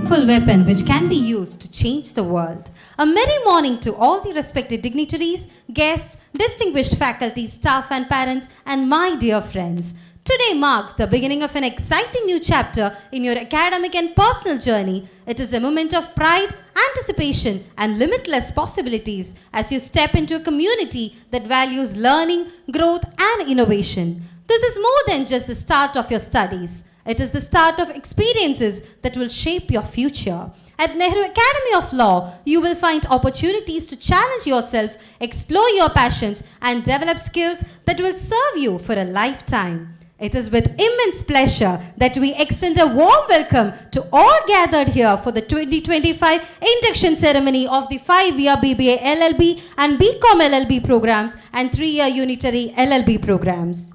powerful weapon which can be used to change the world. A merry morning to all the respected dignitaries, guests, distinguished faculty, staff and parents, and my dear friends. Today marks the beginning of an exciting new chapter in your academic and personal journey. It is a moment of pride, anticipation, and limitless possibilities as you step into a community that values learning, growth, and innovation. This is more than just the start of your studies. It is the start of experiences that will shape your future. At Nehru Academy of Law, you will find opportunities to challenge yourself, explore your passions, and develop skills that will serve you for a lifetime. It is with immense pleasure that we extend a warm welcome to all gathered here for the 2025 Induction Ceremony of the 5-year BBA LLB and BCom LLB programs and 3-year Unitary LLB programs.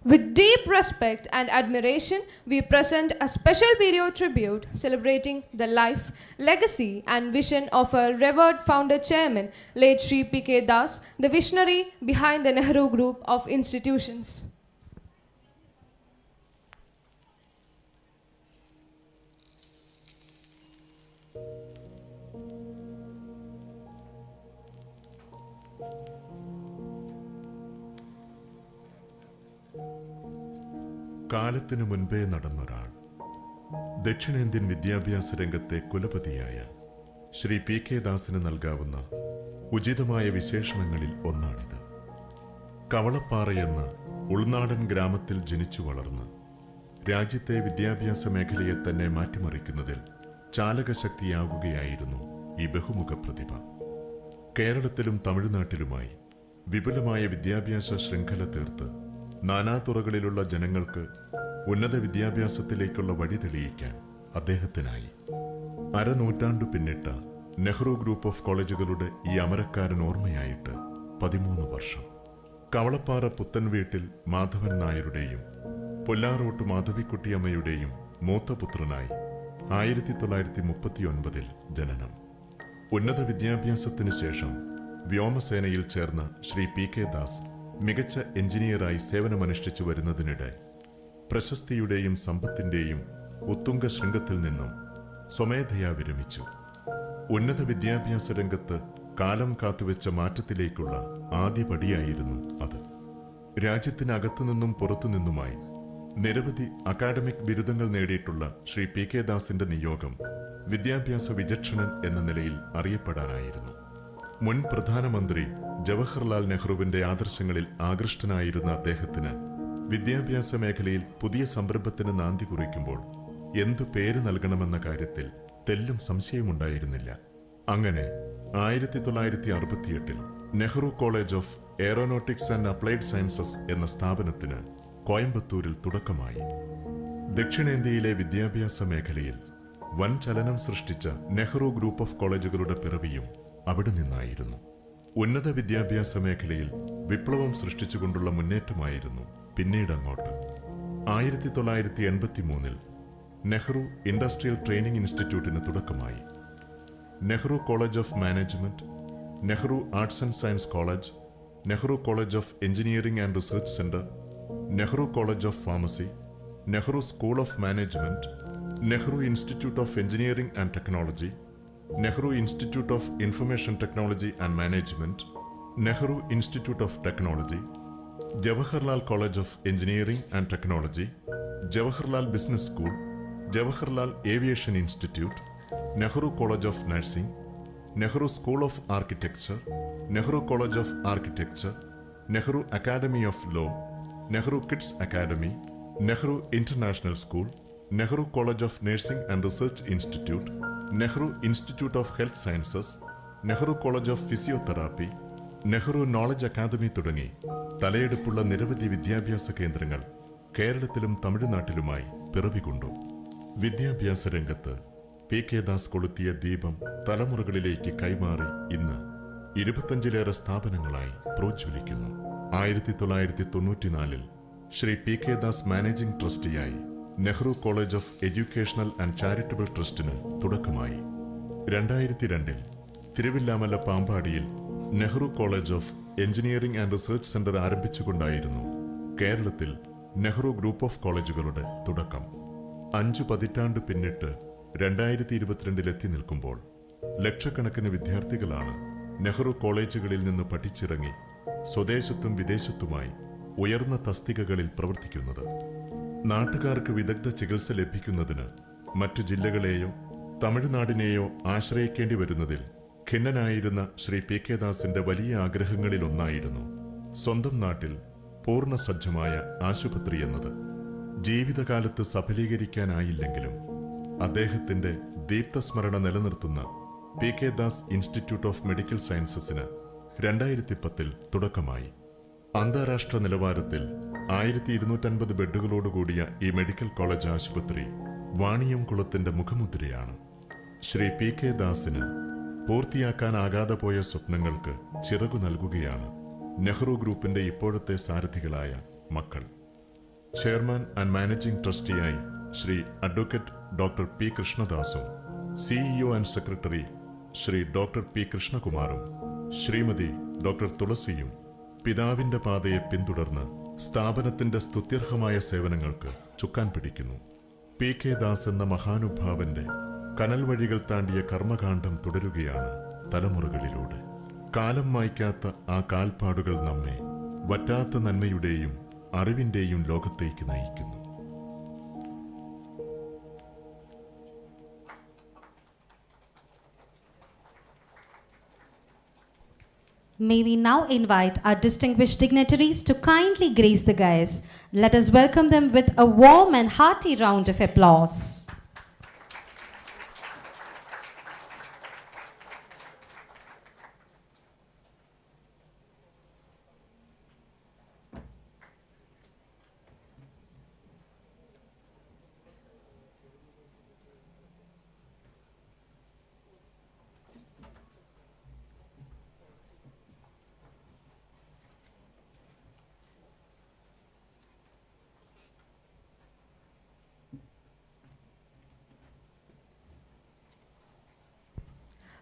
With deep respect and admiration, we present a special video tribute celebrating the life, legacy and vision of our revered founder chairman, late Shri P.K. Das, the visionary behind the Nehru Group of Institutions. കാലത്തിനു മുൻപേ നടന്നൊരാൾ, ദക്ഷിണേന്ത്യൻ വിദ്യാഭ്യാസ രംഗത്തെ കുലപതിയായ Shri P K ദാസിന് നൽകാവുന്ന ഉചിതമായ വിശേഷണങ്ങളിൽ ഒന്നാണിത്. കവളപ്പാറയെന്ന ഉൾനാടൻ ഗ്രാമത്തിൽ ജനിച്ചു വളർന്ന് രാജ്യത്തെ വിദ്യാഭ്യാസ മേഖലയെ തന്നെ മാറ്റിമറിക്കുന്നതിൽ ചാലകശക്തിയാകുകയായിരുന്നു ഈ ബഹുമുഖ പ്രതിഭ. കേരളത്തിലും തമിഴ്നാട്ടിലുമായി വിപുലമായ വിദ്യാഭ്യാസ ശൃംഖല തീർത്ത് നാനാതുറകളിലുള്ള ജനങ്ങൾക്ക് ഉന്നത വിദ്യാഭ്യാസത്തിലേക്കുള്ള വഴി തെളിയിക്കാൻ അദ്ദേഹത്തിനായി. അരനൂറ്റാണ്ടു പിന്നിട്ട നെഹ്റു ഗ്രൂപ്പ് ഓഫ് കോളേജുകളുടെ ഈ അമരക്കാരൻ ഓർമ്മയായിട്ട് 13 വർഷം. കവളപ്പാറ പുത്തൻ വീട്ടിൽ മാധവൻ നായരുടെയും പൊല്ലാറോട്ട് മാധവിക്കുട്ടിയമ്മയുടെയും മൂത്തപുത്രനായി 1939 ജനനം. ഉന്നത വിദ്യാഭ്യാസത്തിനു ശേഷം വ്യോമസേനയിൽ ചേർന്ന ശ്രീ പി കെ ദാസ് മികച്ച എഞ്ചിനീയറായി സേവനമനുഷ്ഠിച്ചു വരുന്നതിനിടെ പ്രശസ്തിയുടെയും സമ്പത്തിന്റെയും ഉത്തുംഗ ശൃംഗത്തിൽ നിന്നും സ്വമേധയാ വിരമിച്ചു. ഉന്നത വിദ്യാഭ്യാസ രംഗത്ത് കാലം കാത്തുവെച്ച മാറ്റത്തിലേക്കുള്ള ആദ്യപടിയായിരുന്നു അത്. രാജ്യത്തിനകത്തുനിന്നും പുറത്തുനിന്നുമായി നിരവധി അക്കാഡമിക് ബിരുദങ്ങൾ നേടിയിട്ടുള്ള ശ്രീ പി കെ ദാസിന്റെ നിയോഗം വിദ്യാഭ്യാസ വിചക്ഷണൻ എന്ന നിലയിൽ അറിയപ്പെടാനായിരുന്നു. മുൻ പ്രധാനമന്ത്രി ജവഹർലാൽ നെഹ്റുവിന്റെ ആദർശങ്ങളിൽ ആകൃഷ്ടനായിരുന്ന അദ്ദേഹത്തിന് വിദ്യാഭ്യാസ മേഖലയിൽ പുതിയ സംരംഭത്തിന് നാന്ദി കുറിക്കുമ്പോൾ എന്തു പേര് നൽകണമെന്ന കാര്യത്തിൽ തെല്ലും സംശയമുണ്ടായിരുന്നില്ല. അങ്ങനെ 1968 Nehru college of aeronautics and applied sciences എന്ന സ്ഥാപനത്തിന് കോയമ്പത്തൂരിൽ തുടക്കമായി. ദക്ഷിണേന്ത്യയിലെ വിദ്യാഭ്യാസ മേഖലയിൽ വൻ ചലനം സൃഷ്ടിച്ച നെഹ്റു ഗ്രൂപ്പ് ഓഫ് കോളേജുകളുടെ പിറവിയും അവിടെ നിന്നായിരുന്നു. ഉന്നത വിദ്യാഭ്യാസ മേഖലയിൽ വിപ്ലവം സൃഷ്ടിച്ചുകൊണ്ടുള്ള മുന്നേറ്റമായിരുന്നു പിന്നീട് അങ്ങോട്ട്. 1983 നെഹ്റു ഇൻഡസ്ട്രിയൽ ട്രെയിനിംഗ് ഇൻസ്റ്റിറ്റ്യൂട്ടിന് തുടക്കമായി. Nehru college of management, Nehru arts and science college, Nehru college of engineering and research centre, Nehru college of pharmacy, Nehru school of management, Nehru Institute of engineering and technology, Nehru Institute of Information Technology and Management, Nehru Institute of Technology, Jawaharlal College of Engineering and Technology, Jawaharlal Business School, Jawaharlal Aviation Institute, Nehru College of Nursing, Nehru School of Architecture, Nehru College of Architecture, Nehru Academy of Law, Nehru Kids Academy, Nehru International School, Nehru College of Nursing and Research Institute, Nehru Institute of Health Sciences, Nehru college of Physiotherapy, Nehru Knowledge Academy തുടങ്ങി തലയെടുപ്പുള്ള നിരവധി വിദ്യാഭ്യാസ കേന്ദ്രങ്ങൾ കേരളത്തിലും തമിഴ്നാട്ടിലുമായി പിറവികൊണ്ടു. വിദ്യാഭ്യാസ രംഗത്ത് P K Das കൊളുത്തിയ ദീപം തലമുറകളിലേക്ക് കൈമാറി ഇന്ന് 25ലേറെ സ്ഥാപനങ്ങളായി പ്രോജ്വലിക്കുന്നു. 1994 Shri P K Das managing ട്രസ്റ്റിയായി Nehru college of educational and charitable ട്രസ്റ്റിന് തുടക്കമായി. 2002 തിരുവില്ലാമല പാമ്പാടിയിൽ Nehru college of engineering and research centre ആരംഭിച്ചുകൊണ്ടായിരുന്നു കേരളത്തിൽ നെഹ്റു ഗ്രൂപ്പ് ഓഫ് കോളേജുകളുടെ തുടക്കം. 5 പതിറ്റാണ്ട് പിന്നിട്ട് 2022 എത്തി നിൽക്കുമ്പോൾ ലക്ഷക്കണക്കിന് വിദ്യാർത്ഥികളാണ് നെഹ്റു കോളേജുകളിൽ നിന്ന് പഠിച്ചിറങ്ങി സ്വദേശത്തും വിദേശത്തുമായി ഉയർന്ന തസ്തികകളിൽ പ്രവർത്തിക്കുന്നത്. നാട്ടുകാർക്ക് വിദഗ്ധ ചികിത്സ ലഭിക്കുന്നതിന് മറ്റു ജില്ലകളെയോ തമിഴ്നാടിനെയോ ആശ്രയിക്കേണ്ടി വരുന്നതിൽ ഖിന്നനായിരുന്ന ശ്രീ പി കെ ദാസിന്റെ വലിയ ആഗ്രഹങ്ങളിലൊന്നായിരുന്നു സ്വന്തം നാട്ടിൽ പൂർണ്ണസജ്ജമായ ആശുപത്രി എന്നത്. ജീവിതകാലത്ത് സഫലീകരിക്കാനായില്ലെങ്കിലും അദ്ദേഹത്തിന്റെ ദീപ്തസ്മരണ നിലനിർത്തുന്ന P K Das institute of medical സയൻസസിന് 2010 തുടക്കമായി. അന്താരാഷ്ട്ര നിലവാരത്തിൽ 1250 ബെഡുകളോടുകൂടിയ ഈ മെഡിക്കൽ കോളേജ് ആശുപത്രി വാണിയംകുളത്തിന്റെ മുഖമുദ്രയാണ്. ശ്രീ പി കെ ദാസിന് പൂർത്തിയാക്കാനാകാതെ പോയ സ്വപ്നങ്ങൾക്ക് ചിറകു നൽകുകയാണ് നെഹ്റു ഗ്രൂപ്പിന്റെ ഇപ്പോഴത്തെ സാരഥികളായ മക്കൾ. ചെയർമാൻ ആൻഡ് മാനേജിംഗ് ട്രസ്റ്റിയായി ശ്രീ അഡ്വക്കേറ്റ് ഡോക്ടർ പി കൃഷ്ണദാസും CEO and secretary Shri doctor P കൃഷ്ണകുമാറും ശ്രീമതി ഡോക്ടർ തുളസിയും പിതാവിന്റെ പാതയെ പിന്തുടർന്ന് സ്ഥാപനത്തിന്റെ സ്തുത്യർഹമായ സേവനങ്ങൾക്ക് ചുക്കാൻ പിടിക്കുന്നു. പി കെ ദാസ് എന്ന മഹാനുഭാവന്റെ കനൽ വഴികൾ താണ്ടിയ കർമ്മകാണ്ഡം തുടരുകയാണ് തലമുറകളിലൂടെ. കാലം മായ്ക്കാത്ത ആ കാൽപ്പാടുകൾ നമ്മെ വറ്റാത്ത നന്മയുടെയും അറിവിന്റെയും ലോകത്തേക്ക് നയിക്കുന്നു. May we now invite our distinguished dignitaries to kindly grace the dais. Let us welcome them with a warm and hearty round of applause.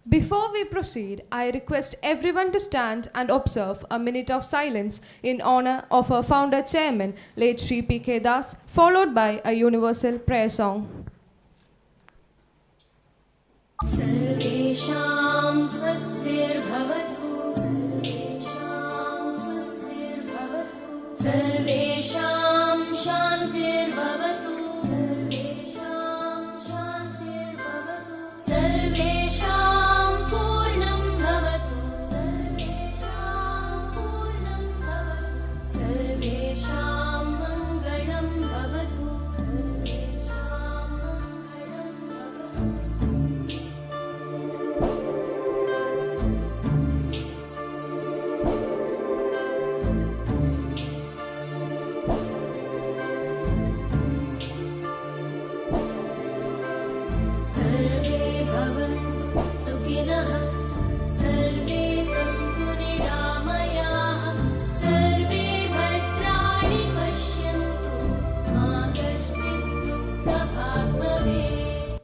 Before we proceed, I request everyone to stand and observe a minute of silence in honor of our founder chairman, late Sri P. K. Das, followed by a universal prayer song. सर्वेषां स्वस्तिर्भवतु, सर्वेषां स्वस्तिर्भवतु, सर्वेषां शान्तिर्भवतु, सर्वेषां शान्तिर्भवतु, सर्वेषां पूर्णं भवतु, सर्वेषां पूर्णं भवतु, सर्वेषां मङ्गलं भवतु, सर्वेषां मङ्गलं भवतु. सर्वे भवन्तु सुखिनः, सर्वे सन्तु निरामयाः, सर्वे भद्राणि पश्यन्तु, मा कश्चित् दुःखभाग् भवेत्.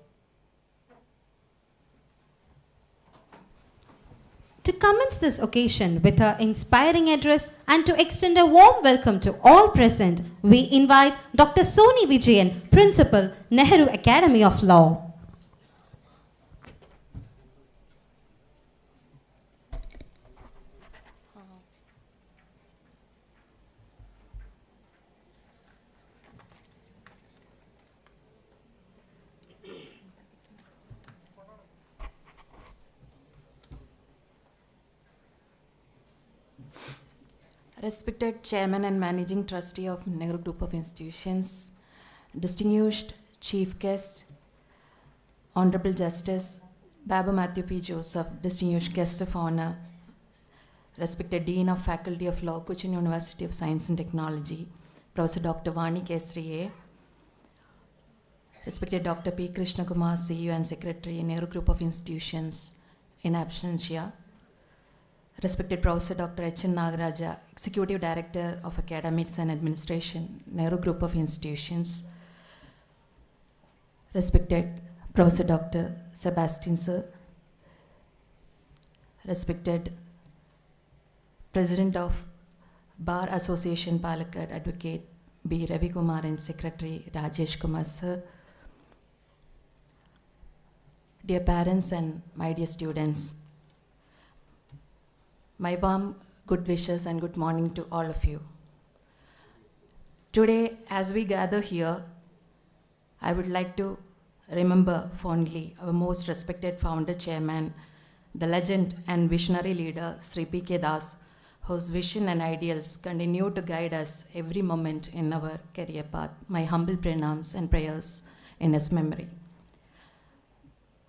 To commence this occasion with her inspiring address and to extend a warm welcome to all present, we invite Dr. Soni Vijayan, Principal, Nehru Academy of Law. Respected Chairman and Managing Trustee of Nehru Group of Institutions, distinguished Chief Guest, Honorable Justice Babu Matthew P. Joseph, distinguished Guest of Honor, respected Dean of Faculty of Law, Cochin University of Science and Technology, Professor Dr. Vani Kesri A., respected Dr. P. Krishna Kumar, CEO and Secretary, Nehru Group of Institutions, in absentia, respected Professor Dr. H. N. Nagaraja, Executive Director of Academics and Administration, Nehru Group of Institutions, respected Professor Dr. Sebastian Sir, respected President of Bar Association Palakkad, Advocate B. Ravi Kumar and Secretary Rajesh Kumar Sir, dear parents and my dear students, my warm good wishes and good morning to all of you. Today, as we gather here, I would like to remember fondly our most respected founder chairman, the legend and visionary leader Sri P.K. Das, whose vision and ideals continue to guide us every moment in our career path. My humble pranams and prayers in his memory.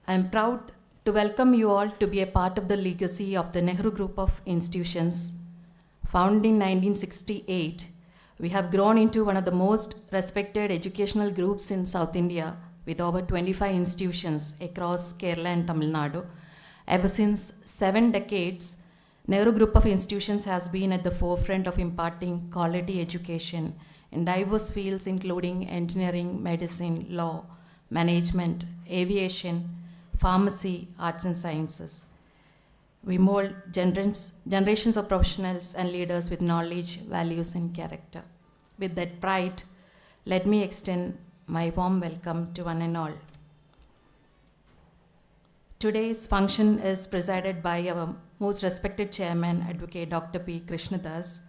I am proud to welcome you all to be a part of the legacy of the Nehru Group of Institutions. Founded in 1968, we have grown into one of the most respected educational groups in South India with over 25 institutions across Kerala and Tamil Nadu. Ever since 7 decades, Nehru Group of Institutions has been at the forefront of imparting quality education in diverse fields including engineering, medicine, law, management, aviation, pharmacy, arts and sciences. We mold generations of professionals and leaders with knowledge, values and character. With that pride, let me extend my warm welcome to one and all. Today's function is presided by our most respected chairman, Advocate Dr. P. Krishnadas,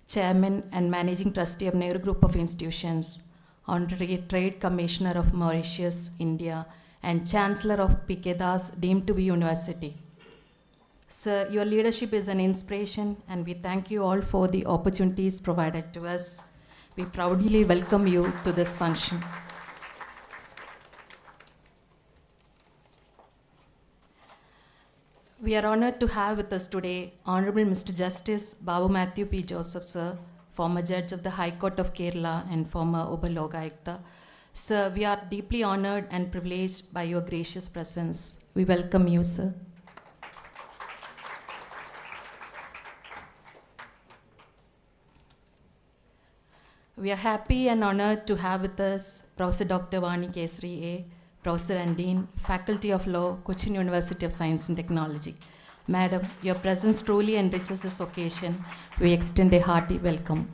Chairman and Managing Trustee of Nehru Group of Institutions, Honorary Trade Commissioner of Mauritius, India, and Chancellor of P.K. Das, deemed to be University. Sir, your leadership is an inspiration and we thank you all for the opportunities provided to us. We proudly welcome you to this function. We are honored to have with us today Honorable Mr. Justice Babu Matthew P. Joseph, sir, former Judge of the High Court of Kerala and former Upa-Lokayukta. Sir, we are deeply honored and privileged by your gracious presence. We welcome you, sir. We are happy and honored to have with us Professor Dr. Vani Kesri A., Professor and Dean, Faculty of Law, Cochin University of Science and Technology. Madam, your presence truly enriches this occasion. We extend a hearty welcome.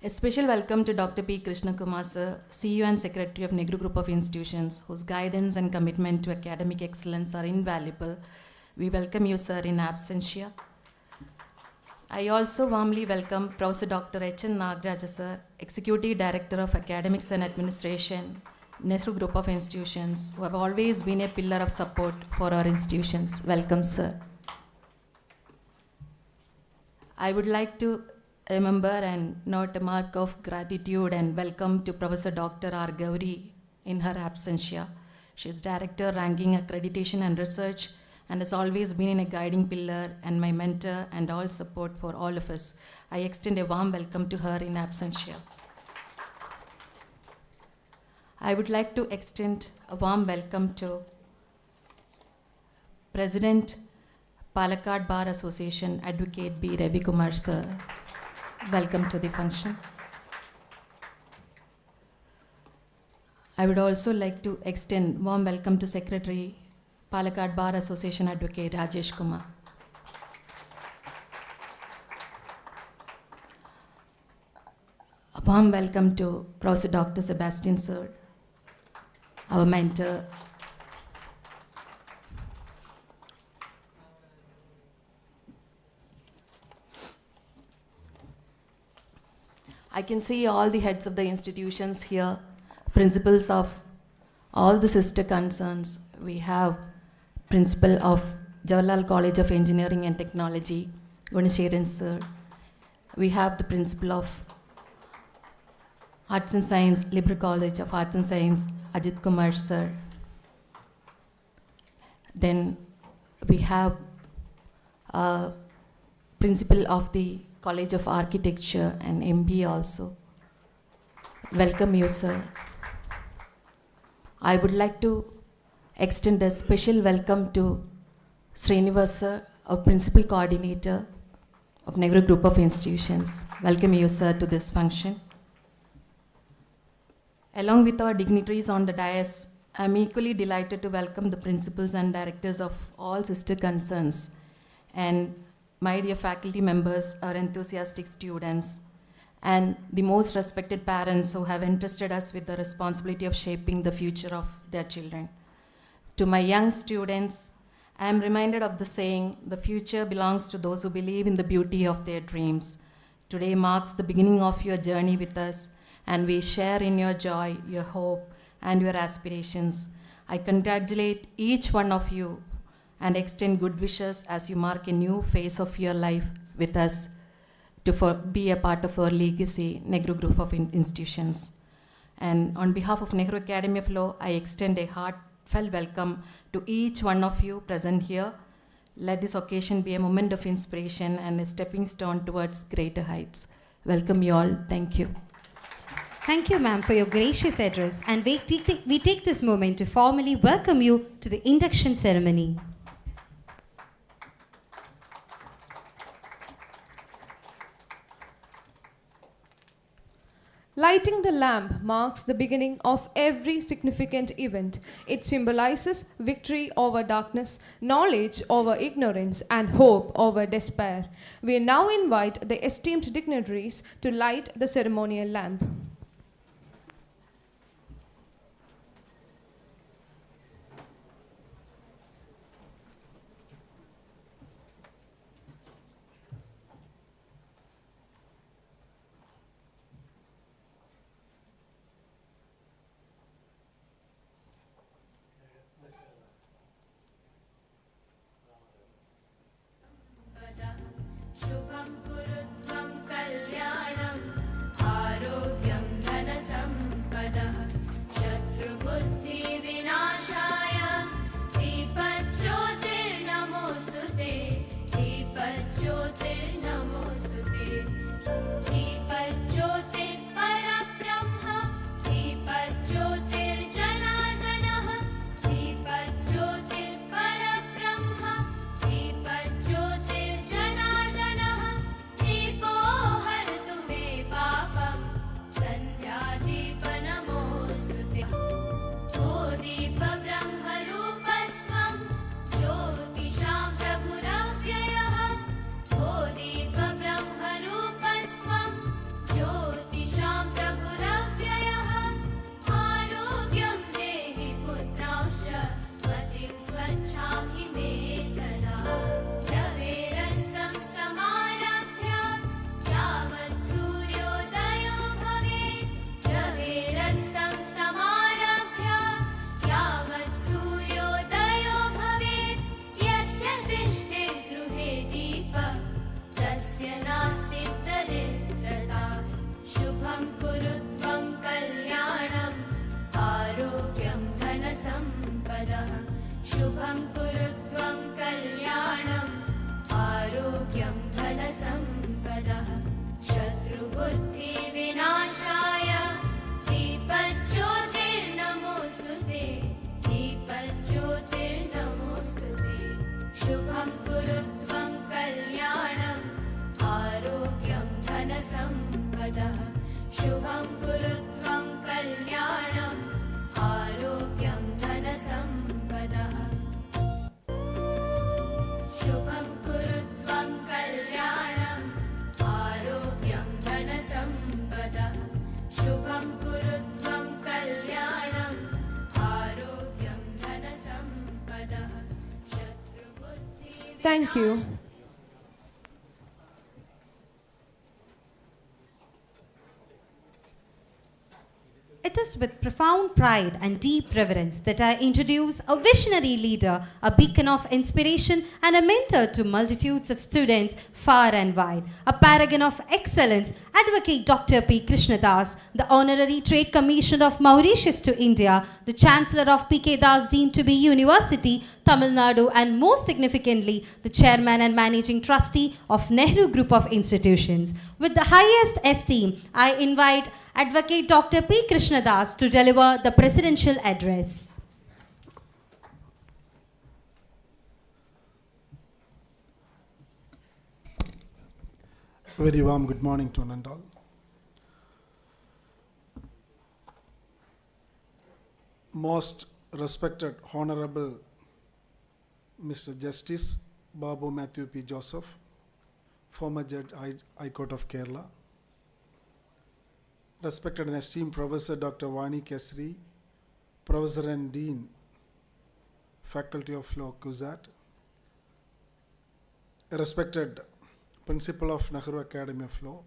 A special welcome to Dr. P. Krishna Kumar, sir, CEO and Secretary of Nehru Group of Institutions, whose guidance and commitment to academic excellence are invaluable. We welcome you, sir, in absentia. I also warmly welcome Professor Dr. H.N. Nagaraja, sir, Executive Director of Academics and Administration, Nehru Group of Institutions, who have always been a pillar of support for our institutions. Welcome, sir. I would like to remember and note a mark of gratitude and welcome to Professor Dr. R. Gauri in her absentia. She is Director, Ranking, Accreditation and Research, and has always been a guiding pillar and my mentor and all support for all of us. I extend a warm welcome to her in absentia. I would like to extend a warm welcome to President, Palakkad Bar Association, Advocate B. Ravi Kumar, sir. Welcome to the function. I would also like to extend warm welcome to Secretary, Palakkad Bar Association, Advocate Rajesh Kumar. A warm welcome to Professor Dr. Sebastian, sir, our mentor. I can see all the heads of the institutions here, principals of all the sister concerns. We have Principal of Jawaharlal College of Engineering and Technology, Gunasheran, sir. We have the Principal of Arts and Science, Liberal College of Arts and Science, Ajit Kumar, sir. Then we have Principal of the College of Architecture and MBA also. Welcome you, sir. I would like to extend a special welcome to Srinivas, sir, our Principal Coordinator of Nehru Group of Institutions. Welcome you, sir, to this function. Along with our dignitaries on the dais, I am equally delighted to welcome the principals and directors of all sister concerns and my dear faculty members, our enthusiastic students, and the most respected parents who have entrusted us with the responsibility of shaping the future of their children. To my young students, I am reminded of the saying, the future belongs to those who believe in the beauty of their dreams. Today marks the beginning of your journey with us, and we share in your joy, your hope, and your aspirations. I congratulate each one of you and extend good wishes as you mark a new phase of your life with us to be a part of our legacy, Nehru Group of Institutions. And on behalf of Nehru Academy of Law, I extend a heartfelt welcome to each one of you present here. Let this occasion be a moment of inspiration and a stepping stone towards greater heights. Welcome you all. Thank you. Thank you, ma'am, for your gracious address. And we take this moment to formally welcome you to the induction ceremony. Lighting the lamp marks the beginning of every significant event. It symbolizes victory over darkness, knowledge over ignorance, and hope over despair. We now invite the esteemed dignitaries to light the ceremonial lamp. शुभं कुरुत्वं कल्याणम् आरोग्यं धनसम्पदः शत्रुबुद्धिविनाशाय दीपज्योतिर्नमोऽस्तु ते दीपज्योतिर्नमोऽस्तु ते दीपज्योतिर्परब्रह्म दीपज्योतिर्जनार्दनः दीपज्योतिर्परब्रह्म दीपज्योतिर्जनार्दनः दीपो हरतु मे पापं सन्ध्यादीपनमोऽस्तु ते ओ दीपब्रह्मरूपस्त्वं ज्योतिषां प्रभुरव्ययः ओ दीपब्रह्मरूपस्त्वं ज्योतिषां प्रभुरव्ययः आरोग्यं देहि पुत्रांश्च मतिं स्वच्छां हि मे सदा रवेरस्तं समारभ्य यावत् सूर्योदयो भवेत् रवेरस्तं समारभ्य यावत् सूर्योदयो भवेत् यस्य तिष्ठेत् गृहे दीपः तस्य नास्ति दरिद्रता शुभं कुरु त्वं कल्याणम् आरोग्यं धनसम्पदः शुभं कुरु त्वं कल्याणम् आरोग्यं धनसम्पदः शत्रुबुद्धिविनाशाय दीपज्योतिर्नमोऽस्तु ते दीपज्योतिर्नमोऽस्तु ते शुभं कुरु त्वं कल्याणम् आरोग्यं धनसम्पदः शुभं कुरु त्वं कल्याणम् आरोग्यं धनसम्पदः शुभं कुरु त्वं कल्याणम् आरोग्यं धनसम्पदः शुभं कुरु त्वं कल्याणम् आरोग्यं धनसम्पदः शत्रुबुद्धिविनाशाय Thank you. It is with profound pride and deep reverence that I introduce a visionary leader, a beacon of inspiration, and a mentor to multitudes of students far and wide. A paragon of excellence, Advocate Dr. P. Krishnadas, the Honorary Trade Commissioner of Mauritius to India, the Chancellor of P.K. Das deemed to be University, Tamil Nadu, and most significantly, the Chairman and Managing Trustee of Nehru Group of Institutions. With the highest esteem, I invite Advocate Dr. P. Krishnadas to deliver the presidential address. A very warm good morning to one and all. Most respected Honorable Mr. Justice Babu Matthew P. Joseph, former Judge High Court of Kerala, respected and esteemed Professor Dr. Vani Kesri, Professor and Dean, Faculty of Law, CUSAT, respected Principal of Nehru Academy of Law,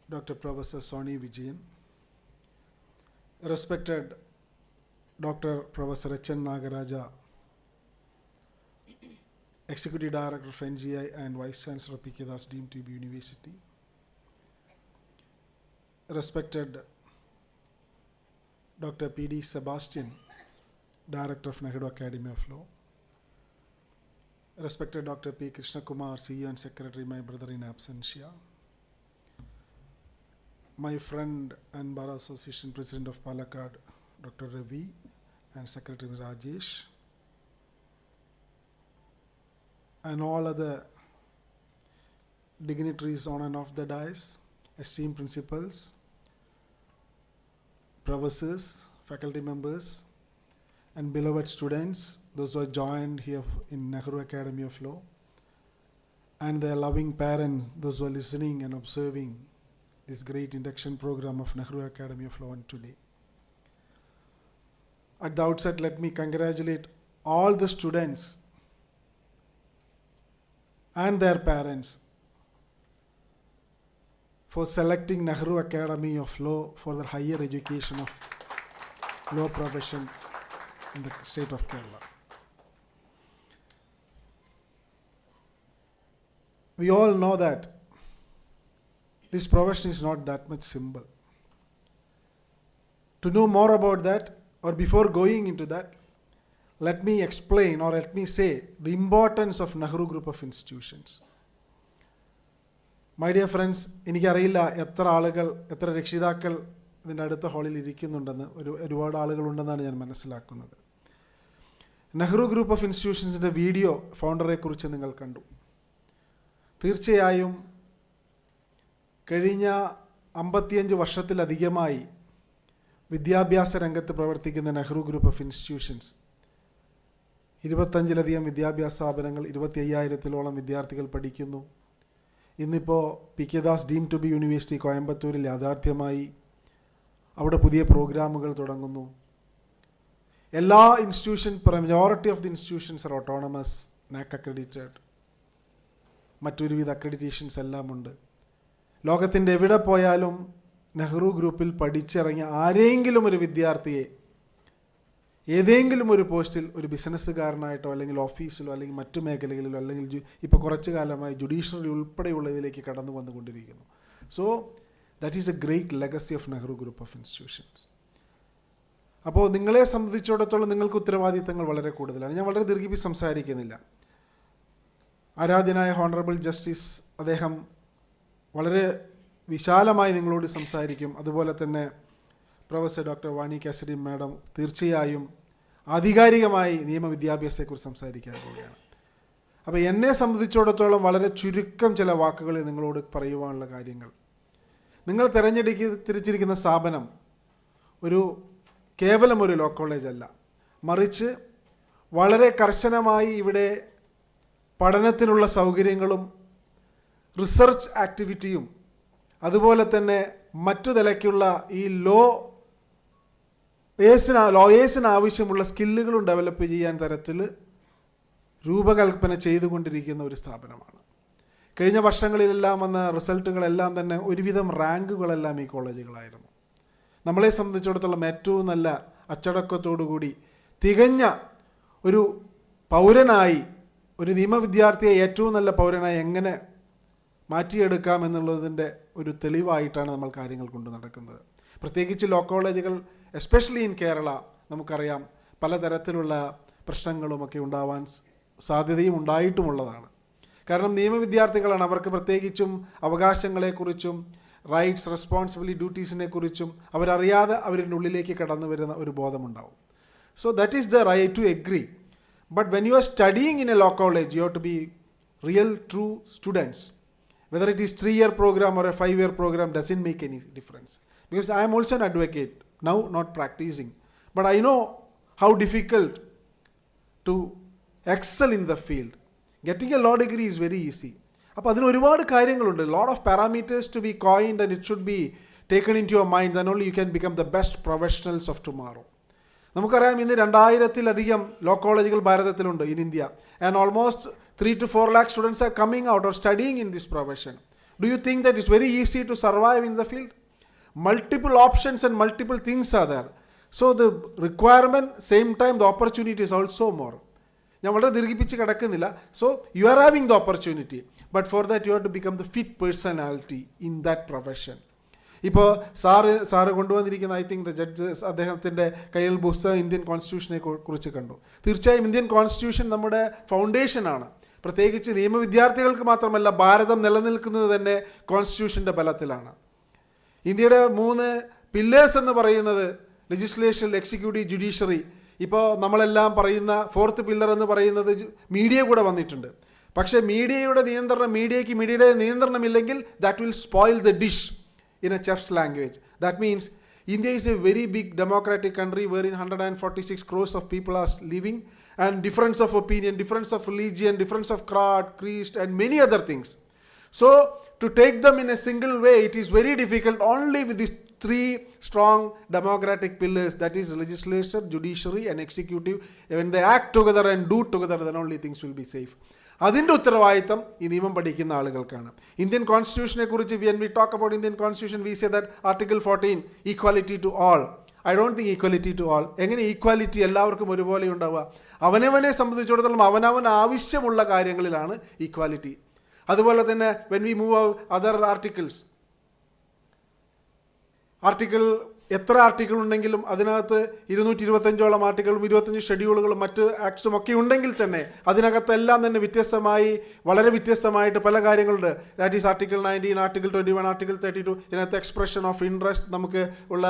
Dr. Professor Soni Vijayan, respected Dr. Professor H.N. Nagaraja, Executive Director of NGI and Vice Chancellor P.K. Das Deemed to be University, respected Dr. P.D. Sebastian, Director of Nehru Academy of Law, respected Dr. P. Krishna Kumar, CEO and Secretary, my brother in absentia, my friend and Bar Association President of Palakkad, Dr. Ravi, and Secretary Rajesh, and all other dignitaries on and off the dais, esteemed principals, professors, faculty members, and beloved students, those who are joined here in Nehru Academy of Law, and their loving parents, those who are listening and observing this great induction program of Nehru Academy of Law today. At the outset, let me congratulate all the students and their parents for selecting Nehru Academy of Law for their higher education of law profession in the state of Kerala. We all know that this profession is not that much simple. To know more about that, or before going into that, let me explain or let me say the importance of Nehru Group of Institutions. My dear friends, എനിക്കറിയില്ല എത്ര ആളുകൾ എത്ര രക്ഷിതാക്കൾ ഇതിൻ്റെ അടുത്ത ഹാളിൽ ഇരിക്കുന്നുണ്ടെന്ന് ഒരുപാട് ആളുകളുണ്ടെന്നാണ് ഞാൻ മനസ്സിലാക്കുന്നത്. നെഹ്റു ഗ്രൂപ്പ് ഓഫ് ഇൻസ്റ്റിറ്റ്യൂഷൻസിൻ്റെ വീഡിയോ ഫൗണ്ടറെ കുറിച്ച് നിങ്ങൾ കണ്ടു. തീർച്ചയായും കഴിഞ്ഞ 55 വർഷത്തിലധികമായി വിദ്യാഭ്യാസ രംഗത്ത് പ്രവർത്തിക്കുന്ന നെഹ്റു ഗ്രൂപ്പ് ഓഫ് ഇൻസ്റ്റിറ്റ്യൂഷൻസ് 25ലധികം വിദ്യാഭ്യാസ സ്ഥാപനങ്ങൾ, 25,000-ഓളം വിദ്യാർത്ഥികൾ പഠിക്കുന്നു. ഇന്നിപ്പോൾ P K Das deemed to be university കോയമ്പത്തൂരിൽ യാഥാർത്ഥ്യമായി. അവിടെ പുതിയ പ്രോഗ്രാമുകൾ തുടങ്ങുന്നു. എല്ലാ majority of the institutions are autonomous, NAAC accredited, മറ്റൊരുവിധ അക്രഡിറ്റേഷൻസ് എല്ലാം ഉണ്ട്. ലോകത്തിൻ്റെ എവിടെ പോയാലും നെഹ്റു ഗ്രൂപ്പിൽ പഠിച്ചിറങ്ങിയ ആരെങ്കിലും ഒരു വിദ്യാർത്ഥിയെ ഏതെങ്കിലും ഒരു പോസ്റ്റിൽ ഒരു ബിസിനസ്സുകാരനായിട്ടോ അല്ലെങ്കിൽ ഓഫീസിലോ അല്ലെങ്കിൽ മറ്റു മേഖലകളിലോ അല്ലെങ്കിൽ ഇപ്പോൾ കുറച്ചു കാലമായി ജുഡീഷ്യറി ഉൾപ്പെടെയുള്ളതിലേക്ക് കടന്നു വന്നുകൊണ്ടിരിക്കുന്നു. So that is A great legacy of Nehru group of institutions. അപ്പോൾ നിങ്ങളെ സംബന്ധിച്ചിടത്തോളം നിങ്ങൾക്ക് ഉത്തരവാദിത്തങ്ങൾ വളരെ കൂടുതലാണ്. ഞാൻ വളരെ ദീർഘിപ്പിച്ച് സംസാരിക്കുന്നില്ല. ആരാധ്യനായ ഹോണറബിൾ ജസ്റ്റിസ് അദ്ദേഹം വളരെ വിശാലമായി നിങ്ങളോട് സംസാരിക്കും. അതുപോലെ തന്നെ professor doctor Vani Kesari madam തീർച്ചയായും ആധികാരികമായി നിയമവിദ്യാഭ്യാസത്തെക്കുറിച്ച് സംസാരിക്കാൻ പോവുകയാണ്. അപ്പോൾ എന്നെ സംബന്ധിച്ചിടത്തോളം വളരെ ചുരുക്കം ചില വാക്കുകൾ നിങ്ങളോട് പറയുവാനുള്ള കാര്യങ്ങൾ. നിങ്ങൾ തിരഞ്ഞെടുത്തിരിക്കുന്ന സ്ഥാപനം കേവലം ഒരു ലോ കോളേജ് അല്ല, മറിച്ച് വളരെ കർശനമായി ഇവിടെ പഠനത്തിനുള്ള സൗകര്യങ്ങളും റിസർച്ച് ആക്ടിവിറ്റിയും അതുപോലെ തന്നെ മറ്റു നിലയ്ക്കുള്ള ഈ ലോയേഴ്സിന് ആവശ്യമുള്ള സ്കില്ലുകളും ഡെവലപ്പ് ചെയ്യാൻ തരത്തിൽ രൂപകൽപ്പന ചെയ്തുകൊണ്ടിരിക്കുന്ന ഒരു സ്ഥാപനമാണ്. കഴിഞ്ഞ വർഷങ്ങളിലെല്ലാം വന്ന റിസൾട്ടുകളെല്ലാം തന്നെ ഒരുവിധം റാങ്കുകളെല്ലാം ഈ കോളേജുകളായിരുന്നു. നമ്മളെ സംബന്ധിച്ചിടത്തോളം ഏറ്റവും നല്ല അച്ചടക്കത്തോടുകൂടി തികഞ്ഞ ഒരു പൗരനായി, ഒരു നിയമവിദ്യാർത്ഥിയെ ഏറ്റവും നല്ല പൗരനായി എങ്ങനെ മാറ്റിയെടുക്കാം എന്നുള്ളതിൻ്റെ ഒരു തെളിവായിട്ടാണ് നമ്മൾ കാര്യങ്ങൾ കൊണ്ട് നടക്കുന്നത്. പ്രത്യേകിച്ച് ലോ കോളേജുകൾ എസ്പെഷ്യലി ഇൻ കേരള നമുക്കറിയാം പലതരത്തിലുള്ള പ്രശ്നങ്ങളുമൊക്കെ ഉണ്ടാവാൻ സാധ്യതയും ഉണ്ടായിട്ടുമുള്ളതാണ്. കാരണം നിയമവിദ്യാർത്ഥികളാണ്, അവർക്ക് പ്രത്യേകിച്ചും അവകാശങ്ങളെക്കുറിച്ചും റൈറ്റ്സ്, റെസ്പോൺസിബിലിറ്റി, ഡ്യൂട്ടീസിനെ കുറിച്ചും അവരറിയാതെ അവരുടെ ഉള്ളിലേക്ക് കടന്നു വരുന്ന ഒരു ബോധമുണ്ടാവും. So that is the right to agree. But when you are studying in a law college you have to be real true students. Whether it is 3-year program or a 5-year program doesn't make any difference. Because I am also an advocate, now not practicing. But I know how difficult to excel in the field. Getting a law degree is very easy. അപ്പോൾ അതിന് ഒരുപാട് കാര്യങ്ങളുണ്ട്. Lot of parameters to be coined and it should be taken into your mind. Then only you can become the best professionals of tomorrow. നമുക്കറിയാം ഇന്ന് 2000-ലധികം law കോളേജുകൾ ഭാരതത്തിലുണ്ട് in India. And almost 3 to 4 lakh students are coming out or studying in this profession. Do you think that it's very easy to survive in the field? Multiple options and multiple things are there. So the requirement, same time the opportunity is also more. ഞാൻ വളരെ ദീർഘിപ്പിച്ച് കിടക്കുന്നില്ല. So you are having the opportunity, but for that you have to become the fit personality in that profession. ഇപ്പോൾ sir കൊണ്ടുവന്നിരിക്കുന്ന I think the judges അദ്ദേഹത്തിൻ്റെ കയ്യിൽ പുസ്തകം Indian കോൺസ്റ്റിറ്റ്യൂഷനെ കുറിച്ച് കണ്ടു. തീർച്ചയായും ഇന്ത്യൻ കോൺസ്റ്റിറ്റ്യൂഷൻ നമ്മുടെ ഫൗണ്ടേഷനാണ്. പ്രത്യേകിച്ച് നിയമവിദ്യാർത്ഥികൾക്ക് മാത്രമല്ല, ഭാരതം നിലനിൽക്കുന്നത് തന്നെ കോൺസ്റ്റിറ്റ്യൂഷൻ്റെ ബലത്തിലാണ്. ഇന്ത്യയുടെ 3 പില്ലേഴ്സ് എന്ന് പറയുന്നത് ലെജിസ്ലേഷൻ, എക്സിക്യൂട്ടീവ്, ജുഡീഷ്യറി. ഇപ്പോൾ നമ്മളെല്ലാം പറയുന്ന 4th പില്ലർ എന്ന് പറയുന്നത് മീഡിയ കൂടെ വന്നിട്ടുണ്ട്. പക്ഷേ മീഡിയയുടെ നിയന്ത്രണമില്ലെങ്കിൽ that will spoil the dish in a chef's language. That means India is a very big democratic country wherein 146 crores of people are living, and difference of opinion, difference of religion, difference of creed and many other things. So to take them in a single way, it is very difficult. Only with these 3 strong democratic pillars, that is legislature, judiciary and executive, when they act together and do together, then only things will be safe. അതിൻ്റെ ഉത്തരവാദിത്തം ഈ നിയമം പഠിക്കുന്ന ആളുകൾക്കാണ്. Indian കോൺസ്റ്റിറ്റ്യൂഷനെ കുറിച്ച് when we talk about Indian constitution, we say that Article 14 equality to all. I don't think equality to all. എങ്ങനെ equality എല്ലാവർക്കും ഒരുപോലെ ഉണ്ടാവുക? അവനവനെ സംബന്ധിച്ചിടത്തോളം അവനവൻ ആവശ്യമുള്ള കാര്യങ്ങളിലാണ് ഈക്വാലിറ്റി. അതുപോലെ തന്നെ when we move other articles, എത്ര ആർട്ടിക്കിൾ ഉണ്ടെങ്കിലും അതിനകത്ത് 225ഓളം ആർട്ടിക്കിളും 25 ഷെഡ്യൂളുകളും മറ്റ് ആക്ട്സും ഒക്കെ ഉണ്ടെങ്കിൽ തന്നെ അതിനകത്തെല്ലാം തന്നെ വളരെ വ്യത്യസ്തമായിട്ട് പല കാര്യങ്ങളുണ്ട്. That is article 19, article 21, article 32. ഇതിനകത്ത് എക്സ്പ്രഷൻ ഓഫ് ഇൻട്രസ്റ്റ്, നമുക്ക് ഉള്ള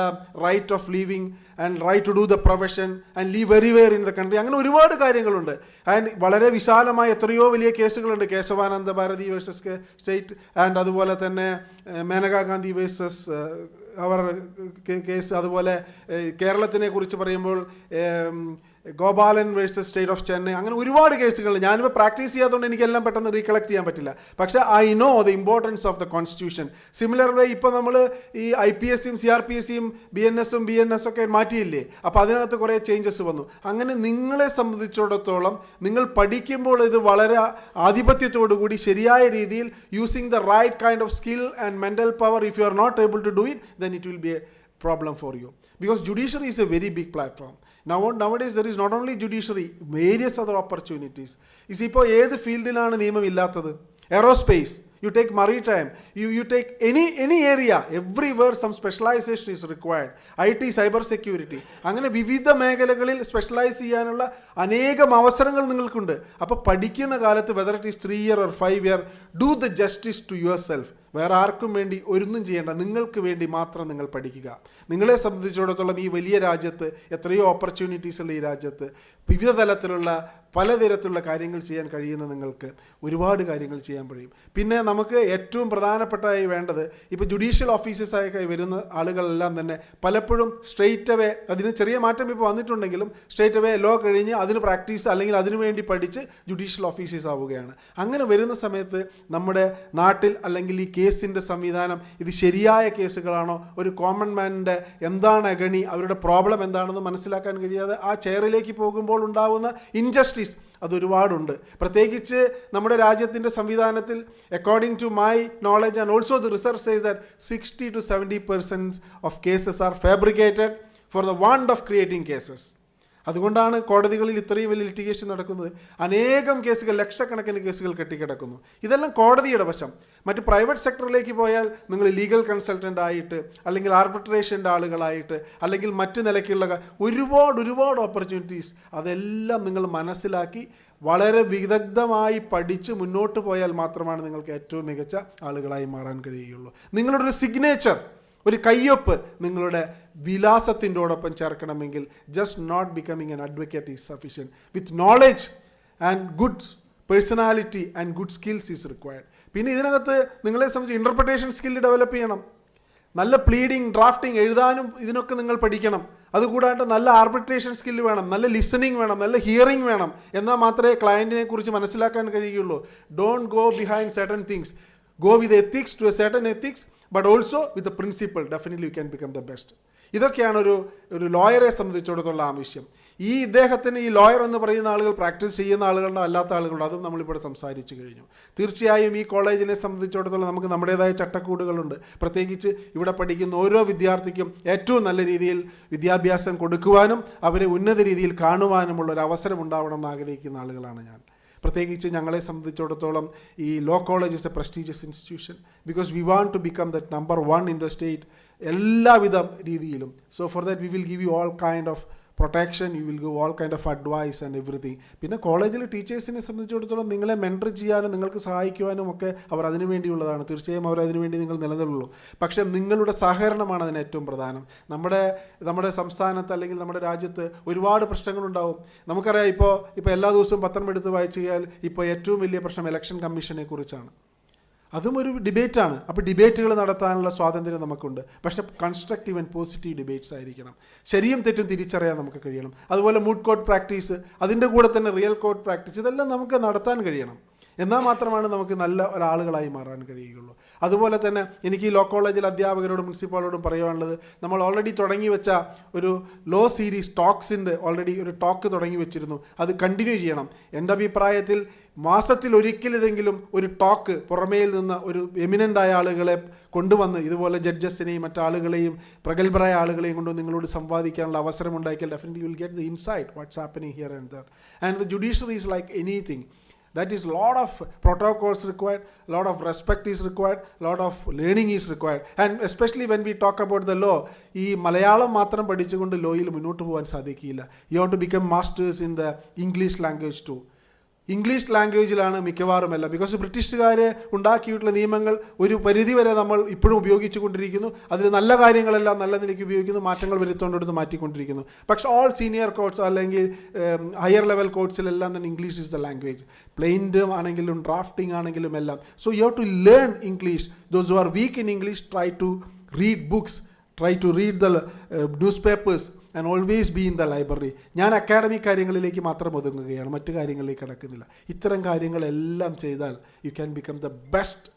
right of living and right to do the profession and live everywhere in the country. അങ്ങനെ ഒരുപാട് കാര്യങ്ങളുണ്ട്. ആൻഡ് വളരെ വിശാലമായ എത്രയോ വലിയ കേസുകളുണ്ട്. Kesavananda Bharati versus state, and അതുപോലെ തന്നെ മേനകാ ഗാന്ധി വേഴ്സസ് അവർ കേസ്. അതുപോലെ കേരളത്തിനെ കുറിച്ച് പറയുമ്പോൾ Gopalan versus state of Chennai. അങ്ങനെ ഒരുപാട് കേസുകളുണ്ട്. ഞാനിപ്പോൾ പ്രാക്ടീസ് ചെയ്യാത്തതുകൊണ്ട് എനിക്കെല്ലാം പെട്ടെന്ന് റീകളക്ട് ചെയ്യാൻ പറ്റില്ല. പക്ഷേ I know the importance of the constitution. Similar വേ ഇപ്പോൾ നമ്മൾ ഈ IPSCയും CRPSCയും BNSഉം BNS ഒക്കെ മാറ്റിയില്ലേ? അപ്പോൾ അതിനകത്ത് കുറേ ചേഞ്ചസ് വന്നു. അങ്ങനെ നിങ്ങളെ സംബന്ധിച്ചിടത്തോളം നിങ്ങൾ പഠിക്കുമ്പോൾ ഇത് വളരെ ആധിപത്യത്തോടുകൂടി ശരിയായ രീതിയിൽ using the right kind of skill and mental power, if you are not able to do it, then it will be a problem for you. Because judiciary is a very big platform. Nowadays there is not only judiciary, various other opportunities. ഇപ്പോൾ ഏത് ഫീൽഡിലാണ് നിയമം ഇല്ലാത്തത്? Aerospace, you take maritime, you take any area, everywhere some specialization is required. IT, cyber security, അങ്ങനെ വിവിധ മേഖലകളിൽ specialise ചെയ്യാനുള്ള അനേകം അവസരങ്ങൾ നിങ്ങൾക്കുണ്ട്. അപ്പോൾ പഠിക്കുന്ന കാലത്ത് whether it is 3 year or 5 year, do the justice to yourself. വേറെ ആർക്കും വേണ്ടി ഒന്നും ചെയ്യേണ്ട, നിങ്ങൾക്ക് വേണ്ടി മാത്രം നിങ്ങൾ പഠിക്കുക. നിങ്ങളെ സംബന്ധിച്ചിടത്തോളം ഈ വലിയ രാജ്യത്ത് എത്രയോ ഓപ്പർച്യൂണിറ്റീസ് ഉള്ള ഈ രാജ്യത്ത് വിവിധ തലത്തിലുള്ള പലതരത്തിലുള്ള കാര്യങ്ങൾ ചെയ്യാൻ കഴിയുന്ന നിങ്ങൾക്ക് ഒരുപാട് കാര്യങ്ങൾ ചെയ്യാൻ കഴിയും. പിന്നെ നമുക്ക് ഏറ്റവും പ്രധാനപ്പെട്ടായി വേണ്ടത്, ഇപ്പോൾ ജുഡീഷ്യൽ ഓഫീസേഴ്സായി വരുന്ന ആളുകളെല്ലാം തന്നെ പലപ്പോഴും സ്ട്രെയിറ്റ് അവേ, അതിന് ചെറിയ മാറ്റം ഇപ്പോൾ വന്നിട്ടുണ്ടെങ്കിലും സ്ട്രെയിറ്റ് അവേ ലോ കഴിഞ്ഞ് അതിന് പ്രാക്ടീസ് അല്ലെങ്കിൽ അതിനു വേണ്ടി പഠിച്ച് ജുഡീഷ്യൽ ഓഫീസേഴ്സ് ആവുകയാണ്. അങ്ങനെ വരുന്ന സമയത്ത് നമ്മുടെ നാട്ടിൽ അല്ലെങ്കിൽ ഈ കേസിൻ്റെ സംവിധാനം ഇത് ശരിയായ കേസുകളാണോ, ഒരു കോമൺ മാനിൻ്റെ എന്താണ് അഗണി, അവരുടെ പ്രോബ്ലം എന്താണെന്ന് മനസ്സിലാക്കാൻ കഴിയാതെ ആ ചെയറിലേക്ക് പോകുമ്പോൾ ഉണ്ടാവുന്ന ഇൻജസ്റ്റിസ് അതൊരുപാടുണ്ട്. പ്രത്യേകിച്ച് നമ്മുടെ രാജ്യത്തിൻ്റെ സംവിധാനത്തിൽ according to my knowledge and also the research says that 60 to 70% of cases are fabricated for the want of creating cases. അതുകൊണ്ടാണ് കോടതികളിൽ ഇത്രയും വലിയ ലിറ്റിഗേഷൻ നടക്കുന്നത്. അനേകം കേസുകൾ, ലക്ഷക്കണക്കിന് കേസുകൾ കെട്ടിക്കിടക്കുന്നു. ഇതെല്ലാം കോടതിയുടെ വശം. മറ്റ് പ്രൈവറ്റ് സെക്ടറിലേക്ക് പോയാൽ നിങ്ങൾ ലീഗൽ കൺസൾട്ടൻ്റ് ആയിട്ട് അല്ലെങ്കിൽ ആർബിട്രേഷൻ്റെ ആളുകളായിട്ട് അല്ലെങ്കിൽ മറ്റ് നിലയ്ക്കുള്ള ഒരുപാട് ഓപ്പർച്യൂണിറ്റീസ്, അതെല്ലാം നിങ്ങൾ മനസ്സിലാക്കി വളരെ വിദഗ്ധമായി പഠിച്ച് മുന്നോട്ട് പോയാൽ മാത്രമാണ് നിങ്ങൾക്ക് ഏറ്റവും മികച്ച ആളുകളായി മാറാൻ കഴിയുകയുള്ളൂ. നിങ്ങളുടെ ഒരു സിഗ്നേച്ചർ, ഒരു കയ്യൊപ്പ് നിങ്ങളുടെ വിലാസത്തിൻ്റോടൊപ്പം ചേർക്കണമെങ്കിൽ just not becoming an advocate is sufficient. With knowledge and good personality and good skills is required. പിന്നെ ഇതിനകത്ത് നിങ്ങളെ സംബന്ധിച്ച് ഇൻ്റർപ്രിട്ടേഷൻ സ്കില്ല് ഡെവലപ്പ് ചെയ്യണം. നല്ല പ്ലീഡിങ്, ഡ്രാഫ്റ്റിംഗ്, എഴുതാനും ഇതിനൊക്കെ നിങ്ങൾ പഠിക്കണം. അതുകൂടാണ്ട് നല്ല ആർബിട്രേഷൻ സ്കില്ല് വേണം, നല്ല ലിസണിങ് വേണം, നല്ല ഹിയറിംഗ് വേണം. എന്നാൽ മാത്രമേ ക്ലയൻറ്റിനെ കുറിച്ച് മനസ്സിലാക്കാൻ കഴിയുള്ളൂ. Don't go behind certain things. Go with ethics to a certain ethics, but also with a principle. Definitely you can become the best. ഇതൊക്കെയാണ് ഒരു ലോയറെ സംബന്ധിച്ചിടത്തോളം ആവശ്യം. ഇദ്ദേഹത്തിന് ഈ ലോയർ എന്ന് പറയുന്ന ആളുകൾ പ്രാക്ടീസ് ചെയ്യുന്ന ആളുകളുണ്ടോ അല്ലാത്ത ആളുകളുണ്ടോ, അതും നമ്മളിവിടെ സംസാരിച്ചു കഴിഞ്ഞു. തീർച്ചയായും ഈ കോളേജിനെ സംബന്ധിച്ചിടത്തോളം നമുക്ക് നമ്മുടേതായ ചട്ടക്കൂടുകളുണ്ട്. പ്രത്യേകിച്ച് ഇവിടെ പഠിക്കുന്ന ഓരോ വിദ്യാർത്ഥിക്കും ഏറ്റവും നല്ല രീതിയിൽ വിദ്യാഭ്യാസം കൊടുക്കുവാനും അവരെ ഉന്നത രീതിയിൽ കാണുവാനുമുള്ള ഒരു അവസരം ഉണ്ടാവണം എന്ന് ആഗ്രഹിക്കുന്ന ആളുകളാണ് ഞാൻ. പ്രത്യേകിച്ച് ഞങ്ങളെ സംബന്ധിച്ചിടത്തോളം ഈ law college is a prestigious institution because we want to become the number 1 in the state എല്ലാവിധ രീതിയിലും. So for that we will give you all kind of protection, you will give all kind of advice and everything. പിന്നെ കോളേജിൽ ടീച്ചേഴ്സിനെ സംബന്ധിച്ചിടത്തോളം നിങ്ങളെ mentor ചെയ്യാനും നിങ്ങൾക്ക് സഹായിക്കുവാനും ഒക്കെ അവർ അതിനു വേണ്ടിയുള്ളതാണ്. തീർച്ചയായും അവർ അതിനു വേണ്ടി നിങ്ങൾ നിലനിൽക്കുള്ളൂ. പക്ഷേ നിങ്ങളുടെ സഹകരണമാണ് അതിന് ഏറ്റവും പ്രധാനം. നമ്മുടെ സംസ്ഥാനത്ത് അല്ലെങ്കിൽ നമ്മുടെ രാജ്യത്ത് ഒരുപാട് പ്രശ്നങ്ങളുണ്ടാവും. നമുക്കറിയാം, ഇപ്പോൾ എല്ലാ ദിവസവും പത്രം എടുത്ത് വായിച്ചു കഴിഞ്ഞാൽ ഇപ്പോൾ ഏറ്റവും വലിയ പ്രശ്നം ഇലക്ഷൻ കമ്മീഷനെ കുറിച്ചാണ്. അതും ഒരു ഡിബേറ്റാണ്. അപ്പോൾ ഡിബേറ്റുകൾ നടത്താനുള്ള സ്വാതന്ത്ര്യം നമുക്കുണ്ട്. പക്ഷേ കൺസ്ട്രക്റ്റീവ് ആൻഡ് പോസിറ്റീവ് ഡിബേറ്റ്സ് ആയിരിക്കണം. ശരിയും തെറ്റും തിരിച്ചറിയാൻ നമുക്ക് കഴിയണം. അതുപോലെ മൂഡ് കോർട്ട് പ്രാക്ടീസ്, അതിൻ്റെ കൂടെ തന്നെ റിയൽ കോർട്ട് പ്രാക്ടീസ്, ഇതെല്ലാം നമുക്ക് നടത്താൻ കഴിയണം. എന്നാൽ മാത്രമാണ് നമുക്ക് നല്ല ഒരാളുകളായി മാറാൻ കഴിയുകയുള്ളൂ. അതുപോലെ തന്നെ എനിക്ക് ഈ ലോ കോളേജിൽ അധ്യാപകരോടും പ്രിൻസിപ്പാളോടും പറയുവാനുള്ളത്, നമ്മൾ ഓൾറെഡി തുടങ്ങി വെച്ച ഒരു ലോ സീരീസ് ടോക്സിൻ്റെ ഓൾറെഡി ഒരു ടോക്ക് തുടങ്ങി വെച്ചിരുന്നു. അത് കണ്ടിന്യൂ ചെയ്യണം. എൻ്റെ അഭിപ്രായത്തിൽ മാസത്തിൽ ഒരിക്കലെങ്കിലും ഒരു ടോക്ക് പുറമേയിൽ നിന്ന് ഒരു എമിനൻ്റായ ആളുകളെ കൊണ്ടുവന്ന് ഇതുപോലെ ജഡ്ജസിനെയും മറ്റാളുകളെയും പ്രഗത്ഭരായ ആളുകളെയും കൊണ്ട് നിങ്ങളോട് സംവാദിക്കാനുള്ള അവസരം ഉണ്ടാക്കിയാൽ definitely you will get the insight what's happening here and there. And the judiciary is like anything. That is lot of protocols required, lot of respect is required, lot of learning is required. And especially when we talk about the law, ഈ മലയാളം മാത്രം പഠിച്ചുകൊണ്ട് ലോയിൽ മുന്നോട്ട് പോകാൻ സാധിക്കില്ല. You have to become masters in the English language too. English ലാംഗ്വേജിലാണ് മിക്കവാറും എല്ലാം. Because ബ്രിട്ടീഷുകാർ ഉണ്ടാക്കിയിട്ടുള്ള നിയമങ്ങൾ ഒരു പരിധിവരെ നമ്മൾ ഇപ്പോഴും ഉപയോഗിച്ചു കൊണ്ടിരിക്കുന്നു. അതിൽ നല്ല കാര്യങ്ങളെല്ലാം നല്ല നിലയ്ക്ക് ഉപയോഗിക്കുന്നു, മാറ്റങ്ങൾ വരുത്തേണ്ടടുത്ത് മാറ്റിക്കൊണ്ടിരിക്കുന്നു. പക്ഷേ ഓൾ സീനിയർ കോർട്സ് അല്ലെങ്കിൽ ഹയർ ലെവൽ കോർട്സിലെല്ലാം തന്നെ ഇംഗ്ലീഷ് ഇസ് ദ ലാംഗ്വേജ്. പ്ലെയിൻറ്റും ആണെങ്കിലും ഡ്രാഫ്റ്റിംഗ് ആണെങ്കിലും എല്ലാം. So you have to learn English. Those who are weak in English try to read books, try to read the newspapers and always be in the library. ഞാൻ academic കാര്യങ്ങളിലേക്ക് മാത്രം ഒതുങ്ങുകയാണ്, മറ്റു കാര്യങ്ങളിലേക്ക് കിടക്കുന്നില്ല. ഇത്തരം കാര്യങ്ങളെല്ലാം ചെയ്താൽ you can become the best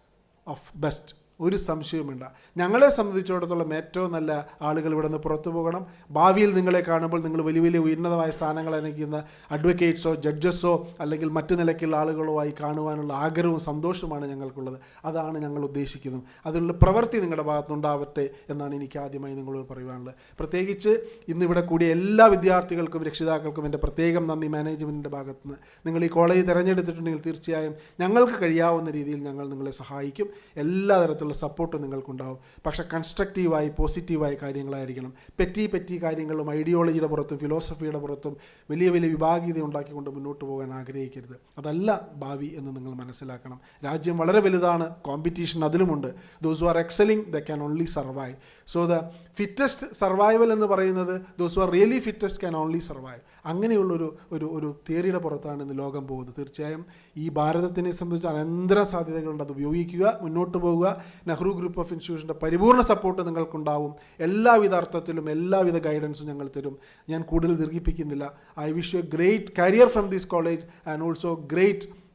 of best. ഒരു സംശയവുമില്ല. ഞങ്ങളെ സംബന്ധിച്ചിടത്തോളം ഏറ്റവും നല്ല ആളുകൾ ഇവിടെ നിന്ന് പുറത്തു പോകണം. ഭാവിയിൽ നിങ്ങളെ കാണുമ്പോൾ നിങ്ങൾ വലിയ വലിയ ഉന്നതമായ സ്ഥാനങ്ങൾ അനുഭവിക്കുന്ന അഡ്വക്കേറ്റ്സോ ജഡ്ജസോ അല്ലെങ്കിൽ മറ്റു നിലയ്ക്കുള്ള ആളുകളോ ആയി കാണുവാനുള്ള ആഗ്രഹവും സന്തോഷവുമാണ് ഞങ്ങൾക്കുള്ളത്. അതാണ് ഞങ്ങൾ ഉദ്ദേശിക്കുന്നത്. അതിനുള്ള പ്രവൃത്തി നിങ്ങളുടെ ഭാഗത്തുനിന്നുണ്ടാവട്ടെ എന്നാണ് എനിക്ക് ആദ്യമായി നിങ്ങളോട് പറയുവാനുള്ളത്. പ്രത്യേകിച്ച് ഇന്നിവിടെ കൂടിയ എല്ലാ വിദ്യാർത്ഥികൾക്കും രക്ഷിതാക്കൾക്കും എൻ്റെ പ്രത്യേകം നന്ദി. മാനേജ്മെൻറ്റിൻ്റെ ഭാഗത്തുനിന്ന് നിങ്ങൾ ഈ കോളേജ് തിരഞ്ഞെടുത്തിട്ടുണ്ടെങ്കിൽ തീർച്ചയായും ഞങ്ങൾക്ക് കഴിയാവുന്ന രീതിയിൽ ഞങ്ങൾ നിങ്ങളെ സഹായിക്കും. എല്ലാ തരത്തിലുള്ള സപ്പോർട്ട് നിങ്ങൾക്കുണ്ടാവും. പക്ഷേ കൺസ്ട്രക്റ്റീവായി പോസിറ്റീവായ കാര്യങ്ങളായിരിക്കണം. പെറ്റി കാര്യങ്ങളും ഐഡിയോളജിയുടെ പുറത്തും ഫിലോസഫിയുടെ പുറത്തും വലിയ വലിയ വിഭാഗീയത ഉണ്ടാക്കിക്കൊണ്ട് മുന്നോട്ട് പോകാൻ ആഗ്രഹിക്കരുത്. അതല്ല ഭാവി എന്ന് നിങ്ങൾ മനസ്സിലാക്കണം. രാജ്യം വളരെ വലുതാണ്, കോമ്പറ്റീഷൻ അതിലുമുണ്ട്. Those who are excelling the can only survive. So the fittest survival എന്ന് പറയുന്നത് those who are really fittest can only survive. അങ്ങനെയുള്ളൊരു തിയറിയുടെ പുറത്താണ് ഇന്ന് ലോകം പോകുന്നത്. തീർച്ചയായും ഈ ഭാരതത്തിനെ സംബന്ധിച്ച് അനന്തര സാധ്യതകളുണ്ട്. അത് ഉപയോഗിക്കുക, മുന്നോട്ട് പോവുക. നെഹ്റു ഗ്രൂപ്പ് ഓഫ് ഇൻസ്റ്റിറ്റ്യൂഷൻ്റെ പരിപൂർണ്ണ സപ്പോർട്ട് നിങ്ങൾക്കുണ്ടാവും. എല്ലാവിധ അർത്ഥത്തിലും എല്ലാവിധ ഗൈഡൻസും ഞങ്ങൾ തരും. ഞാൻ കൂടുതൽ ദീർഘിപ്പിക്കുന്നില്ല. I wish you a great career from this college and also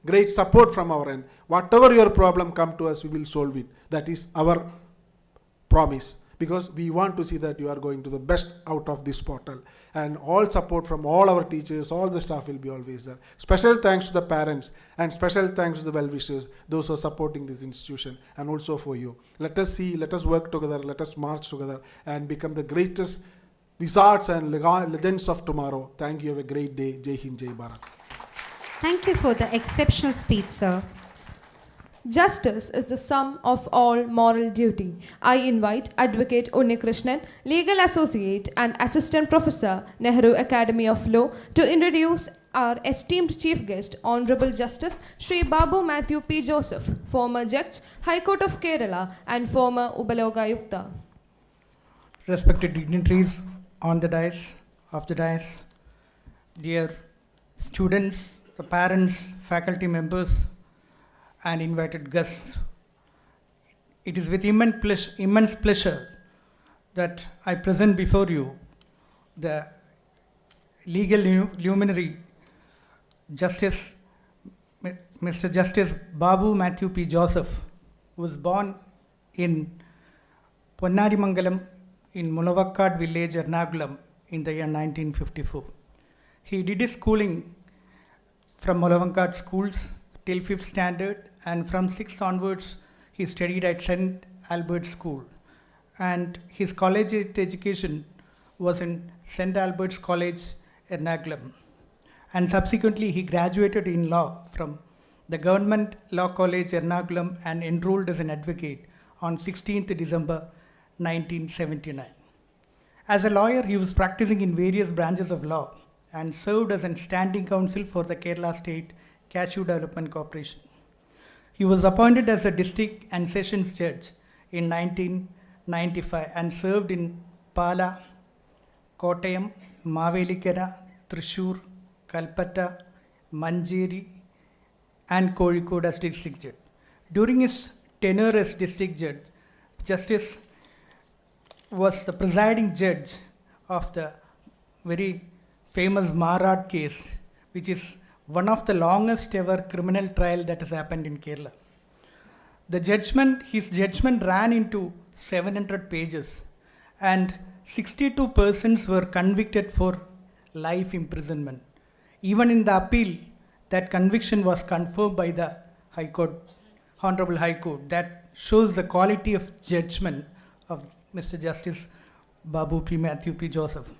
great support from our end. Whatever your problem come to us, we will solve it. That is our promise. Because we want to see that you are going to the best out of this portal. And all support from all our teachers, all the staff will be always there. Special thanks to the parents and special thanks to the well-wishers, those who are supporting this institution, and also for you. Let us work together, let us march together and become the greatest wizards and legends of tomorrow. Thank you. Have a great day. Jai Hind, Jai Bharat. Thank you for the exceptional speech, sir. Justice is the sum of all moral duty. I invite Advocate Unnikrishnan, Legal Associate and Assistant Professor, Nehru Academy of Law, to introduce our esteemed Chief Guest, Honorable Justice Sri Babu Matthew P. Joseph, former Judge, High Court of Kerala and former Ubalogayukta. Respected dignitaries on the dais, off the dais, dear students, the parents, faculty members, and invited guests. It is with immense pleasure that I present before you the legal luminary, Justice Mr. Justice Babu Matthew P. Joseph, was born in Ponnarimangalam in Mulavakkad village, Ernakulam, in the year 1954. He did his schooling from Mulavakkad schools till 5th standard, and from 6th onwards he studied at St. Albert's School. And his collegiate education was in St. Albert's College, Ernakulam. And subsequently he graduated in law from the Government Law College, Ernakulam, and enrolled as an advocate on 16th December 1979. As a lawyer, he was practicing in various branches of law and served as a standing counsel for the Kerala State Cashew Development Corporation. He was appointed as a district and sessions judge in 1995 and served in Pala, Kottayam, Mavelikara, Thrissur, Kalpata, Manjeri, and Kozhikode as district judge. During his tenure as district judge, Justice was the presiding judge of the very famous Marad case, which is one of the longest ever criminal trial that has happened in Kerala. His judgment ran into 700 pages, and 62 persons were convicted for life imprisonment. Even in the appeal, that conviction was confirmed by the High Court, Honorable High Court. That shows the quality of judgment of Mr. Justice Babu P. Matthew P. Joseph.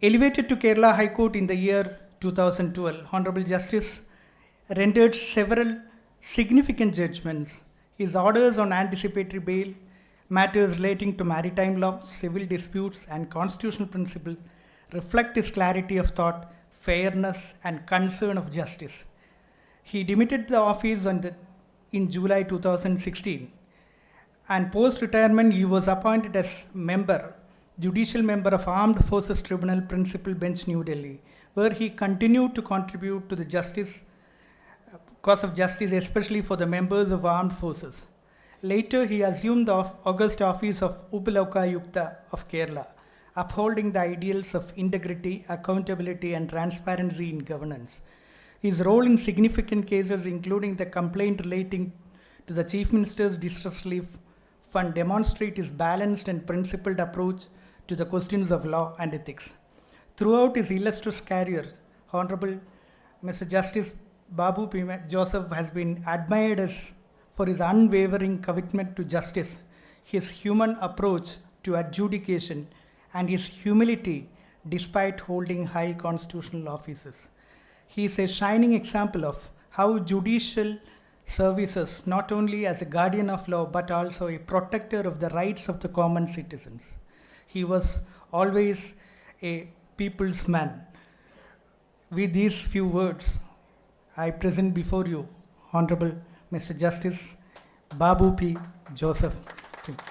Elevated to Kerala High Court in the year 2012, Honorable Justice rendered several significant judgments. His orders on anticipatory bail, matters relating to maritime law, civil disputes, and constitutional principles reflect his clarity of thought, fairness, and concern of justice. He demitted the office in July 2016, and post-retirement he was appointed as judicial member of Armed Forces Tribunal Principal Bench, New Delhi, where he continued to contribute to the cause of justice, especially for the members of armed forces. Later, he assumed the august office of Upalokayukta of Kerala, upholding the ideals of integrity, accountability, and transparency in governance. His role in significant cases, including the complaint relating to the Chief Minister's Distress Relief Fund, demonstrate his balanced and principled approach to the questions of law and ethics. Throughout his illustrious career, Honorable Mr. Justice Babu P. Joseph has been admired for his unwavering commitment to justice, his human approach to adjudication, and his humility despite holding high constitutional offices. He is a shining example of how judicial services not only as a guardian of law but also a protector of the rights of the common citizens. He was always a people's man. With these few words, I present before you Honorable Mr. Justice Babu P. Joseph. Thank you.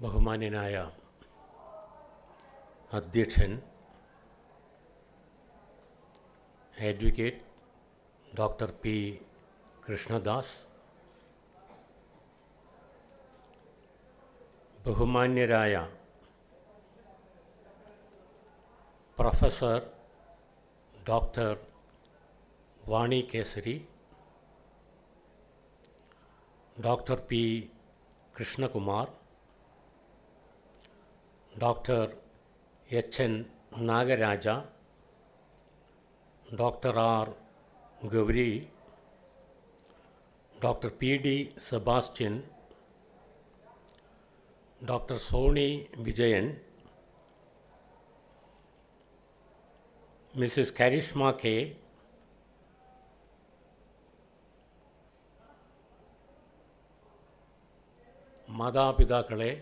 ബഹുമാന്യനായ അധ്യക്ഷൻ advocate doctor P Krishnadas, ബഹുമാന്യരായ professor doctor Vani Kesari, doctor P Krishnakumar, doctor H N Nagaraja, doctor R Gauri, doctor P D Sebastian, doctor Soni Vijayan, Mrs Karishma K, മാതാപിതാക്കളെ,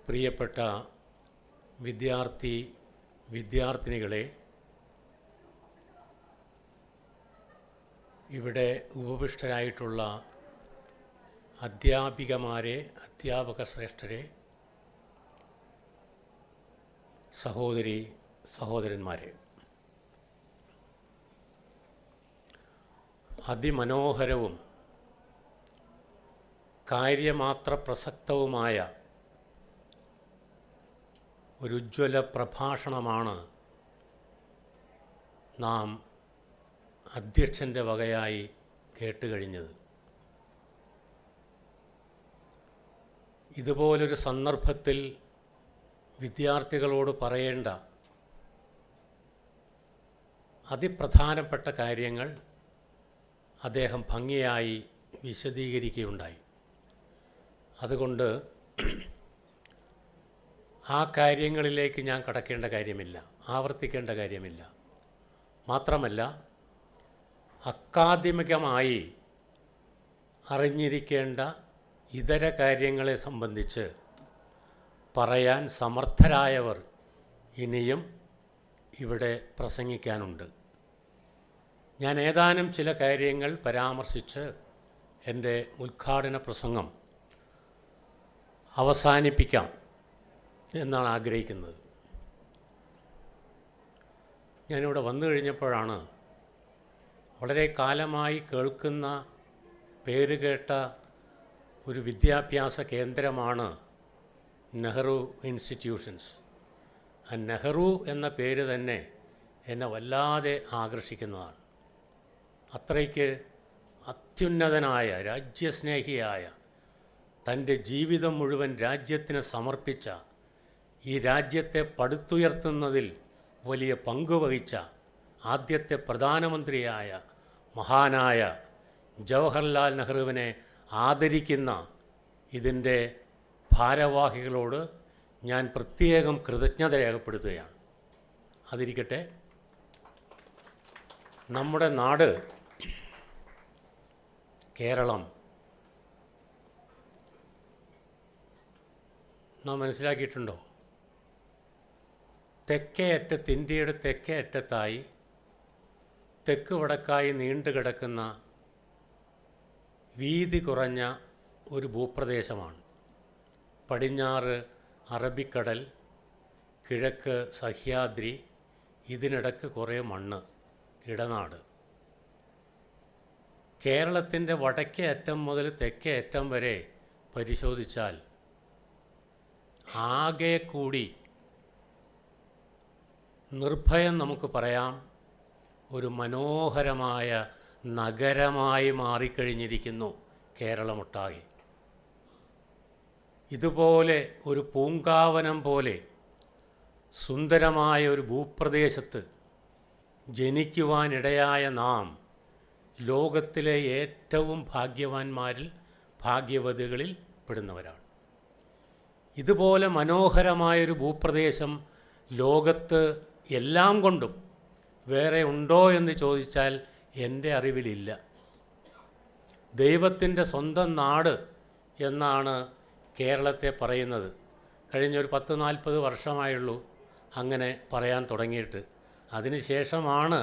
പ്രിയപ്പെട്ട വിദ്യാർത്ഥിനികളെ, ഇവിടെ ഉപവിഷ്ടരായിട്ടുള്ള അധ്യാപികമാരെ, അധ്യാപക ശ്രേഷ്ഠരെ, സഹോദരി സഹോദരന്മാരെ, അതിമനോഹരവും കാര്യമാത്ര പ്രസക്തവുമായ ഒരു ഉജ്ജ്വല പ്രഭാഷണമാണ് നാം അധ്യക്ഷൻ്റെ വകയായി കേട്ടുകഴിഞ്ഞത്. ഇതുപോലൊരു സന്ദർഭത്തിൽ വിദ്യാർത്ഥികളോട് പറയേണ്ട അതിപ്രധാനപ്പെട്ട കാര്യങ്ങൾ അദ്ദേഹം ഭംഗിയായി വിശദീകരിക്കുകയുണ്ടായി. അതുകൊണ്ട് ആ കാര്യങ്ങളിലേക്ക് ഞാൻ കടക്കേണ്ട കാര്യമില്ല, ആവർത്തിക്കേണ്ട കാര്യമില്ല. മാത്രമല്ല, അക്കാദമികമായി അറിഞ്ഞിരിക്കേണ്ട ഇതര കാര്യങ്ങളെ സംബന്ധിച്ച് പറയാൻ സമർത്ഥരായവർ ഇനിയും ഇവിടെ പ്രസംഗിക്കാനുണ്ട്. ഞാൻ ഏതാനും ചില കാര്യങ്ങൾ പരാമർശിച്ച് എൻ്റെ ഉദ്ഘാടന പ്രസംഗം അവസാനിപ്പിക്കാം എന്നാണ് ആഗ്രഹിക്കുന്നത്. ഞാനിവിടെ വന്നു കഴിഞ്ഞപ്പോഴാണ് വളരെ കാലമായി കേൾക്കുന്ന പേരുകേട്ട ഒരു വിദ്യാഭ്യാസ കേന്ദ്രമാണ് നെഹ്റു ഇൻസ്റ്റിറ്റ്യൂഷൻസ്. ആ നെഹ്റു എന്ന പേര് തന്നെ എന്നെ വല്ലാതെ ആകർഷിക്കുന്നതാണ്. അത്രയ്ക്ക് അത്യുന്നതനായ, രാജ്യസ്നേഹിയായ, തൻ്റെ ജീവിതം മുഴുവൻ രാജ്യത്തിന് സമർപ്പിച്ച, ഈ രാജ്യത്തെ പടുത്തുയർത്തുന്നതിൽ വലിയ പങ്കുവഹിച്ച ആദ്യത്തെ പ്രധാനമന്ത്രിയായ മഹാനായ ജവഹർലാൽ നെഹ്റുവിനെ ആദരിക്കുന്ന ഇതിൻ്റെ ഭാരവാഹികളോട് ഞാൻ പ്രത്യേകം കൃതജ്ഞത രേഖപ്പെടുത്തുകയാണ്. അതിരിക്കട്ടെ, നമ്മുടെ നാട് കേരളം നാം മനസ്സിലാക്കിയിട്ടുണ്ടോ? തെക്കേ അറ്റത്ത്, ഇന്ത്യയുടെ തെക്കേ അറ്റത്തായി തെക്ക് വടക്കായി നീണ്ടുകിടക്കുന്ന വീതി കുറഞ്ഞ ഒരു ഭൂപ്രദേശമാണ്. പടിഞ്ഞാറ് അറബിക്കടൽ, കിഴക്ക് സഹ്യാദ്രി, ഇതിനിടക്ക് കുറേ മണ്ണ്, ഇടനാട്. കേരളത്തിൻ്റെ വടക്കേ അറ്റം മുതൽ തെക്കേ അറ്റം വരെ പരിശോധിച്ചാൽ ആകെ കൂടി നിർഭയം നമുക്ക് പറയാം ഒരു മനോഹരമായ നഗരമായി മാറിക്കഴിഞ്ഞിരിക്കുന്നു കേരളമൊട്ടാകെ. ഇതുപോലെ ഒരു പൂങ്കാവനം പോലെ സുന്ദരമായ ഒരു ഭൂപ്രദേശത്ത് ജനിക്കുവാനിടയായ നാം ലോകത്തിലെ ഏറ്റവും ഭാഗ്യവാന്മാരിൽ, ഭാഗ്യവതികളിൽ പെടുന്നവരാണ്. ഇതുപോലെ മനോഹരമായൊരു ഭൂപ്രദേശം ലോകത്ത് എല്ലാം കൊണ്ടും വേറെ ഉണ്ടോ എന്ന് ചോദിച്ചാൽ എൻ്റെ അറിവിലില്ല. ദൈവത്തിൻ്റെ സ്വന്തം നാട് എന്നാണ് കേരളത്തെ പറയുന്നത്. കഴിഞ്ഞൊരു 10-40 വർഷമായുള്ളൂ അങ്ങനെ പറയാൻ തുടങ്ങിയിട്ട്. അതിനുശേഷമാണ്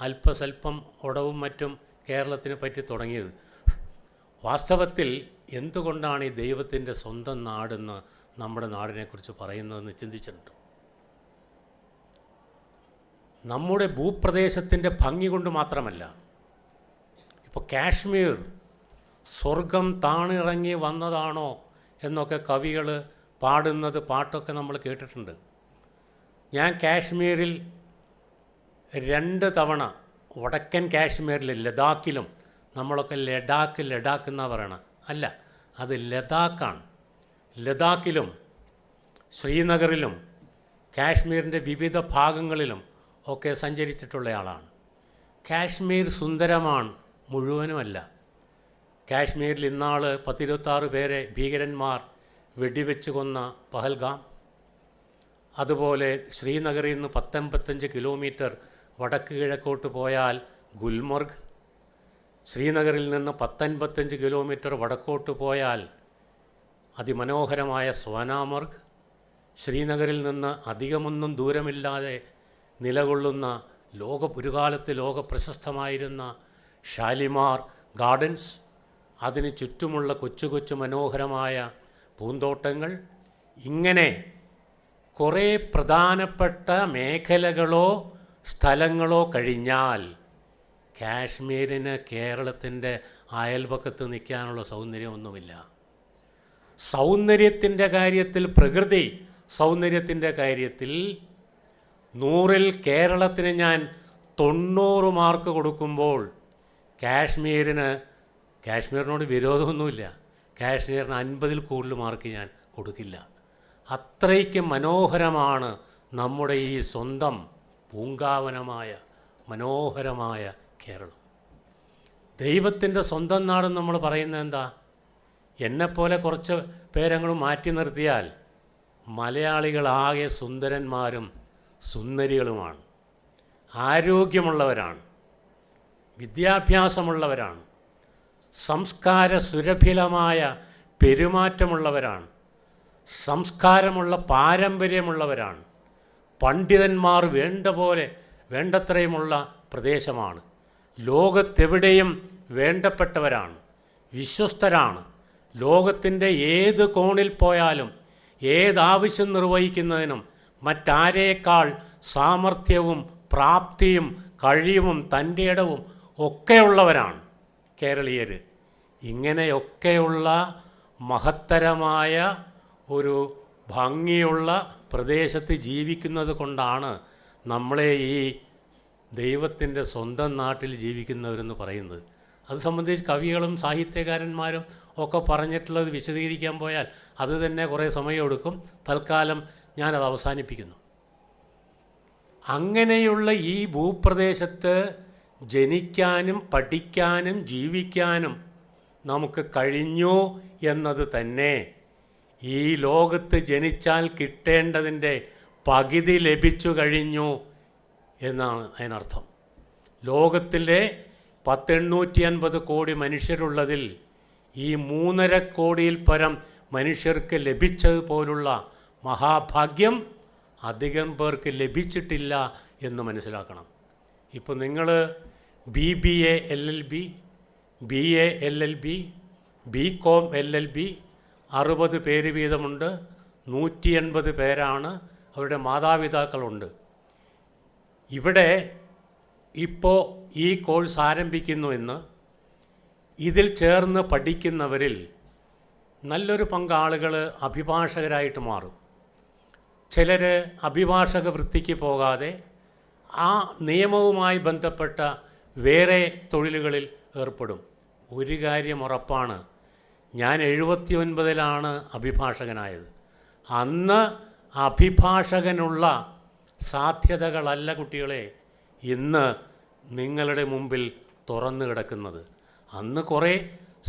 അല്പസ്വല്പം ഉടവും മറ്റും കേരളത്തിനെ പറ്റി തുടങ്ങിയത്. വാസ്തവത്തിൽ എന്തുകൊണ്ടാണ് ഈ ദൈവത്തിൻ്റെ സ്വന്തം നാടെന്ന് നമ്മുടെ നാടിനെക്കുറിച്ച് പറയുന്നതെന്ന് ചിന്തിച്ചിട്ടുണ്ട്. നമ്മുടെ ഭൂപ്രദേശത്തിൻ്റെ ഭംഗി കൊണ്ട് മാത്രമല്ല. ഇപ്പോൾ കാശ്മീർ സ്വർഗം താണിറങ്ങി വന്നതാണോ എന്നൊക്കെ കവികൾ പാടുന്നത്, പാട്ടൊക്കെ നമ്മൾ കേട്ടിട്ടുണ്ട്. ഞാൻ കാശ്മീരിൽ 2 തവണ, വടക്കൻ കാശ്മീരിൽ ലഡാക്കിലും, നമ്മളൊക്കെ ലഡാക്ക് എന്നാണ് പറയണത്, അല്ല, അത് ലഡാക്കാണ്. ലഡാക്കിലും ശ്രീനഗറിലും കാശ്മീരിൻ്റെ വിവിധ ഭാഗങ്ങളിലും ഒക്കെ സഞ്ചരിച്ചിട്ടുള്ളയാളാണ്. കാശ്മീർ സുന്ദരമാണ്, മുഴുവനുമല്ല. കാശ്മീരിൽ ഇന്നാൾ 10-26 പേരെ ഭീകരന്മാർ വെടിവെച്ച് കൊന്ന പഹൽഗാം, അതുപോലെ ശ്രീനഗറിൽ നിന്ന് 10-55 കിലോമീറ്റർ വടക്ക് കിഴക്കോട്ട് പോയാൽ ഗുൽമർഗ്, ശ്രീനഗറിൽ നിന്ന് 10-55 കിലോമീറ്റർ വടക്കോട്ട് പോയാൽ അതിമനോഹരമായ സോനാമർഗ്, ശ്രീനഗറിൽ നിന്ന് അധികമൊന്നും ദൂരമില്ലാതെ നിലകൊള്ളുന്ന ഒരു കാലത്ത് ലോക പ്രശസ്തമായിരുന്ന ഷാലിമാർ ഗാർഡൻസ്, അതിന് ചുറ്റുമുള്ള കൊച്ചു കൊച്ചു മനോഹരമായ പൂന്തോട്ടങ്ങൾ, ഇങ്ങനെ കുറേ പ്രധാനപ്പെട്ട മേഖലകളോ സ്ഥലങ്ങളോ കഴിഞ്ഞാൽ കാശ്മീരിന് കേരളത്തിൻ്റെ അയൽപക്കത്ത് നിൽക്കാനുള്ള സൗന്ദര്യമൊന്നുമില്ല. സൗന്ദര്യത്തിൻ്റെ കാര്യത്തിൽ, പ്രകൃതി സൗന്ദര്യത്തിൻ്റെ കാര്യത്തിൽ 100-ൽ കേരളത്തിന് ഞാൻ 90 മാർക്ക് കൊടുക്കുമ്പോൾ കാശ്മീരിനോട് വിരോധമൊന്നുമില്ല. കാശ്മീരിന് 50-ൽ കൂടുതൽ മാർക്ക് ഞാൻ കൊടുക്കില്ല. അത്രയ്ക്ക് മനോഹരമാണ് നമ്മുടെ ഈ സ്വന്തം പൂങ്കാവനമായ മനോഹരമായ കേരളം. ദൈവത്തിൻ്റെ സ്വന്തം നാടെന്ന് നമ്മൾ പറയുന്നത് എന്താ? എന്നെപ്പോലെ കുറച്ച് പേരങ്ങൾ മാറ്റി നിർത്തിയാൽ മലയാളികളാകെ സുന്ദരന്മാരും സുന്ദരികളുമാണ്, ആരോഗ്യമുള്ളവരാണ്, വിദ്യാഭ്യാസമുള്ളവരാണ്, സംസ്കാര സുരഭിലമായ പെരുമാറ്റമുള്ളവരാണ്, സംസ്കാരമുള്ള പാരമ്പര്യമുള്ളവരാണ്, പണ്ഡിതന്മാർ വേണ്ടത്രയുമുള്ള പ്രദേശമാണ്, ലോകത്തെവിടെയും വേണ്ടപ്പെട്ടവരാണ്, വിശ്വസ്തരാണ്. ലോകത്തിൻ്റെ ഏത് കോണിൽ പോയാലും ഏതാവശ്യം നിർവഹിക്കുന്നതിനും മറ്റാരേക്കാൾ സാമർഥ്യവും പ്രാപ്തിയും കഴിവും തൻ്റെ ഇടവും ഒക്കെയുള്ളവരാണ് കേരളീയർ. ഇങ്ങനെയൊക്കെയുള്ള മഹത്തരമായ ഒരു ഭംഗിയുള്ള പ്രദേശത്ത് ജീവിക്കുന്നത് കൊണ്ടാണ് നമ്മളെ ഈ ദൈവത്തിൻ്റെ സ്വന്തം നാട്ടിൽ ജീവിക്കുന്നവരെന്ന് പറയുന്നത്. അത് സംബന്ധിച്ച് കവികളും സാഹിത്യകാരന്മാരും ഒക്കെ പറഞ്ഞിട്ടുള്ളത് വിശദീകരിക്കാൻ പോയാൽ അത് തന്നെ കുറേ സമയമെടുക്കും. തൽക്കാലം ഞാനത് അവസാനിപ്പിക്കുന്നു. അങ്ങനെയുള്ള ഈ ഭൂപ്രദേശത്ത് ജനിക്കാനും പഠിക്കാനും ജീവിക്കാനും നമുക്ക് കഴിഞ്ഞു എന്നത് തന്നെ ഈ ലോകത്ത് ജനിച്ചാൽ കിട്ടേണ്ടതിൻ്റെ പകുതി ലഭിച്ചു കഴിഞ്ഞു എന്നാണ് അതിനർത്ഥം. ലോകത്തിലെ 850 കോടി മനുഷ്യരുള്ളതിൽ ഈ 3.5 കോടിയിൽ പരം മനുഷ്യർക്ക് ലഭിച്ചതുപോലുള്ള മഹാഭാഗ്യം അധികം പേർക്ക് ലഭിച്ചിട്ടില്ല എന്ന് മനസ്സിലാക്കണം. ഇപ്പോൾ നിങ്ങൾ BBA LLB, BA LLB, BCom LLB 60 പേര് വീതമുണ്ട്. 180 പേരാണ്, അവരുടെ മാതാപിതാക്കളുണ്ട്. ഇവിടെ ഇപ്പോൾ ഈ കോഴ്സ് ആരംഭിക്കുന്നുവെന്ന് ഇതിൽ ചേർന്ന് പഠിക്കുന്നവരിൽ നല്ലൊരു പങ്കാളുകൾ അഭിഭാഷകരായിട്ട് മാറും. ചിലർ അഭിഭാഷക വൃത്തിക്ക് പോകാതെ ആ നിയമവുമായി ബന്ധപ്പെട്ട വേറെ തൊഴിലുകളിൽ ഏർപ്പെടും. ഒരു കാര്യം ഉറപ്പാണ്, ഞാൻ 79-ലാണ് അഭിഭാഷകനായത്. അന്ന് അഭിഭാഷകനുള്ള സാധ്യതകളല്ല കുട്ടികളെ ഇന്ന് നിങ്ങളുടെ മുമ്പിൽ തുറന്നു കിടക്കുന്നത്. അന്ന് കുറേ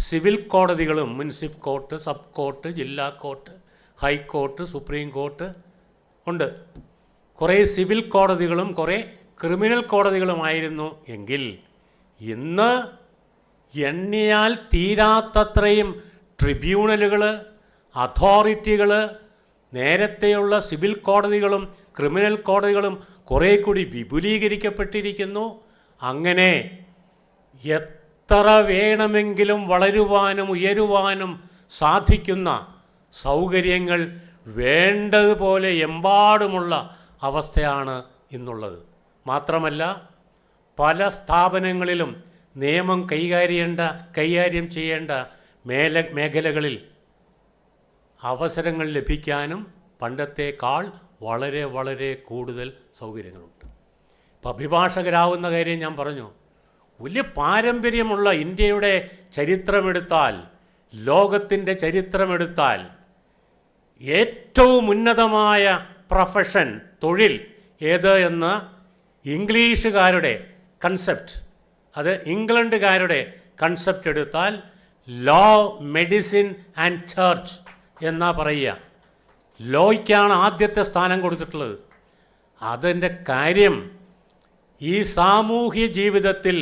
സിവിൽ കോടതികളും മുനിസിപ്പൽ കോർട്ട്, സബ് കോർട്ട്, ജില്ലാ കോർട്ട്, ഹൈക്കോർട്ട്, സുപ്രീം കോർട്ട് ഉണ്ട്. കുറേ സിവിൽ കോടതികളും കുറേ ക്രിമിനൽ കോടതികളുമായിരുന്നു എങ്കിൽ ഇന്ന് എണ്ണിയാൽ തീരാത്തത്രയും ട്രിബ്യൂണലുകൾ, അതോറിറ്റികൾ, നേരത്തെയുള്ള സിവിൽ കോടതികളും ക്രിമിനൽ കോടതികളും കുറേ കൂടി വിപുലീകരിക്കപ്പെട്ടിരിക്കുന്നു. അങ്ങനെ എത്ര വേണമെങ്കിലും വളരുവാനും ഉയരുവാനും സാധിക്കുന്ന സൗകര്യങ്ങൾ വേണ്ടതുപോലെ എമ്പാടുമുള്ള അവസ്ഥയാണ് ഇന്നുള്ളത്. മാത്രമല്ല പല സ്ഥാപനങ്ങളിലും നിയമം കൈകാര്യം ചെയ്യേണ്ട മേഖലകളിൽ അവസരങ്ങൾ ലഭിക്കാനും പണ്ടത്തേക്കാൾ വളരെ വളരെ കൂടുതൽ സൗകര്യങ്ങളുണ്ട്. ഇപ്പം അഭിഭാഷകരാവുന്ന കാര്യം ഞാൻ പറഞ്ഞു. വലിയ പാരമ്പര്യമുള്ള ഇന്ത്യയുടെ ചരിത്രമെടുത്താൽ, ലോകത്തിൻ്റെ ചരിത്രമെടുത്താൽ ഏറ്റവും ഉന്നതമായ പ്രൊഫഷൻ, തൊഴിൽ ഏത് എന്ന് ഇംഗ്ലീഷുകാരുടെ കൺസെപ്റ്റ്, അത് ഇംഗ്ലണ്ടുകാരുടെ കൺസെപ്റ്റ് എടുത്താൽ ലോ, മെഡിസിൻ ആൻഡ് ചർച്ച് എന്നാ പറയുക. ലോയ്ക്കാണ് ആദ്യത്തെ സ്ഥാനം കൊടുത്തിട്ടുള്ളത്. അതിൻ്റെ കാര്യം ഈ സാമൂഹ്യ ജീവിതത്തിൽ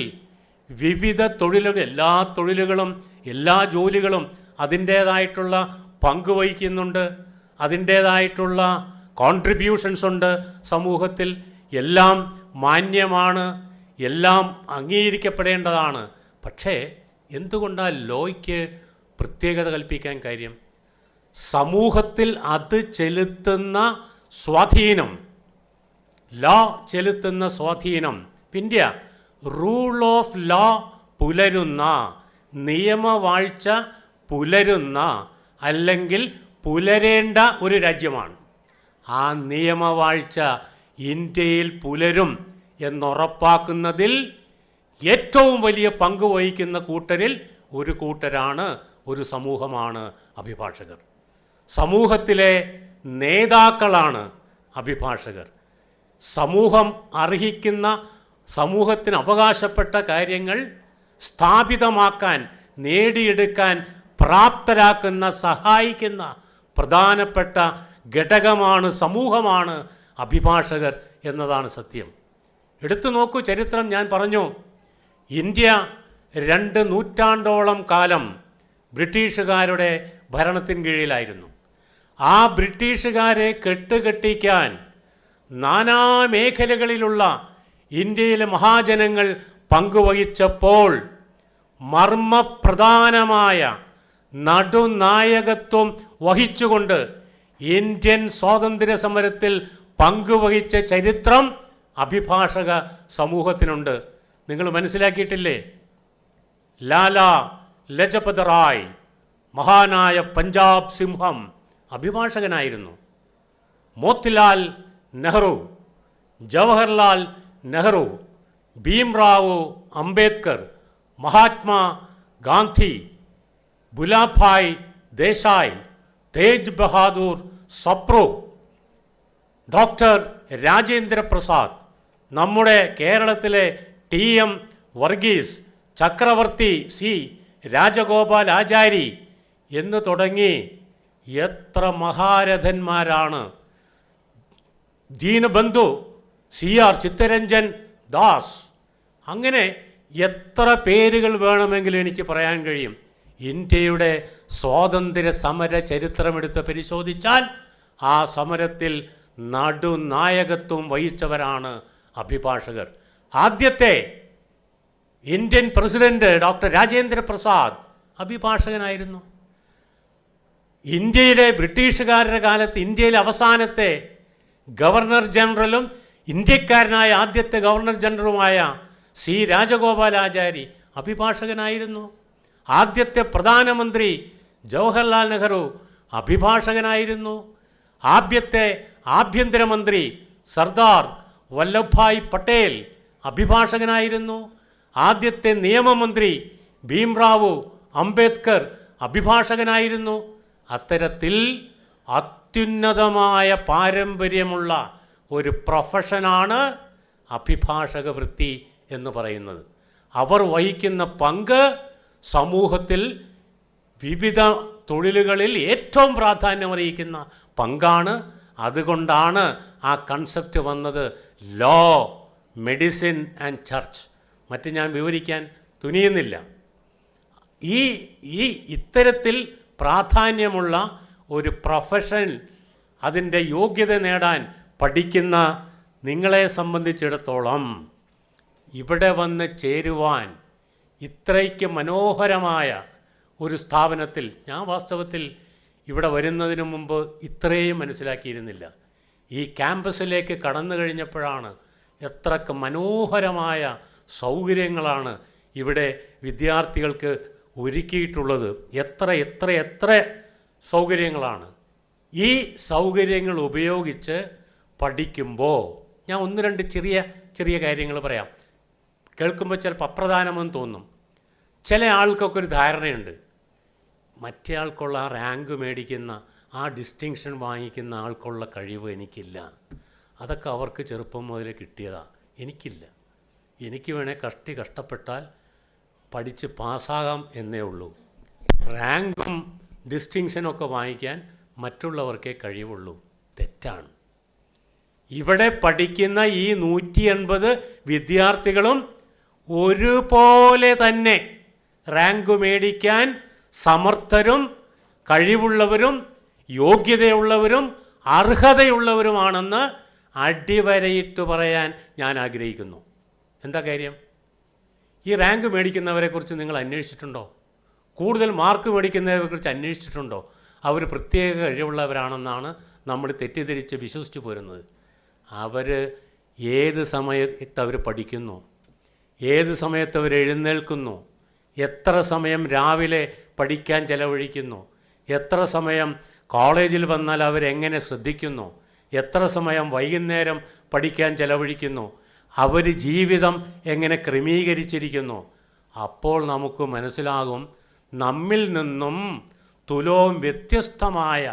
വിവിധ തൊഴിലുകൾ, എല്ലാ തൊഴിലുകളും എല്ലാ ജോലികളും അതിൻ്റേതായിട്ടുള്ള പങ്ക് വഹിക്കുന്നുണ്ട്, അതിൻ്റേതായിട്ടുള്ള കോൺട്രിബ്യൂഷൻസ് ഉണ്ട് സമൂഹത്തിൽ. എല്ലാം മാന്യമാണ്, എല്ലാം അംഗീകരിക്കപ്പെടേണ്ടതാണ്. പക്ഷേ എന്തുകൊണ്ടാണ് ലോയ്ക്ക് പ്രത്യേകത കൽപ്പിക്കാൻ കാര്യം? സമൂഹത്തിൽ അത് ചെലുത്തുന്ന സ്വാധീനം, ലോ ചെലുത്തുന്ന സ്വാധീനം, ഇന്ത്യ റൂൾ ഓഫ് ലോ പുലരുന്ന, നിയമവാഴ്ച പുലരുന്ന അല്ലെങ്കിൽ പുലരേണ്ട ഒരു രാജ്യമാണ്. ആ നിയമവാഴ്ച ഇന്ത്യയിൽ പുലരും എന്നുറപ്പാക്കുന്നതിൽ ഏറ്റവും വലിയ പങ്ക് വഹിക്കുന്ന കൂട്ടരിൽ ഒരു കൂട്ടരാണ്, ഒരു സമൂഹമാണ് അഭിഭാഷകർ. സമൂഹത്തിലെ നേതാക്കളാണ് അഭിഭാഷകർ. സമൂഹം അർഹിക്കുന്ന, സമൂഹത്തിന് അവകാശപ്പെട്ട കാര്യങ്ങൾ സ്ഥാപിതമാക്കാൻ, നേടിയെടുക്കാൻ പ്രാപ്തരാക്കുന്ന, സഹായിക്കുന്ന പ്രധാനപ്പെട്ട ഘടകമാണ്, സമൂഹമാണ് അഭിഭാഷകർ എന്നതാണ് സത്യം. എടുത്തു നോക്കൂ ചരിത്രം. ഞാൻ പറഞ്ഞു, ഇന്ത്യ 2 നൂറ്റാണ്ടോളം കാലം ബ്രിട്ടീഷുകാരുടെ ഭരണത്തിന് കീഴിലായിരുന്നു. ആ ബ്രിട്ടീഷുകാരെ കെട്ടുകെട്ടിക്കാൻ നാനാമേഖലകളിലുള്ള ഇന്ത്യയിലെ മഹാജനങ്ങൾ പങ്കുവഹിച്ചപ്പോൾ മർമ്മപ്രധാനമായ നടുനായകത്വം വഹിച്ചുകൊണ്ട് ഇന്ത്യൻ സ്വാതന്ത്ര്യ സമരത്തിൽ പങ്കുവഹിച്ച ചരിത്രം അഭിഭാഷക സമൂഹത്തിനുണ്ട്. നിങ്ങൾ മനസ്സിലാക്കിയിട്ടില്ലേ? ലാലാ ലജപത് റായ്, മഹാനായ പഞ്ചാബ് സിംഹം, അഭിഭാഷകനായിരുന്നു. മോത്തിലാൽ നെഹ്റു, ജവഹർലാൽ നെഹ്റു, ഭീംറാവു അംബേദ്കർ, മഹാത്മാ ഗാന്ധി, ബുലാഭായ് ദേശായ്, തേജ് ബഹാദൂർ സപ്രു, ഡോക്ടർ രാജേന്ദ്ര പ്രസാദ്, നമ്മുടെ കേരളത്തിലെ TM വർഗീസ്, ചക്രവർത്തി C രാജഗോപാലാചാരി എന്ന് തുടങ്ങി എത്ര മഹാരഥന്മാരാണ്. ദീനബന്ധു CR ചിത്തരഞ്ജൻ ദാസ്, അങ്ങനെ എത്ര പേരുകൾ വേണമെങ്കിലും എനിക്ക് പറയാൻ കഴിയും. ഇന്ത്യയുടെ സ്വാതന്ത്ര്യ സമര ചരിത്രമെടുത്ത് പരിശോധിച്ചാൽ ആ സമരത്തിൽ നടുനായകത്വം വഹിച്ചവരാണ് അഭിഭാഷകർ. ആദ്യത്തെ Indian president doctor Rajendra Prasad അഭിഭാഷകനായിരുന്നു. ഇന്ത്യയിലെ ബ്രിട്ടീഷുകാരുടെ കാലത്ത് ഇന്ത്യയിലെ അവസാനത്തെ ഗവർണർ ജനറലും ഇന്ത്യക്കാരനായ ആദ്യത്തെ ഗവർണർ ജനറലുമായ C രാജഗോപാലാചാരി അഭിഭാഷകനായിരുന്നു. ആദ്യത്തെ പ്രധാനമന്ത്രി ജവഹർലാൽ നെഹ്റു അഭിഭാഷകനായിരുന്നു. ആദ്യത്തെ ആഭ്യന്തരമന്ത്രി സർദാർ വല്ലഭായ് പട്ടേൽ അഭിഭാഷകനായിരുന്നു. ആദ്യത്തെ നിയമമന്ത്രി ഭീംറാവു അംബേദ്കർ അഭിഭാഷകനായിരുന്നു. അത്തരത്തിൽ അത്യുന്നതമായ പാരമ്പര്യമുള്ള ഒരു പ്രൊഫഷനാണ് അഭിഭാഷക വൃത്തി എന്ന് പറയുന്നത്. അവർ വഹിക്കുന്ന പങ്ക് സമൂഹത്തിൽ വിവിധ തൊഴിലുകളിൽ ഏറ്റവും പ്രാധാന്യമറിയിക്കുന്ന പങ്കാണ്. അതുകൊണ്ടാണ് ആ കൺസെപ്റ്റ് വന്നത്, ലോ, മെഡിസിൻ ആൻഡ് ചർച്ച്. മറ്റ് ഞാൻ വിവരിക്കാൻ തുനിയുന്നില്ല. ഈ ഇത്തരത്തിൽ പ്രാധാന്യമുള്ള ഒരു പ്രൊഫഷൻ, അതിൻ്റെ യോഗ്യത നേടാൻ പഠിക്കുന്ന നിങ്ങളെ സംബന്ധിച്ചിടത്തോളം ഇവിടെ വന്ന് ചേരുവാൻ ഇത്രയ്ക്ക് മനോഹരമായ ഒരു സ്ഥാപനത്തിൽ, ഞാൻ വാസ്തവത്തിൽ ഇവിടെ വരുന്നതിന് മുമ്പ് ഇത്രയും മനസ്സിലാക്കിയിരുന്നില്ല. ഈ ക്യാമ്പസിലേക്ക് കടന്നു കഴിഞ്ഞപ്പോഴാണ് എത്രക്ക് മനോഹരമായ സൗകര്യങ്ങളാണ് ഇവിടെ വിദ്യാർത്ഥികൾക്ക് ഒരുക്കിയിട്ടുള്ളത്. എത്ര സൗകര്യങ്ങളാണ്. ഈ സൗകര്യങ്ങൾ ഉപയോഗിച്ച് പഠിക്കുമ്പോൾ ഞാൻ 1-2 ചെറിയ കാര്യങ്ങൾ പറയാം. കേൾക്കുമ്പോൾ ചിലപ്പോൾ അപ്രധാനമെന്ന് തോന്നും. ചില ആൾക്കൊക്കെ ഒരു ധാരണയുണ്ട്, മറ്റേ ആൾക്കുള്ള ആ റാങ്ക് മേടിക്കുന്ന, ആ ഡിസ്റ്റിങ്ഷൻ വാങ്ങിക്കുന്ന ആൾക്കുള്ള കഴിവ് എനിക്കില്ല, അതൊക്കെ അവർക്ക് ചെറുപ്പം മുതലേ കിട്ടിയതാണ്, എനിക്കില്ല. എനിക്ക് വേണേൽ കഷ്ടപ്പെട്ടാൽ പഠിച്ച് പാസ്സാകാം എന്നേ ഉള്ളൂ. റാങ്കും ഡിസ്റ്റിങ്ഷനൊക്കെ വാങ്ങിക്കാൻ മറ്റുള്ളവർക്കേ കഴിവുള്ളൂ. തെറ്റാണ്. ഇവിടെ പഠിക്കുന്ന ഈ 180 വിദ്യാർത്ഥികളും ഒരുപോലെ തന്നെ റാങ്ക് മേടിക്കാൻ സമർത്ഥരും കഴിവുള്ളവരും യോഗ്യതയുള്ളവരും അർഹതയുള്ളവരുമാണെന്ന് അടിവരയിട്ട് പറയാൻ ഞാൻ ആഗ്രഹിക്കുന്നു. എന്താ കാര്യം? ഈ റാങ്ക് മേടിക്കുന്നവരെക്കുറിച്ച് നിങ്ങൾ അന്വേഷിച്ചിട്ടുണ്ടോ? കൂടുതൽ മാർക്ക് മേടിക്കുന്നവരെക്കുറിച്ച് അന്വേഷിച്ചിട്ടുണ്ടോ? അവർ പ്രത്യേക കഴിവുള്ളവരാണെന്നാണ് നമ്മൾ തെറ്റിദ്ധരിച്ച് വിശ്വസിച്ച് പോരുന്നത്. അവർ ഏത് സമയത്ത് അവർ പഠിക്കുന്നു, ഏത് സമയത്ത് അവർ എഴുന്നേൽക്കുന്നു, എത്ര സമയം രാവിലെ പഠിക്കാൻ ചെലവഴിക്കുന്നു, എത്ര സമയം കോളേജിൽ വന്നാൽ അവരെങ്ങനെ ശ്രദ്ധിക്കുന്നു, എത്ര സമയം വൈകുന്നേരം പഠിക്കാൻ ചെലവഴിക്കുന്നു, അവർ ജീവിതം എങ്ങനെ ക്രമീകരിച്ചിരിക്കുന്നു. അപ്പോൾ നമുക്ക് മനസ്സിലാകും നമ്മിൽ നിന്നും തുലോം വ്യത്യസ്തമായ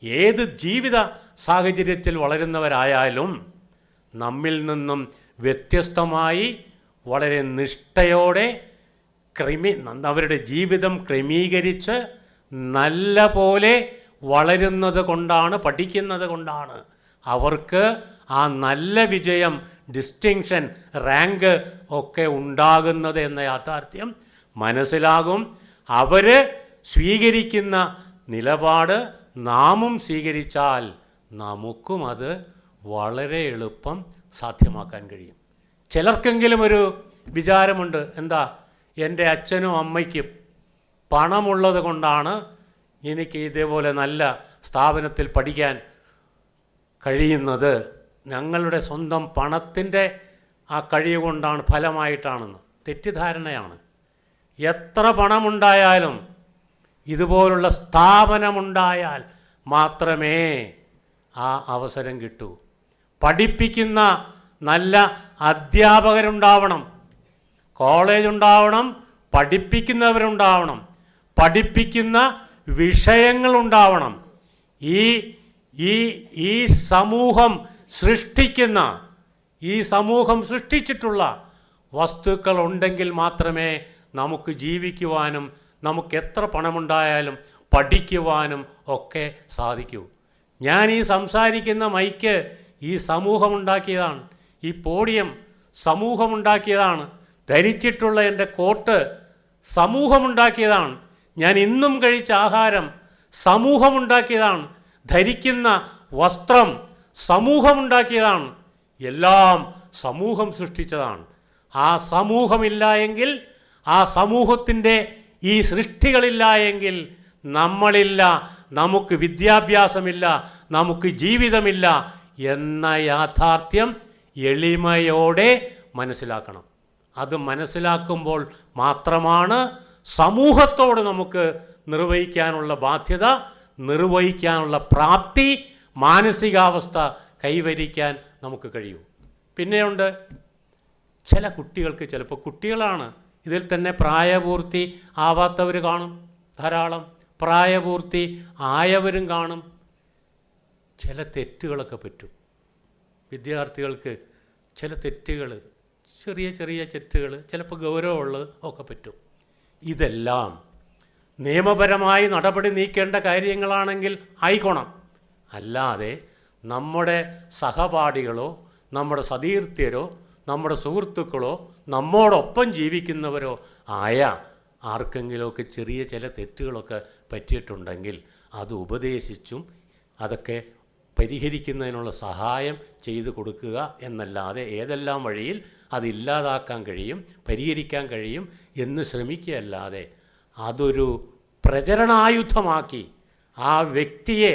ഏത് ജീവിത സാഹചര്യത്തിൽ വളരുന്നവരായാലും നമ്മിൽ നിന്നും വ്യത്യസ്തമായി വളരെ നിഷ്ഠയോടെ അവരുടെ ജീവിതം ക്രമീകരിച്ച് നല്ല പോലെ വളരുന്നത് കൊണ്ടാണ്, പഠിക്കുന്നത് കൊണ്ടാണ് അവർക്ക് ആ നല്ല വിജയം, ഡിസ്റ്റിങ്ഷൻ, റാങ്ക് ഒക്കെ ഉണ്ടാകുന്നത് എന്ന യാഥാർത്ഥ്യം മനസ്സിലാകും. അവർ സ്വീകരിക്കുന്ന നിലപാട് നാമും സ്വീകരിച്ചാൽ നമുക്കും അത് വളരെ എളുപ്പം സാധ്യമാക്കാൻ കഴിയും. ചിലർക്കെങ്കിലും ഒരു വിചാരമുണ്ട്, എന്താ, എൻ്റെ അച്ഛനും അമ്മയ്ക്കും പണമുള്ളത് കൊണ്ടാണ് എനിക്ക് ഇതേപോലെ നല്ല സ്ഥാപനത്തിൽ പഠിക്കാൻ കഴിയുന്നത്, ഞങ്ങളുടെ സ്വന്തം പണത്തിൻ്റെ ആ കഴിവ് കൊണ്ടാണ്, ഫലമായിട്ടാണെന്ന്. തെറ്റിദ്ധാരണയാണ്. എത്ര പണമുണ്ടായാലും ഇതുപോലുള്ള സ്ഥാപനമുണ്ടായാൽ മാത്രമേ ആ അവസരം കിട്ടൂ. പഠിപ്പിക്കുന്ന നല്ല അധ്യാപകരുണ്ടാവണം, കോളേജ് ഉണ്ടാവണം, പഠിപ്പിക്കുന്നവരുണ്ടാവണം, പഠിപ്പിക്കുന്ന വിഷയങ്ങളുണ്ടാവണം. ഈ സമൂഹം സൃഷ്ടിച്ചിട്ടുള്ള വസ്തുക്കൾ ഉണ്ടെങ്കിൽ മാത്രമേ നമുക്ക് ജീവിക്കുവാനും നമുക്ക് എത്ര പണമുണ്ടായാലും പഠിക്കുവാനും ഒക്കെ സാധിക്കൂ. ഞാൻ ഈ സംസാരിക്കുന്ന മൈക്ക് ഈ സമൂഹമുണ്ടാക്കിയതാണ്, ഈ പോഡിയം സമൂഹമുണ്ടാക്കിയതാണ്, ധരിച്ചിട്ടുള്ള എൻ്റെ കോട്ട് സമൂഹമുണ്ടാക്കിയതാണ്, ഞാൻ ഇന്നും കഴിച്ച ആഹാരം സമൂഹമുണ്ടാക്കിയതാണ്, ധരിക്കുന്ന വസ്ത്രം സമൂഹമുണ്ടാക്കിയതാണ്, എല്ലാം സമൂഹം സൃഷ്ടിച്ചതാണ്. ആ സമൂഹമില്ല എങ്കിൽ, ആ സമൂഹത്തിൻ്റെ ഈ സൃഷ്ടികളില്ല എങ്കിൽ നമ്മളില്ല, നമുക്ക് വിദ്യാഭ്യാസമില്ല, നമുക്ക് ജീവിതമില്ല എന്ന യാഥാർത്ഥ്യം എളിമയോടെ മനസ്സിലാക്കണം. അത് മനസ്സിലാക്കുമ്പോൾ മാത്രമാണ് സമൂഹത്തോട് നമുക്ക് നിർവഹിക്കാനുള്ള ബാധ്യത, നിർവഹിക്കാനുള്ള പ്രാപ്തി, മാനസികാവസ്ഥ കൈവരിക്കാൻ നമുക്ക് കഴിയൂ. പിന്നെയുണ്ട് ചില കുട്ടികൾക്ക്, ചിലപ്പോൾ കുട്ടികളാണ്, ഇതിൽ തന്നെ പ്രായപൂർത്തി ആവാത്തവർ കാണും, ധാരാളം പ്രായപൂർത്തി ആയവരും കാണും. ചില തെറ്റുകളൊക്കെ പറ്റും വിദ്യാർത്ഥികൾക്ക്, ചില തെറ്റുകൾ, ചെറിയ ചെറിയ തെറ്റുകൾ, ചിലപ്പോൾ ഗൗരവമുള്ളത് ഒക്കെ പറ്റും. ഇതെല്ലാം നിയമപരമായി നടപടി നീക്കേണ്ട കാര്യങ്ങളാണെങ്കിൽ ആയിക്കോണം. അല്ലാതെ നമ്മുടെ സഹപാഠികളോ നമ്മുടെ സതീർത്ഥ്യരോ നമ്മുടെ സുഹൃത്തുക്കളോ നമ്മോടൊപ്പം ജീവിക്കുന്നവരോ ആയ ആർക്കെങ്കിലുമൊക്കെ ചെറിയ ചില തെറ്റുകളൊക്കെ പറ്റിയിട്ടുണ്ടെങ്കിൽ അത് ഉപദേശിച്ചും അതൊക്കെ പരിഹരിക്കുന്നതിനുള്ള സഹായം ചെയ്തു കൊടുക്കുക എന്നല്ലാതെ ഏതെല്ലാം വഴിയിൽ അതില്ലാതാക്കാൻ കഴിയും, പരിഹരിക്കാൻ കഴിയും എന്ന് ശ്രമിക്കുകയല്ലാതെ അതൊരു പ്രചരണായുധമാക്കി ആ വ്യക്തിയെ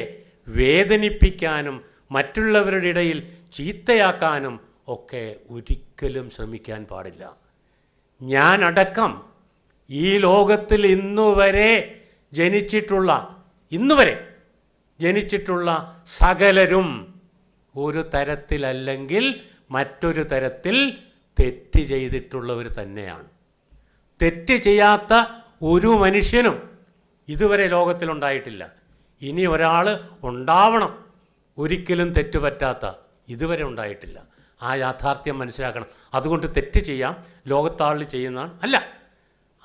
വേദനിപ്പിക്കാനും മറ്റുള്ളവരുടെ ഇടയിൽ ചീത്തയാക്കാനും ഒക്കെ ഒരിക്കലും ശ്രമിക്കാൻ പാടില്ല. ഞാനടക്കം ഈ ലോകത്തിൽ ഇന്നുവരെ ജനിച്ചിട്ടുള്ള സകലരും ഒരു തരത്തിലല്ലെങ്കിൽ മറ്റൊരു തരത്തിൽ തെറ്റ് ചെയ്തിട്ടുള്ളവർ തന്നെയാണ്. തെറ്റ് ചെയ്യാത്ത ഒരു മനുഷ്യനും ഇതുവരെ ലോകത്തിലുണ്ടായിട്ടില്ല. ഇനി ഒരാൾ ഉണ്ടാവണം ഒരിക്കലും തെറ്റുപറ്റാത്ത, ഇതുവരെ ഉണ്ടായിട്ടില്ല. ആ യാഥാർത്ഥ്യം മനസ്സിലാക്കണം. അതുകൊണ്ട് തെറ്റ് ചെയ്യാം, ലോകത്താളിൽ ചെയ്യുന്നതാണ് അല്ല.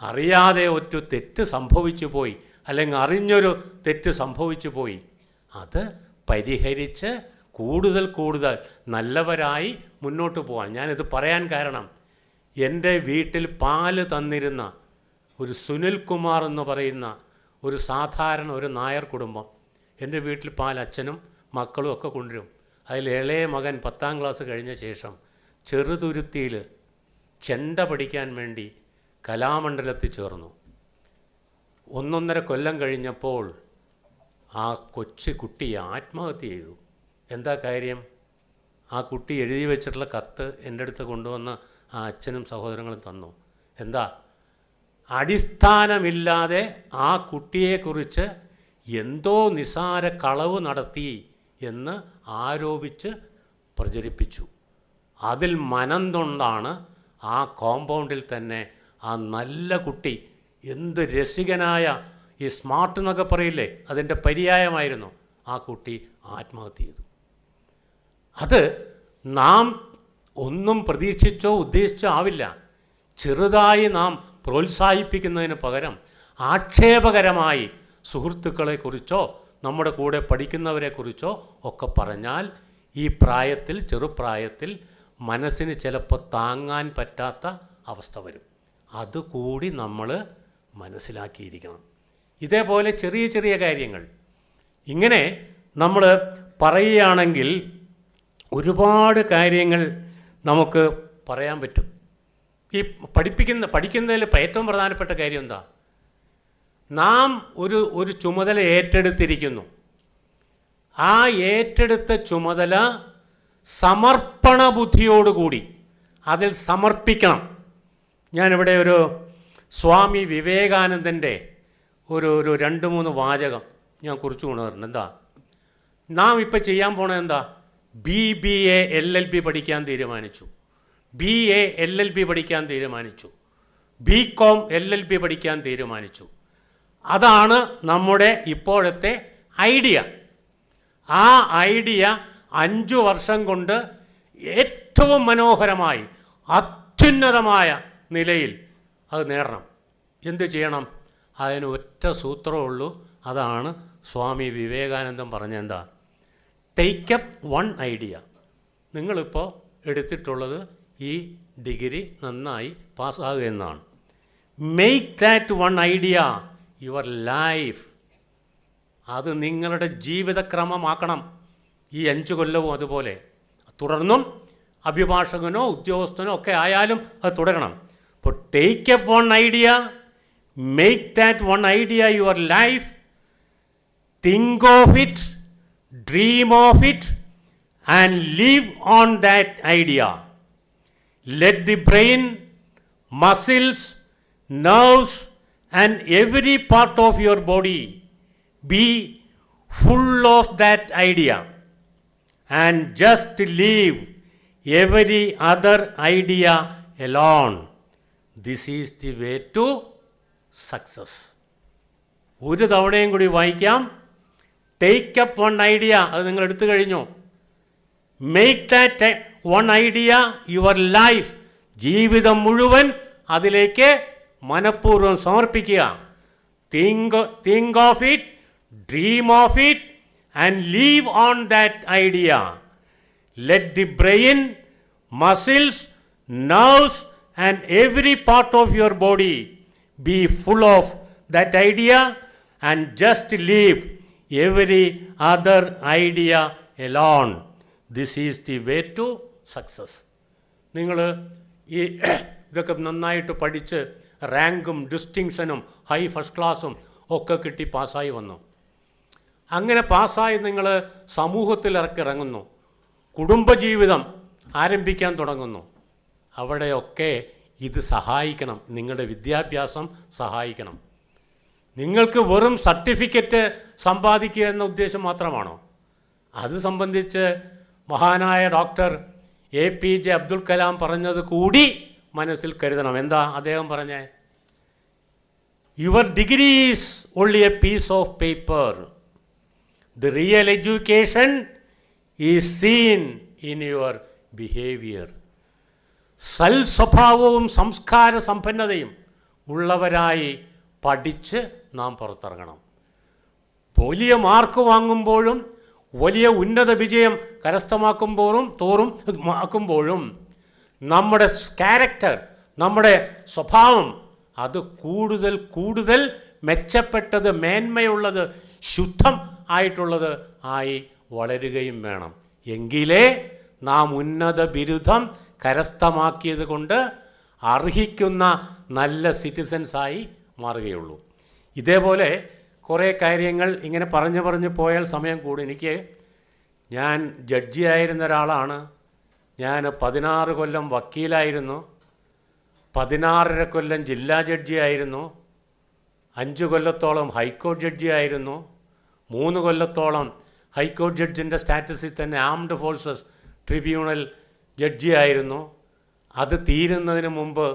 അറിയാതെ ഒരു തെറ്റ് സംഭവിച്ചു പോയി, അല്ലെങ്കിൽ അറിഞ്ഞൊരു തെറ്റ് സംഭവിച്ചു പോയി, അത് പരിഹരിച്ച് കൂടുതൽ നല്ലവരായി മുന്നോട്ട് പോകാൻ. ഞാനിത് പറയാൻ കാരണം, എൻ്റെ വീട്ടിൽ പാല് തന്നിരുന്ന ഒരു സുനിൽ കുമാർ എന്ന് പറയുന്ന ഒരു സാധാരണ ഒരു നായർ കുടുംബം, എൻ്റെ വീട്ടിൽ പാൽ അച്ഛനും മക്കളും ഒക്കെ കൊണ്ടുവരും. അതിൽ ഇളയ മകൻ 10ാം ക്ലാസ് കഴിഞ്ഞ ശേഷം ചെറുതുരുത്തിയിൽ ചെണ്ട പഠിക്കാൻ വേണ്ടി കലാമണ്ഡലത്തിൽ ചേർന്നു. 1.5 കൊല്ലം കഴിഞ്ഞപ്പോൾ ആ കൊച്ചു കുട്ടി ആത്മഹത്യ ചെയ്തു. എന്താ കാര്യം? ആ കുട്ടി എഴുതി വെച്ചിട്ടുള്ള കത്ത് എൻ്റെ അടുത്ത് കൊണ്ടുവന്ന് ആ അച്ഛനും സഹോദരങ്ങളും തന്നു. എന്താ? അടിസ്ഥാനമില്ലാതെ ആ കുട്ടിയെക്കുറിച്ച് എന്തോ നിസാര കളവ് നടത്തി എന്ന് ആരോപിച്ച് പ്രചരിപ്പിച്ചു. അതിൽ മനം കൊണ്ടാണ് ആ കോമ്പൗണ്ടിൽ തന്നെ ആ നല്ല കുട്ടി, എന്ത് രസികനായ, ഈ സ്മാർട്ട് എന്നൊക്കെ പറയില്ലേ, അതിൻ്റെ പര്യായമായിരുന്നു, ആ കുട്ടി ആത്മഹത്യ ചെയ്തു. അത് നാം ഒന്നും പ്രതീക്ഷിച്ചോ ഉദ്ദേശിച്ചോ ആവില്ല. ചെറുതായി നാം പ്രോത്സാഹിപ്പിക്കുന്നതിന് പകരം ആക്ഷേപകരമായി സുഹൃത്തുക്കളെക്കുറിച്ചോ നമ്മുടെ കൂടെ പഠിക്കുന്നവരെക്കുറിച്ചോ ഒക്കെ പറഞ്ഞാൽ ഈ പ്രായത്തിൽ, ചെറുപ്രായത്തിൽ മനസ്സിന് ചിലപ്പോൾ താങ്ങാൻ പറ്റാത്ത അവസ്ഥ വരും. അതുകൂടി നമ്മൾ മനസ്സിലാക്കിയിരിക്കണം. ഇതേപോലെ ചെറിയ ചെറിയ കാര്യങ്ങൾ ഇങ്ങനെ നമ്മൾ പറയുകയാണെങ്കിൽ ഒരുപാട് കാര്യങ്ങൾ നമുക്ക് പറയാൻ പറ്റും. ഈ പഠിക്കുന്നതിൽ ഏറ്റവും പ്രധാനപ്പെട്ട കാര്യം എന്താ? നാം ഒരു ചുമതല ഏറ്റെടുത്തിരിക്കുന്നു. ആ ഏറ്റെടുത്ത ചുമതല സമർപ്പണ ബുദ്ധിയോടുകൂടി അതിൽ സമർപ്പിക്കണം. ഞാനിവിടെ ഒരു സ്വാമി വിവേകാനന്ദൻ്റെ ഒരു 2-3 വാചകം ഞാൻ കുറിച്ച് കൊണ്ടുവരുന്നുണ്ട്. എന്താ നാം ഇപ്പം ചെയ്യാൻ പോണത്? എന്താ? BBA LLB പഠിക്കാൻ തീരുമാനിച്ചു, BA LLB പഠിക്കാൻ തീരുമാനിച്ചു, BCom LLB പഠിക്കാൻ തീരുമാനിച്ചു. അതാണ് നമ്മുടെ ഇപ്പോഴത്തെ ഐഡിയ. ആ ഐഡിയ 5 വർഷം കൊണ്ട് ഏറ്റവും മനോഹരമായി അത്യുന്നതമായ നിലയിൽ അത് നേടണം. എന്ത് ചെയ്യണം? അതിന് ഒറ്റ സൂത്രമേ ഉള്ളൂ. അതാണ് സ്വാമി വിവേകാനന്ദൻ പറഞ്ഞെന്താ? Take up 1 idea. നിങ്ങളിപ്പോൾ എടുത്തിട്ടുള്ളത് ഈ ഡിഗ്രി നന്നായി പാസ്സാകുക എന്നാണ്. Make that 1 idea your life. അത് നിങ്ങളുടെ ജീവിതക്രമമാക്കണം. ഈ 5 കൊല്ലവും അതുപോലെ തുടർന്നും അഭിഭാഷകനോ ഉദ്യോഗസ്ഥനോ ഒക്കെ ആയാലും അത് തുടരണം. അപ്പോൾ take up 1 idea, make that 1 idea your life, think of it, dream of it, and live on that idea. Let the brain, muscles, nerves, and every part of your body be full of that idea, and just leave every other idea alone. This is the way to success. ഒരു തവണയും കൂടി വായിക്കാം. Take up 1 idea, അത് നിങ്ങൾ എടുത്തു കഴിഞ്ഞു. Make that 1 idea your life. ജീവിതം മുഴുവൻ അതിലേക്ക് മനഃപൂർവ്വം സമർപ്പിക്കുക. Think of it, dream of it, and leave on that idea. Let the brain, muscles, nerves and every part of your body B full of that idea, and just leave every other idea alone. This is the way to success. നിങ്ങൾ ഈ ഇതൊക്കെ നന്നായിട്ട് പഠിച്ച് റാങ്കും ഡിസ്റ്റിങ്ഷനും high first ക്ലാസ്സും ഒക്കെ കിട്ടി പാസ്സായി വന്നു. അങ്ങനെ പാസ്സായി നിങ്ങൾ സമൂഹത്തിൽ ഇറങ്ങുന്നു, കുടുംബജീവിതം ആരംഭിക്കാൻ തുടങ്ങുന്നു. അവിടെയൊക്കെ ഇത് സഹായിക്കണം. നിങ്ങളുടെ വിദ്യാഭ്യാസം സഹായിക്കണം. നിങ്ങൾക്ക് വെറും സർട്ടിഫിക്കറ്റ് സമ്പാദിക്കുക എന്ന ഉദ്ദേശം മാത്രമാണോ? അത് സംബന്ധിച്ച് മഹാനായ ഡോക്ടർ APJ അബ്ദുൽ കലാം പറഞ്ഞത് കൂടി മനസ്സിൽ കരുതണം. എന്താ അദ്ദേഹം പറഞ്ഞേ? Your degree is only a piece of paper. The real education is seen in your behaviour. സൽസ്വഭാവവും സംസ്കാര സമ്പന്നതയും ഉള്ളവരായി പഠിച്ച് നാം പുറത്തിറങ്ങണം. വലിയ മാർക്ക് വാങ്ങുമ്പോഴും വലിയ ഉന്നത വിജയം കരസ്ഥമാക്കുമ്പോഴും നമ്മുടെ ക്യാരക്ടർ, നമ്മുടെ സ്വഭാവം അത് കൂടുതൽ കൂടുതൽ മെച്ചപ്പെട്ടത്, മേന്മയുള്ളത്, ശുദ്ധം ആയിട്ടുള്ളത് ആയി വളരുകയും വേണം. എങ്കിലേ നാം ഉന്നത ബിരുദം കരസ്ഥമാക്കിയത് കൊണ്ട് അർഹിക്കുന്ന നല്ല സിറ്റിസൻസായി മാറുകയുള്ളൂ. ഇതേപോലെ കുറേ കാര്യങ്ങൾ ഇങ്ങനെ പറഞ്ഞു പോയാൽ സമയം കൂടും. ഞാൻ ജഡ്ജിയായിരുന്ന ഒരാളാണ്. ഞാൻ 16 കൊല്ലം വക്കീലായിരുന്നു, 16.5 കൊല്ലം ജില്ലാ ജഡ്ജിയായിരുന്നു, 5 കൊല്ലത്തോളം ഹൈക്കോടതി ജഡ്ജിയായിരുന്നു, 3 കൊല്ലത്തോളം ഹൈക്കോടതി ജഡ്ജിൻ്റെ സ്റ്റാറ്റസിൽ തന്നെ ആംഡ് ഫോഴ്സസ് ട്രിബ്യൂണൽ ജഡ്ജിയായിരുന്നു. അത് തീരുന്നതിന് മുമ്പ്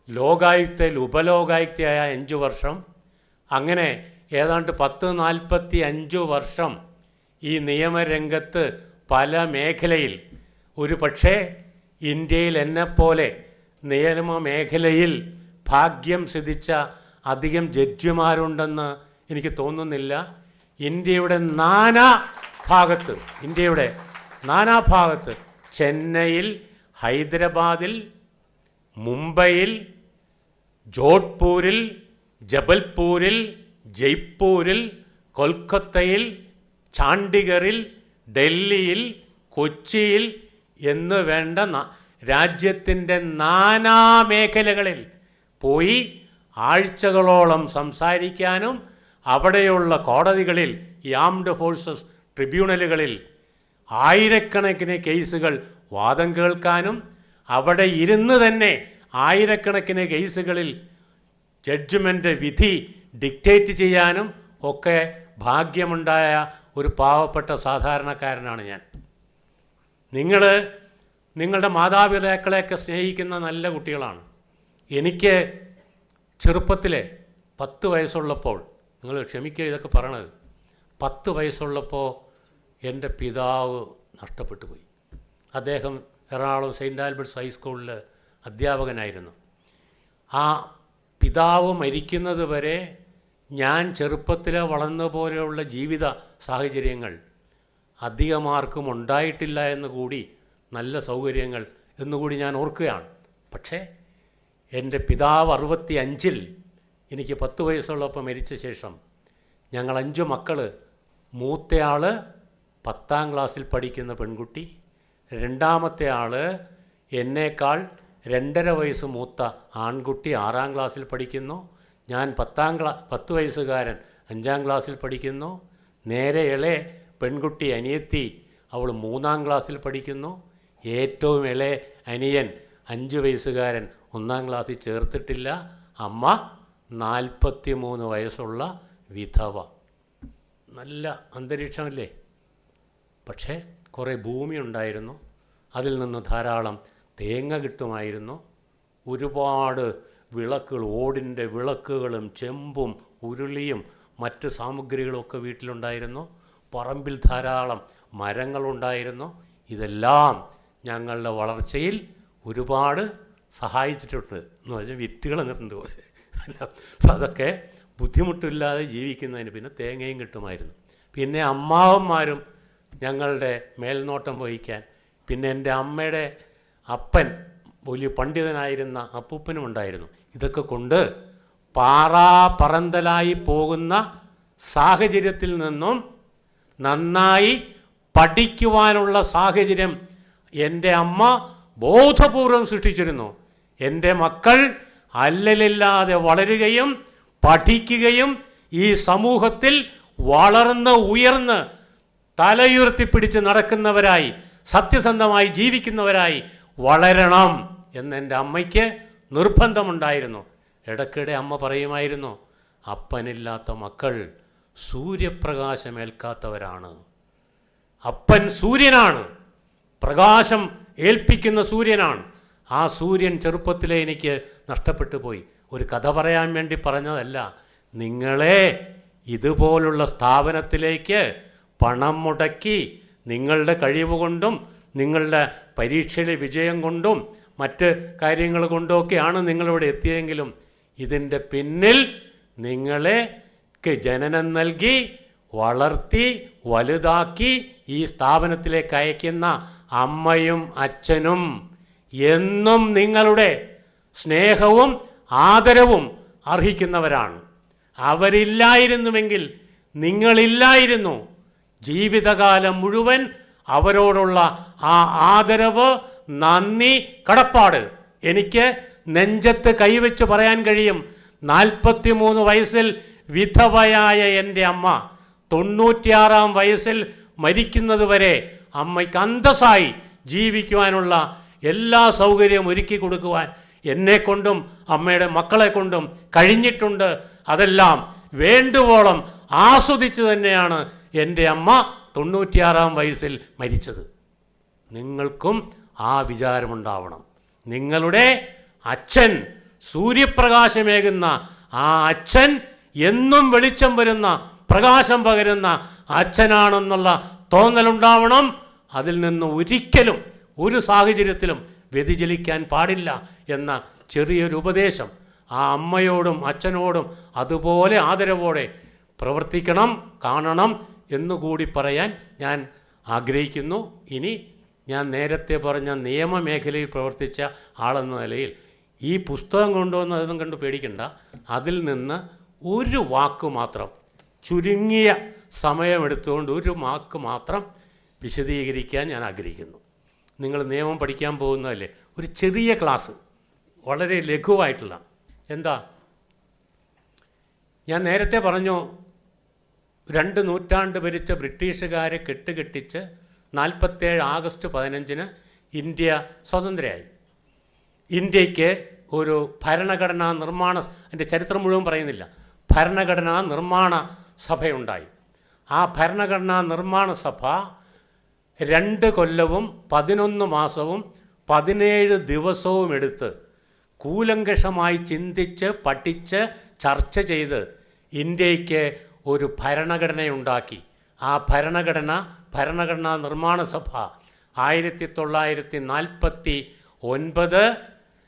ലോകായുക്തയിൽ ഉപലോകായുക്തയായ 5 വർഷം. അങ്ങനെ ഏതാണ്ട് 45 വർഷം ഈ നിയമരംഗത്ത് പല മേഖലയിൽ, ഒരു പക്ഷേ ഇന്ത്യയിൽ എന്നെപ്പോലെ നിയമ മേഖലയിൽ ഭാഗ്യം സിദ്ധിച്ച അധികം ജഡ്ജിമാരുണ്ടെന്ന് എനിക്ക് തോന്നുന്നില്ല. ഇന്ത്യയുടെ നാനാഭാഗത്ത് ചെന്നൈയിൽ, ഹൈദരാബാദിൽ, മുംബൈയിൽ, ജോധ്പൂരിൽ, ജബൽപൂരിൽ, ജയ്പൂരിൽ, കൊൽക്കത്തയിൽ, ചണ്ഡീഗറിൽ, ഡൽഹിയിൽ, കൊച്ചിയിൽ എന്ന് വേണ്ട രാജ്യത്തിൻ്റെ നാനാമേഖലകളിൽ പോയി ആഴ്ചകളോളം സംസാരിക്കാനും അവിടെയുള്ള കോടതികളിൽ, ഈ ആംഡ് ഫോഴ്സസ് ട്രിബ്യൂണലുകളിൽ ആയിരക്കണക്കിന് കേസുകൾ വാദം കേൾക്കാനും അവിടെ ഇരുന്ന് തന്നെ ആയിരക്കണക്കിന് കേസുകളിൽ ജഡ്ജ്മെൻ്റ് വിധി ഡിക്റ്റേറ്റ് ചെയ്യാനും ഒക്കെ ഭാഗ്യമുണ്ടായ ഒരു പാവപ്പെട്ട സാധാരണക്കാരനാണ് ഞാൻ. നിങ്ങളുടെ മാതാപിതാക്കളെയൊക്കെ സ്നേഹിക്കുന്ന നല്ല കുട്ടികളാണ്. എനിക്ക് ചെറുപ്പത്തിലെ 10 വയസ്സുള്ളപ്പോൾ, നിങ്ങൾ ക്ഷമിക്കുക ഇതൊക്കെ പറയണത്, 10 വയസ്സുള്ളപ്പോൾ എൻ്റെ പിതാവ് നഷ്ടപ്പെട്ടു പോയി. അദ്ദേഹം എറണാകുളം സെയിൻറ്റ് ആൽബർട്ട്സ് ഹൈസ്കൂളിൽ അധ്യാപകനായിരുന്നു. ആ പിതാവ് മരിക്കുന്നത് വരെ ഞാൻ ചെറുപ്പത്തിൽ വളർന്ന പോലെയുള്ള ജീവിത സാഹചര്യങ്ങൾ അധികമാർക്കും ഉണ്ടായിട്ടില്ല എന്നുകൂടി, നല്ല സൗകര്യങ്ങൾ എന്നുകൂടി ഞാൻ ഓർക്കുകയാണ്. പക്ഷേ എൻ്റെ പിതാവ് 65-ൽ എനിക്ക് 10 വയസ്സുള്ളപ്പോൾ മരിച്ച ശേഷം ഞങ്ങൾ 5 മക്കൾ, മൂത്തയാൾ 10ാം ക്ലാസ്സിൽ പഠിക്കുന്ന പെൺകുട്ടി, രണ്ടാമത്തെ ആൾ എന്നേക്കാൾ 2.5 വയസ്സ് മൂത്ത ആൺകുട്ടി 6ാം ക്ലാസ്സിൽ പഠിക്കുന്നു, ഞാൻ 10 വയസ്സുകാരൻ 5ാം ക്ലാസ്സിൽ പഠിക്കുന്നു, നേരെ ഇളയ പെൺകുട്ടി അനിയത്തി, അവൾ 3ാം ക്ലാസ്സിൽ പഠിക്കുന്നു, ഏറ്റവും ഇളയ അനിയൻ 5 വയസ്സുകാരൻ 1ാം ക്ലാസ്സിൽ ചേർത്തിട്ടില്ല, അമ്മ 43 വയസ്സുള്ള വിധവ. നല്ല അന്തരീക്ഷമല്ലേ? പക്ഷേ കുറേ ഭൂമി ഉണ്ടായിരുന്നു, അതിൽ നിന്ന് ധാരാളം തേങ്ങ കിട്ടുമായിരുന്നു, ഒരുപാട് വിളക്കുകൾ, ഓടിൻ്റെ വിളക്കുകളും ചെമ്പും ഉരുളിയും മറ്റ് സാമഗ്രികളുമൊക്കെ വീട്ടിലുണ്ടായിരുന്നു, പറമ്പിൽ ധാരാളം മരങ്ങളുണ്ടായിരുന്നു. ഇതെല്ലാം ഞങ്ങളുടെ വളർച്ചയിൽ ഒരുപാട് സഹായിച്ചിട്ടുണ്ട് എന്ന് പറഞ്ഞാൽ വിറ്റുകൾ എന്നിട്ടുണ്ട് പോലെ. അപ്പം അതൊക്കെ ബുദ്ധിമുട്ടില്ലാതെ ജീവിക്കുന്നതിന് പിന്നെ തേങ്ങയും കിട്ടുമായിരുന്നു. പിന്നെ അമ്മാവന്മാരും ഞങ്ങളുടെ മേൽനോട്ടം വഹിക്കാൻ, പിന്നെ എൻ്റെ അമ്മയുടെ അപ്പൻ വലിയ പണ്ഡിതനായിരുന്ന അപ്പൂപ്പനും ഉണ്ടായിരുന്നു. ഇതൊക്കെ കൊണ്ട് പാറാപറന്തലായി പോകുന്ന സാഹചര്യത്തിൽ നിന്നും നന്നായി പഠിക്കുവാനുള്ള സാഹചര്യം എൻ്റെ അമ്മ ബോധപൂർവം സൃഷ്ടിച്ചിരുന്നു. എൻ്റെ മക്കൾ അല്ലലില്ലാതെ വളരുകയും പഠിക്കുകയും ഈ സമൂഹത്തിൽ വളർന്ന് ഉയർന്ന് തലയുയർത്തിപ്പിടിച്ച് നടക്കുന്നവരായി, സത്യസന്ധമായി ജീവിക്കുന്നവരായി വളരണം എന്നെൻ്റെ അമ്മയ്ക്ക് നിർബന്ധമുണ്ടായിരുന്നു. ഇടയ്ക്കിടെ അമ്മ പറയുമായിരുന്നു, അപ്പനില്ലാത്ത മക്കൾ സൂര്യപ്രകാശമേൽക്കാത്തവരാണ്. അപ്പൻ സൂര്യനാണ്, പ്രകാശം ഏൽപ്പിക്കുന്ന സൂര്യനാണ്. ആ സൂര്യൻ ചെറുപ്പത്തിലേ എനിക്ക് നഷ്ടപ്പെട്ടു പോയി. ഒരു കഥ പറയാൻ വേണ്ടി പറഞ്ഞതല്ല, നിങ്ങളെ ഇതുപോലുള്ള സ്ഥാപനത്തിലേക്ക് പണം മുടക്കി നിങ്ങളുടെ കഴിവ് കൊണ്ടും നിങ്ങളുടെ പരീക്ഷയിലെ വിജയം കൊണ്ടും മറ്റ് കാര്യങ്ങൾ കൊണ്ടുമൊക്കെയാണ് നിങ്ങളിവിടെ എത്തിയതെങ്കിലും ഇതിൻ്റെ പിന്നിൽ നിങ്ങളെക്ക് ജനനം നൽകി വളർത്തി വലുതാക്കി ഈ സ്ഥാപനത്തിലേക്ക് അയക്കുന്ന അമ്മയും അച്ഛനും എന്നും നിങ്ങളുടെ സ്നേഹവും ആദരവും അർഹിക്കുന്നവരാണ്. അവരില്ലായിരുന്നുവെങ്കിൽ, നിങ്ങളില്ലായിരുന്നു, ജീവിതകാലം മുഴുവൻ അവരോടുള്ള ആ ആദരവ്, നന്ദി, കടപ്പാട് എനിക്ക് നെഞ്ചത്ത് കൈവച്ച് പറയാൻ കഴിയും, 43 വയസ്സിൽ വിധവയായ എൻ്റെ അമ്മ 96 വയസ്സിൽ മരിക്കുന്നത് വരെ അമ്മയ്ക്ക് അന്തസ്സായി ജീവിക്കുവാനുള്ള എല്ലാ സൗകര്യവും ഒരുക്കി കൊടുക്കുവാൻ എന്നെക്കൊണ്ടും അമ്മയുടെ മക്കളെ കൊണ്ടും കഴിഞ്ഞിട്ടുണ്ട്. അതെല്ലാം വേണ്ടുവോളം ആസ്വദിച്ച് തന്നെയാണ് എൻ്റെ അമ്മ 96 വയസ്സിൽ മരിച്ചത്. നിങ്ങൾക്കും ആ വിചാരമുണ്ടാവണം. നിങ്ങളുടെ അച്ഛൻ, സൂര്യപ്രകാശമേകുന്ന ആ അച്ഛൻ, എന്നും വെളിച്ചം വരുന്ന പ്രകാശം പകരുന്ന അച്ഛനാണെന്നുള്ള തോന്നലുണ്ടാവണം. അതിൽ നിന്ന് ഒരിക്കലും ഒരു സാഹചര്യത്തിലും വ്യതിചലിക്കാൻ പാടില്ല എന്ന ചെറിയൊരു ഉപദേശം ആ അമ്മയോടും അച്ഛനോടും അതുപോലെ ആദരവോടെ പ്രവർത്തിക്കണം, കാണണം എന്നുകൂടി പറയാൻ ഞാൻ ആഗ്രഹിക്കുന്നു. ഇനി ഞാൻ നേരത്തെ പറഞ്ഞ നിയമമേഖലയിൽ പ്രവർത്തിച്ച ആളെന്ന നിലയിൽ ഈ പുസ്തകം കൊണ്ടുവന്നതൊന്നും കണ്ട് പേടിക്കണ്ട. അതിൽ നിന്ന് ഒരു വാക്ക് മാത്രം, ചുരുങ്ങിയ സമയമെടുത്തുകൊണ്ട് ഒരു വാക്ക് മാത്രം വിശദീകരിക്കാൻ ഞാൻ ആഗ്രഹിക്കുന്നു. നിങ്ങൾ നിയമം പഠിക്കാൻ പോകുന്നതല്ലേ, ഒരു ചെറിയ ക്ലാസ്, വളരെ ലഘുവായിട്ടുള്ള. എന്താ, ഞാൻ നേരത്തെ പറഞ്ഞു, 2 നൂറ്റാണ്ട് ഭരിച്ച ബ്രിട്ടീഷുകാരെ കെട്ടുകെട്ടിച്ച് 47 ആഗസ്റ്റ് 15 ഇന്ത്യ സ്വതന്ത്രയായി. ഇന്ത്യക്ക് ഒരു ഭരണഘടനാ നിർമ്മാണ, എൻ്റെ ചരിത്രം മുഴുവൻ പറയുന്നില്ല, ഭരണഘടനാ നിർമ്മാണ സഭയുണ്ടായി. ആ ഭരണഘടനാ നിർമ്മാണ സഭ 2 കൊല്ലവും 11 മാസവും 17 ദിവസവും എടുത്ത് കൂലങ്കഷമായി ചിന്തിച്ച് പഠിച്ച് ചർച്ച ചെയ്ത് ഇന്ത്യക്ക് ഒരു ഭരണഘടനയുണ്ടാക്കി. ആ ഭരണഘടനാ നിർമ്മാണ സഭ 1949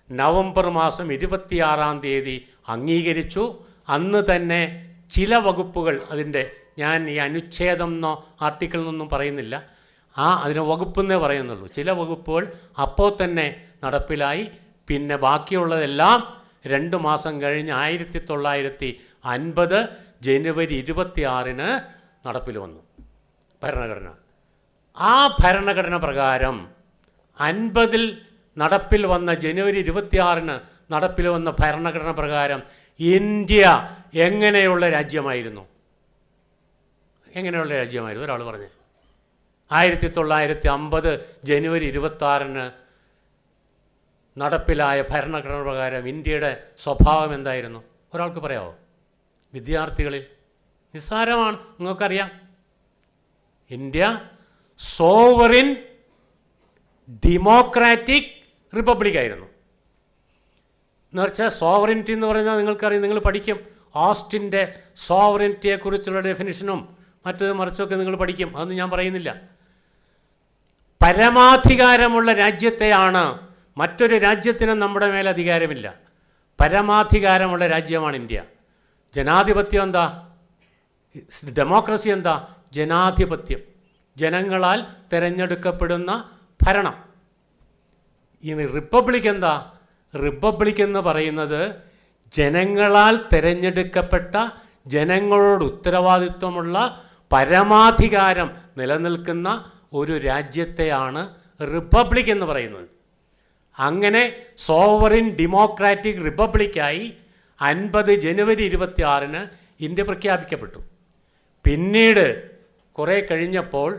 നവംബർ മാസം 26 തീയതി അംഗീകരിച്ചു. അന്ന് തന്നെ ചില വകുപ്പുകൾ, അതിൻ്റെ ഞാൻ ഈ അനുച്ഛേദം എന്നോ ആർട്ടിക്കിൾ എന്നൊന്നും പറയുന്നില്ല, അതിന് വകുപ്പെന്നേ പറയുന്നുള്ളൂ, ചില വകുപ്പുകൾ അപ്പോൾ തന്നെ നടപ്പിലായി. പിന്നെ ബാക്കിയുള്ളതെല്ലാം 2 മാസം കഴിഞ്ഞ് 1950 ജനുവരി 26 നടപ്പിൽ വന്നു ഭരണഘടന. ആ ഭരണഘടന പ്രകാരം 50 നടപ്പിൽ വന്ന, ജനുവരി 26 നടപ്പിൽ വന്ന ഭരണഘടന പ്രകാരം ഇന്ത്യ എങ്ങനെയുള്ള രാജ്യമായിരുന്നു? എങ്ങനെയുള്ള രാജ്യമായിരുന്നു? ഒരാൾ പറഞ്ഞേ. 1950 ജനുവരി 26 നടപ്പിലായ ഭരണഘടന പ്രകാരം ഇന്ത്യയുടെ സ്വഭാവം എന്തായിരുന്നു? ഒരാൾക്ക് പറയാമോ? വിദ്യാർത്ഥികളിൽ നിസ്സാരമാണ്, നിങ്ങൾക്കറിയാം. ഇന്ത്യ സോവറിൻ ഡെമോക്രാറ്റിക് റിപ്പബ്ലിക് ആയിരുന്നു. എന്ന് വെച്ചാൽ സോവറിനിറ്റി എന്ന് പറഞ്ഞാൽ നിങ്ങൾക്കറിയാം, നിങ്ങൾ പഠിക്കും. ഓസ്റ്റിൻ്റെ സോവറിനിറ്റിയെക്കുറിച്ചുള്ള ഡെഫിനിഷനും മറ്റത് മറിച്ചൊക്കെ നിങ്ങൾ പഠിക്കും, അതൊന്നും ഞാൻ പറയുന്നില്ല. പരമാധികാരമുള്ള രാജ്യത്തെയാണ്, മറ്റൊരു രാജ്യത്തിനും നമ്മുടെ മേൽ അധികാരമില്ല. പരമാധികാരമുള്ള രാജ്യമാണ് ഇന്ത്യ. ജനാധിപത്യം എന്താ? ഡെമോക്രസി എന്താ? ജനാധിപത്യം, ജനങ്ങളാൽ തിരഞ്ഞെടുക്കപ്പെടുന്ന ഭരണം. ഇനി റിപ്പബ്ലിക് എന്താ? റിപ്പബ്ലിക് എന്ന് പറയുന്നത് ജനങ്ങളാൽ തിരഞ്ഞെടുക്കപ്പെട്ട, ജനങ്ങളോട് ഉത്തരവാദിത്വമുള്ള, പരമാധികാരം നിലനിൽക്കുന്ന ഒരു രാജ്യത്തെയാണ് റിപ്പബ്ലിക് എന്ന് പറയുന്നത്. അങ്ങനെ സോവറിൻ ഡെമോക്രാറ്റിക് റിപ്പബ്ലിക്കായി 50 ജനുവരി 26 ഇന്ത്യ പ്രഖ്യാപിക്കപ്പെട്ടു. പിന്നീട് കുറേ കഴിഞ്ഞപ്പോൾ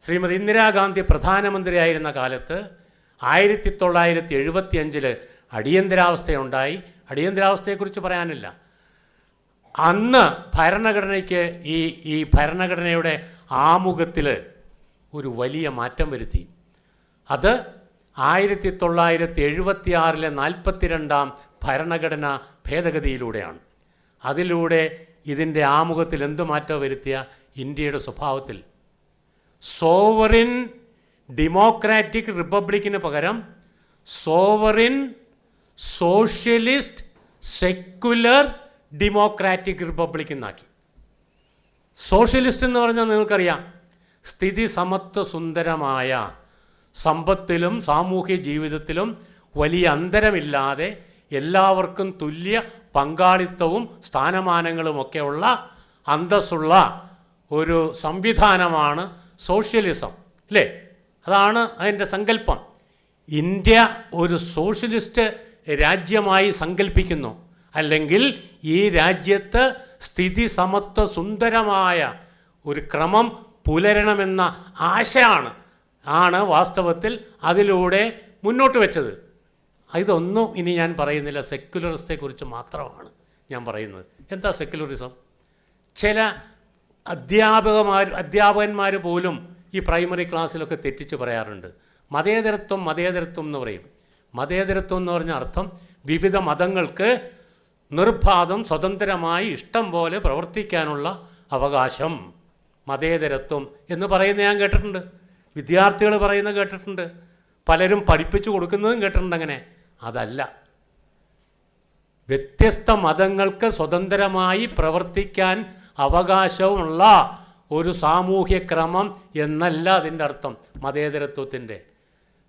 ശ്രീമതി ഇന്ദിരാഗാന്ധി പ്രധാനമന്ത്രിയായിരുന്ന കാലത്ത് 1975 അടിയന്തരാവസ്ഥയുണ്ടായി. അടിയന്തരാവസ്ഥയെക്കുറിച്ച് പറയാനില്ല. അന്ന് ഭരണഘടനയ്ക്ക് ഈ ഭരണഘടനയുടെ ആമുഖത്തിൽ ഒരു വലിയ മാറ്റം വരുത്തി. അത് 1976 42 ഭരണഘടനാ ഭേദഗതിയിലൂടെയാണ്. അതിലൂടെ ഇതിൻ്റെ ആമുഖത്തിൽ എന്ത് മാറ്റം വരുത്തിയ? ഇന്ത്യയുടെ സ്വഭാവത്തിൽ സോവറിൻ ഡെമോക്രാറ്റിക് റിപ്പബ്ലിക്കിന് പകരം sovereign socialist secular democratic republic എന്നാക്കി. സോഷ്യലിസ്റ്റ് എന്ന് പറഞ്ഞാൽ നിങ്ങൾക്കറിയാം, സ്ഥിതി സമത്വ സുന്ദരമായ, സമ്പത്തിലും സാമൂഹ്യ ജീവിതത്തിലും വലിയ അന്തരമില്ലാതെ എല്ലാവർക്കും തുല്യ പങ്കാളിത്തവും സ്ഥാനമാനങ്ങളുമൊക്കെയുള്ള അന്തസ്സുള്ള ഒരു സംവിധാനമാണ് സോഷ്യലിസം, അല്ലേ? അതാണ് അതിൻ്റെ സങ്കല്പം. ഇന്ത്യ ഒരു സോഷ്യലിസ്റ്റ് രാജ്യമായി സങ്കല്പിക്കുന്നു, അല്ലെങ്കിൽ ഈ രാജ്യത്ത് സ്ഥിതി സമത്വ സുന്ദരമായ ഒരു ക്രമം പുലരണമെന്ന ആശയാണ് വാസ്തവത്തിൽ അതിലൂടെ മുന്നോട്ട് വെച്ചത്. ഇതൊന്നും ഇനി ഞാൻ പറയുന്നില്ല, സെക്യുലറിസത്തെക്കുറിച്ച് മാത്രമാണ് ഞാൻ പറയുന്നത്. എന്താ സെക്യുലറിസം? ചില അധ്യാപകന്മാർ പോലും ഈ പ്രൈമറി ക്ലാസ്സിലൊക്കെ തെറ്റിച്ച് പറയാറുണ്ട്. മതേതരത്വം എന്ന് പറയും. മതേതരത്വം എന്ന് പറഞ്ഞ അർത്ഥം വിവിധ മതങ്ങൾക്ക് നിർബാധം സ്വതന്ത്രമായി ഇഷ്ടം പോലെ പ്രവർത്തിക്കാനുള്ള അവകാശം, മതേതരത്വം എന്ന് പറയുന്നത് ഞാൻ കേട്ടിട്ടുണ്ട്. വിദ്യാർത്ഥികൾ പറയുന്നത് കേട്ടിട്ടുണ്ട്. പലരും പഠിപ്പിച്ചു കൊടുക്കുന്നതും കേട്ടിട്ടുണ്ട്. അങ്ങനെ അതല്ല. വ്യത്യസ്ത മതങ്ങൾക്ക് സ്വതന്ത്രമായി പ്രവർത്തിക്കാൻ അവകാശമുള്ള ഒരു സാമൂഹ്യ ക്രമം എന്നല്ല അതിൻ്റെ അർത്ഥം.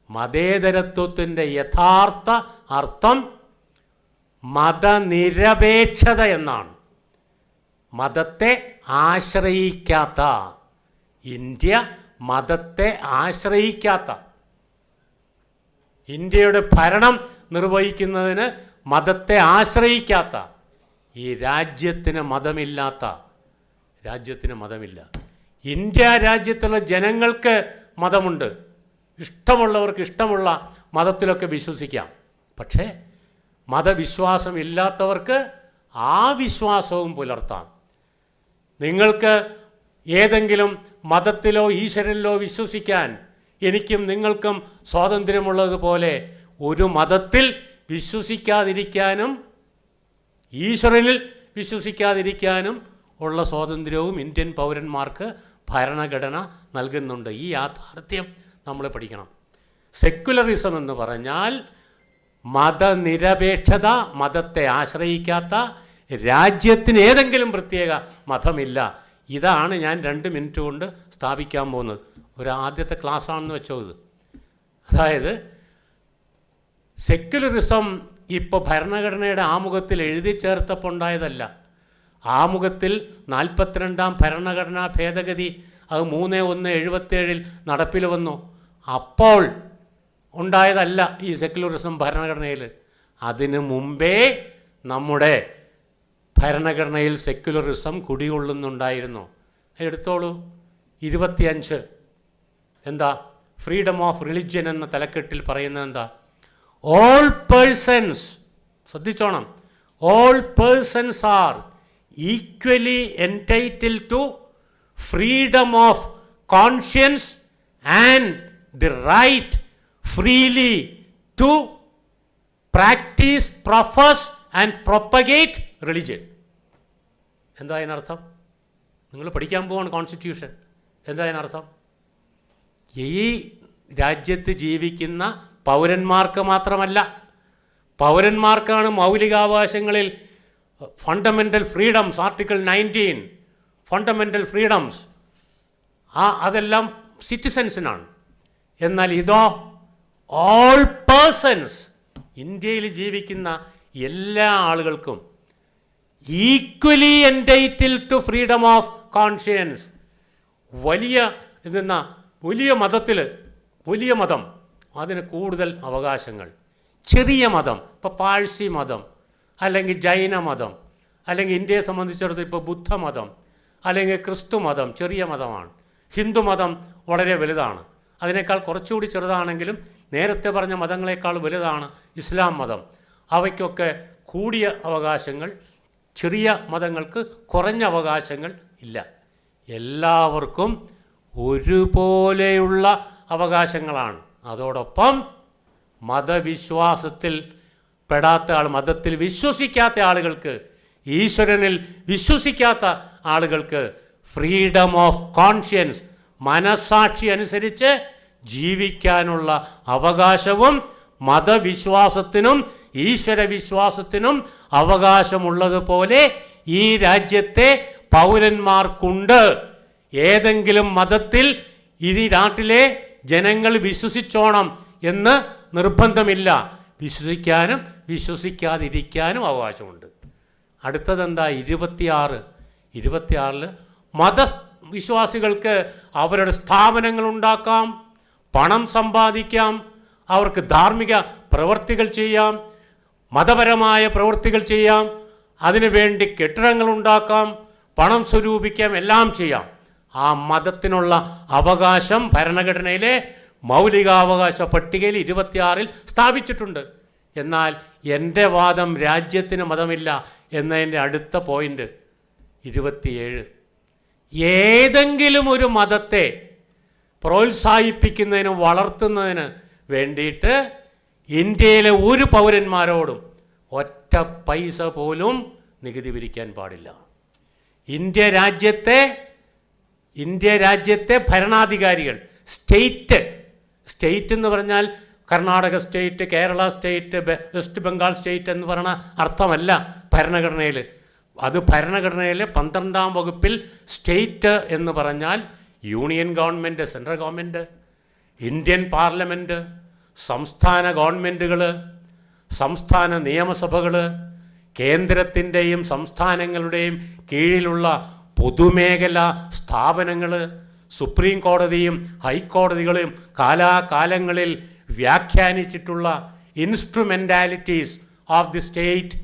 മതേതരത്വത്തിൻ്റെ യഥാർത്ഥ അർത്ഥം മതനിരപേക്ഷത എന്നാണ്. മതത്തെ ആശ്രയിക്കാത്ത, ഇന്ത്യ മതത്തെ ആശ്രയിക്കാത്ത, ഇന്ത്യയുടെ ഭരണം നിർവഹിക്കുന്നതിന് മതത്തെ ആശ്രയിക്കാത്ത, ഈ രാജ്യത്തിന് മതമില്ല. ഇന്ത്യ രാജ്യത്തുള്ള ജനങ്ങൾക്ക് മതമുണ്ട്. ഇഷ്ടമുള്ളവർക്ക് ഇഷ്ടമുള്ള മതത്തിലൊക്കെ വിശ്വസിക്കാം. പക്ഷേ മതവിശ്വാസമില്ലാത്തവർക്ക് ആ വിശ്വാസവും പുലർത്താം. നിങ്ങൾക്ക് ഏതെങ്കിലും മതത്തിലോ ഈശ്വരനിലോ വിശ്വസിക്കാൻ എനിക്കും നിങ്ങൾക്കും സ്വാതന്ത്ര്യമുള്ളതുപോലെ ഒരു മതത്തിൽ വിശ്വസിക്കാതിരിക്കാനും ഈശ്വരനിൽ വിശ്വസിക്കാതിരിക്കാനും ഉള്ള സ്വാതന്ത്ര്യവും ഇന്ത്യൻ പൗരന്മാർക്ക് ഭരണഘടന നൽകുന്നുണ്ട്. ഈ യാഥാർത്ഥ്യം നമ്മൾ പഠിക്കണം. സെക്യുലറിസം എന്ന് പറഞ്ഞാൽ മതനിരപേക്ഷത, മതത്തെ ആശ്രയിക്കാത്ത, രാജ്യത്തിന് ഏതെങ്കിലും പ്രത്യേക മതമില്ല. ഇതാണ് ഞാൻ 2 മിനിറ്റ് കൊണ്ട് സ്ഥാപിക്കാൻ പോകുന്നത്. ആദ്യത്തെ ക്ലാസ്സാണെന്ന് വെച്ചോ ഇത്. അതായത് സെക്യുലറിസം ഇപ്പോൾ ഭരണഘടനയുടെ ആമുഖത്തിൽ എഴുതി ചേർത്തപ്പോൾ ഉണ്ടായതല്ല. ആമുഖത്തിൽ 42-ാം ഭരണഘടനാ ഭേദഗതി അത് 3/1/77 നടപ്പിൽ വന്നു. അപ്പോൾ ഉണ്ടായതല്ല ഈ സെക്യുലറിസം ഭരണഘടനയിൽ. അതിനു മുമ്പേ നമ്മുടെ ഭരണഘടനയിൽ സെക്യുലറിസം കുടികൊള്ളുന്നുണ്ടായിരുന്നു. എടുത്തോളൂ, 25 എന്താ ഫ്രീഡം ഓഫ് റിലിജ്യൻ എന്ന തലക്കെട്ടിൽ പറയുന്നത് എന്താ? ഓൾ പേഴ്സൺസ്, ശ്രദ്ധിച്ചോണം, all persons are equally entitle to freedom of conscience and the right freely to practise, profess and propagate religion. എന്താ അതിനർത്ഥം? നിങ്ങൾ പഠിക്കാൻ പോവാണ് കോൺസ്റ്റിറ്റ്യൂഷൻ. എന്താ അതിനർത്ഥം? ഈ രാജ്യത്ത് ജീവിക്കുന്ന പൗരന്മാർക്ക് മാത്രമല്ല, പൗരന്മാർക്കാണ് മൗലികാവകാശങ്ങളിൽ fundamental freedoms, article 19 fundamental freedoms, അതെല്ലാം സിറ്റിസൻസിനാണ്. എന്നാൽ ഇതോ ഓൾ പേഴ്സൺസ്, ഇന്ത്യയിൽ ജീവിക്കുന്ന എല്ലാ ആളുകൾക്കും equally entitle to freedom of conscience. വലിയ മതം അതിന് കൂടുതൽ അവകാശങ്ങൾ. ചെറിയ മതം, ഇപ്പോൾ പാഴ്സി മതം അല്ലെങ്കിൽ ജൈന മതം അല്ലെങ്കിൽ ഇന്ത്യയെ സംബന്ധിച്ചിടത്തോളം ഇപ്പോൾ ബുദ്ധമതം അല്ലെങ്കിൽ ക്രിസ്തു മതം ചെറിയ മതമാണ്. ഹിന്ദു മതം വളരെ വലുതാണ്. അതിനേക്കാൾ കുറച്ചുകൂടി ചെറുതാണെങ്കിലും നേരത്തെ പറഞ്ഞ മതങ്ങളെക്കാൾ വലുതാണ് ഇസ്ലാം മതം. അവയ്ക്കൊക്കെ കൂടിയ അവകാശങ്ങൾ, ചെറിയ മതങ്ങൾക്ക് കുറഞ്ഞ അവകാശങ്ങൾ ഇല്ല. എല്ലാവർക്കും ഒരുപോലെയുള്ള അവകാശങ്ങളാണ്. അതോടൊപ്പം മതവിശ്വാസത്തിൽ പെടാത്ത മതത്തിൽ വിശ്വസിക്കാത്ത ആളുകൾക്ക്, ഈശ്വരനിൽ വിശ്വസിക്കാത്ത ആളുകൾക്ക് ഫ്രീഡം ഓഫ് കോൺഷ്യൻസ്, മനസാക്ഷി അനുസരിച്ച് ജീവിക്കാനുള്ള അവകാശവും മതവിശ്വാസത്തിനും ഈശ്വരവിശ്വാസത്തിനും അവകാശമുള്ളതുപോലെ ഈ രാജ്യത്തെ പൗരന്മാർക്കുണ്ട്. ഏതെങ്കിലും മതത്തിൽ ഈ നാട്ടിലെ ജനങ്ങൾ വിശ്വസിച്ചോണം എന്ന് നിർബന്ധമില്ല. വിശ്വസിക്കാനും വിശ്വസിക്കാതിരിക്കാനും അവകാശമുണ്ട്. അടുത്തതെന്താ? 26 മതവിശ്വാസികൾക്ക് അവരുടെ സ്ഥാപനങ്ങൾ ഉണ്ടാക്കാം, പണം സമ്പാദിക്കാം, അവർക്ക് ധാർമ്മിക പ്രവർത്തികൾ ചെയ്യാം, മതപരമായ പ്രവൃത്തികൾ ചെയ്യാം, അതിനുവേണ്ടി കെട്ടിടങ്ങൾ ഉണ്ടാക്കാം, പണം സ്വരൂപിക്കാം, എല്ലാം ചെയ്യാം. ആ മതത്തിനുള്ള അവകാശം ഭരണഘടനയിലെ മൗലികാവകാശ പട്ടികയിൽ 26 സ്ഥാപിച്ചിട്ടുണ്ട്. എന്നാൽ എൻ്റെ വാദം രാജ്യത്തിന് മതമില്ല എന്നതിൻ്റെ അടുത്ത പോയിൻ്റ് 27. ഏതെങ്കിലും ഒരു മതത്തെ പ്രോത്സാഹിപ്പിക്കുന്നതിനും വളർത്തുന്നതിന് വേണ്ടിയിട്ട് ഇന്ത്യയിലെ ഒരു പൗരന്മാരോടും ഒറ്റ പൈസ പോലും നികുതി പിരിക്കാൻ പാടില്ല. ഇന്ത്യ രാജ്യത്തെ ഭരണാധികാരികൾ, സ്റ്റേറ്റ് എന്ന് പറഞ്ഞാൽ Karnataka state, Kerala state, west Bengal state എന്ന് പറയുന്ന അർത്ഥമല്ല ഭരണഘടനയിൽ. അത് ഭരണഘടനയിലെ 12ാം വകുപ്പിൽ സ്റ്റേറ്റ് എന്ന് പറഞ്ഞാൽ union government, central government, Indian parliament, സംസ്ഥാന ഗവൺമെൻറ്റുകൾ, സംസ്ഥാന നിയമസഭകൾ, കേന്ദ്രത്തിൻ്റെയും സംസ്ഥാനങ്ങളുടെയും കീഴിലുള്ള പൊതുമേഖലാ സ്ഥാപനങ്ങൾ, സുപ്രീം കോടതിയും ഹൈക്കോടതികളും കാലാകാലങ്ങളിൽ വ്യാഖ്യാനിച്ചിട്ടുള്ള ഇൻസ്ട്രുമെൻറ്റാലിറ്റീസ് ഓഫ് ദി സ്റ്റേറ്റ്.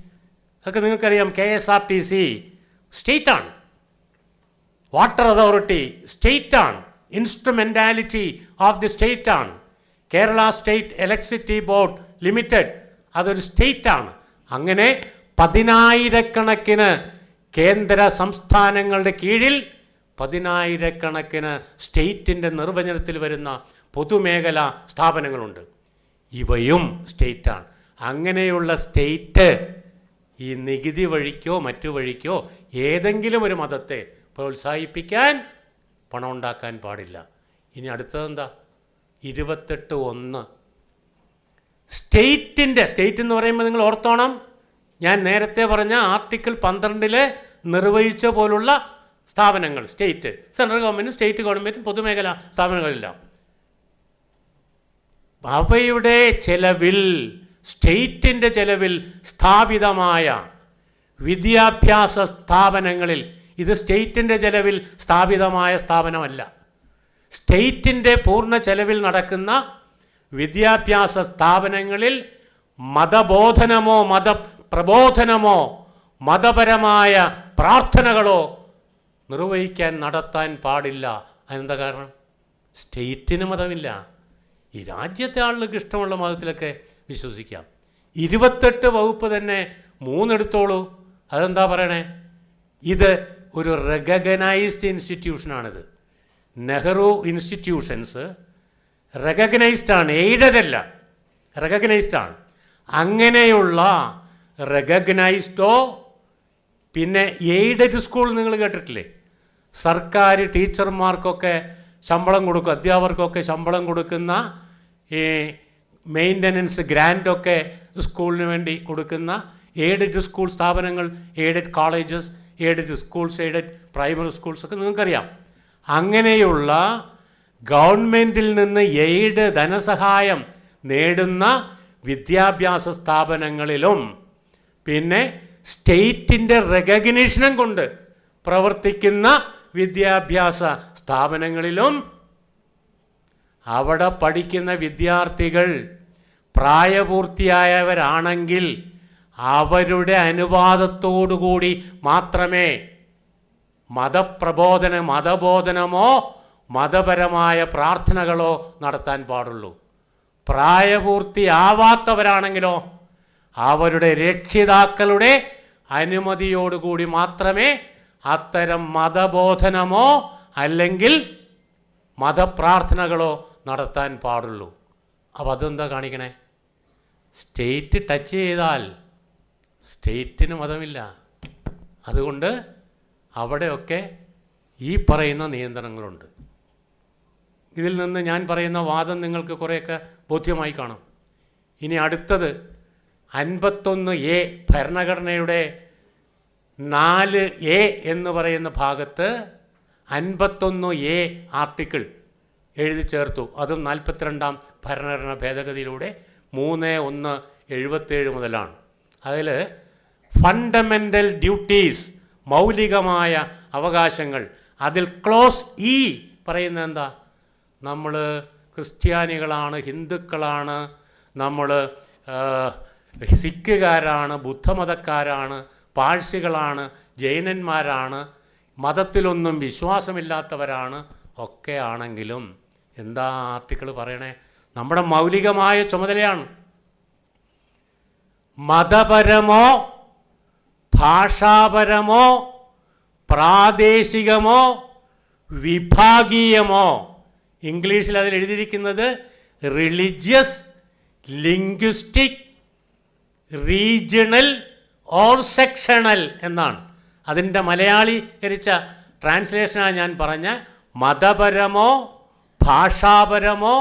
അതൊക്കെ നിങ്ങൾക്കറിയാം. KSRTC സ്റ്റേറ്റാണ്, വാട്ടർ അതോറിറ്റി സ്റ്റേറ്റാണ്, ഇൻസ്ട്രുമെൻറ്റാലിറ്റി ഓഫ് ദി സ്റ്റേറ്റാണ്. Kerala state electricity board limited അതൊരു സ്റ്റേറ്റാണ്. അങ്ങനെ 10,000-കണക്കിന് കേന്ദ്ര സംസ്ഥാനങ്ങളുടെ കീഴിൽ 10,000-കണക്കിന് സ്റ്റേറ്റിൻ്റെ നിർവചനത്തിൽ വരുന്ന പൊതുമേഖലാ സ്ഥാപനങ്ങളുണ്ട്. ഇവയും സ്റ്റേറ്റാണ്. അങ്ങനെയുള്ള സ്റ്റേറ്റ് ഈ നികുതി വഴിക്കോ മറ്റു വഴിക്കോ ഏതെങ്കിലും ഒരു മതത്തെ പ്രോത്സാഹിപ്പിക്കാൻ, പണം ഉണ്ടാക്കാൻ പാടില്ല. ഇനി അടുത്തതെന്താ? 28(1) സ്റ്റേറ്റ് എന്ന് പറയുമ്പോൾ നിങ്ങൾ ഓർത്തോണം, ഞാൻ നേരത്തെ പറഞ്ഞ ആർട്ടിക്കിൾ 12 നിർവഹിച്ച പോലുള്ള സ്ഥാപനങ്ങൾ, സ്റ്റേറ്റ്, സെൻട്രൽ ഗവൺമെൻറ്റും സ്റ്റേറ്റ് ഗവൺമെൻറ്റും പൊതുമേഖലാ സ്ഥാപനങ്ങളെല്ലാം, അവയുടെ ചെലവിൽ, സ്റ്റേറ്റിൻ്റെ ചെലവിൽ സ്ഥാപിതമായ വിദ്യാഭ്യാസ സ്ഥാപനങ്ങളിൽ, ഇത് സ്റ്റേറ്റിൻ്റെ ചെലവിൽ സ്ഥാപിതമായ സ്ഥാപനമല്ല, സ്റ്റേറ്റിൻ്റെ പൂർണ്ണ ചെലവിൽ നടക്കുന്ന വിദ്യാഭ്യാസ സ്ഥാപനങ്ങളിൽ മതബോധനമോ മതപ്രബോധനമോ മതപരമായ പ്രാർത്ഥനകളോ നടത്താൻ പാടില്ല. അതെന്താ കാരണം? സ്റ്റേറ്റിന് മതമില്ല. ഈ രാജ്യത്തെ ആളുകൾക്ക് ഇഷ്ടമുള്ള മതത്തിലൊക്കെ വിശ്വസിക്കാം. 28 വകുപ്പ് തന്നെ 3 എടുത്തോളൂ. അതെന്താ പറയണേ? ഇത് ഒരു റെക്കഗ്നൈസ്ഡ് ഇൻസ്റ്റിറ്റ്യൂഷനാണിത്. നെഹ്റു ഇൻസ്റ്റിറ്റ്യൂഷൻസ് റെക്കഗ്നൈസ്ഡ് ആണ്, എയ്ഡഡ് അല്ല, റെക്കഗ്നൈസ്ഡ് ആണ്. അങ്ങനെയുള്ള റെക്കഗ്നൈസ്ഡോ പിന്നെ എയ്ഡഡ് സ്കൂൾ നിങ്ങൾ കേട്ടിട്ടില്ലേ? സർക്കാർ ടീച്ചർമാർക്കൊക്കെ ശമ്പളം കൊടുക്കും, അധ്യാപകർക്കൊക്കെ ശമ്പളം കൊടുക്കുന്ന ഈ മെയിൻ്റനൻസ് ഗ്രാൻറ്റൊക്കെ സ്കൂളിന് വേണ്ടി കൊടുക്കുന്ന എയ്ഡഡ് സ്കൂൾ സ്ഥാപനങ്ങൾ, aided colleges, aided schools, aided primary schools ഒക്കെ നിങ്ങൾക്കറിയാം. അങ്ങനെയുള്ള ഗവൺമെൻറ്റിൽ നിന്ന് എയ്ഡ് ധനസഹായം നേടുന്ന വിദ്യാഭ്യാസ സ്ഥാപനങ്ങളിലും പിന്നെ സ്റ്റേറ്റിൻ്റെ റെക്കഗ്നീഷനും കൊണ്ട് പ്രവർത്തിക്കുന്ന വിദ്യാഭ്യാസ സ്ഥാപനങ്ങളിലും അവിടെ പഠിക്കുന്ന വിദ്യാർത്ഥികൾ പ്രായപൂർത്തിയായവരാണെങ്കിൽ അവരുടെ അനുവാദത്തോടുകൂടി മാത്രമേ മതബോധനമോ മതപരമായ പ്രാർത്ഥനകളോ നടത്താൻ പാടുള്ളൂ. പ്രായപൂർത്തിയാവാത്തവരാണെങ്കിലോ അവരുടെ രക്ഷിതാക്കളുടെ അനുമതിയോടുകൂടി മാത്രമേ അത്തരം മതബോധനമോ അല്ലെങ്കിൽ മതപ്രാർത്ഥനകളോ നടത്താൻ പാടുള്ളൂ. അപ്പോൾ അതെന്താ കാണിക്കണേ? സ്റ്റേറ്റ് ടച്ച് ചെയ്താൽ സ്റ്റേറ്റിന് മതമില്ല. അതുകൊണ്ട് അവിടെയൊക്കെ ഈ പറയുന്ന നിയന്ത്രണങ്ങളുണ്ട്. ഇതിൽ നിന്ന് ഞാൻ പറയുന്ന വാദം നിങ്ങൾക്ക് കുറേയൊക്കെ ബോധ്യമായി കാണും. ഇനി അടുത്തത് 51A ഭരണഘടനയുടെ 4A എന്ന് പറയുന്ന ഭാഗത്ത് 51A ആർട്ടിക്കിൾ എഴുതി ചേർത്തു. അതും 42ാം ഭരണഘടനാ ഭേദഗതിയിലൂടെ 3/1/77 മുതലാണ്. അതിൽ ഫണ്ടമെൻ്റൽ ഡ്യൂട്ടീസ്, മൗലികമായ അവകാശങ്ങൾ, അതിൽ ക്ലോസ് E പറയുന്നത് എന്താ? നമ്മൾ ക്രിസ്ത്യാനികളാണ്, ഹിന്ദുക്കളാണ്, നമ്മൾ സിഖുകാരാണ്, ബുദ്ധമതക്കാരാണ്, പാഴ്സികളാണ്, ജൈനന്മാരാണ്, മതത്തിലൊന്നും വിശ്വാസമില്ലാത്തവരാണ് ഒക്കെ ആണെങ്കിലും എന്താ ആർട്ടിക്കിൾ പറയണേ? നമ്മുടെ മൗലികമായ ചുമതലയാണ്. മതപരമോ ഭാഷാപരമോ പ്രാദേശികമോ വിഭാഗീയമോ, ഇംഗ്ലീഷിൽ അതിൽ എഴുതിയിരിക്കുന്നത് religious, linguistic, regional or sectional എന്നാണ്. അതിൻ്റെ മലയാളീകരിച്ച ട്രാൻസ്ലേഷനാണ് ഞാൻ പറഞ്ഞ മതപരമോ ഭാഷാപരമോ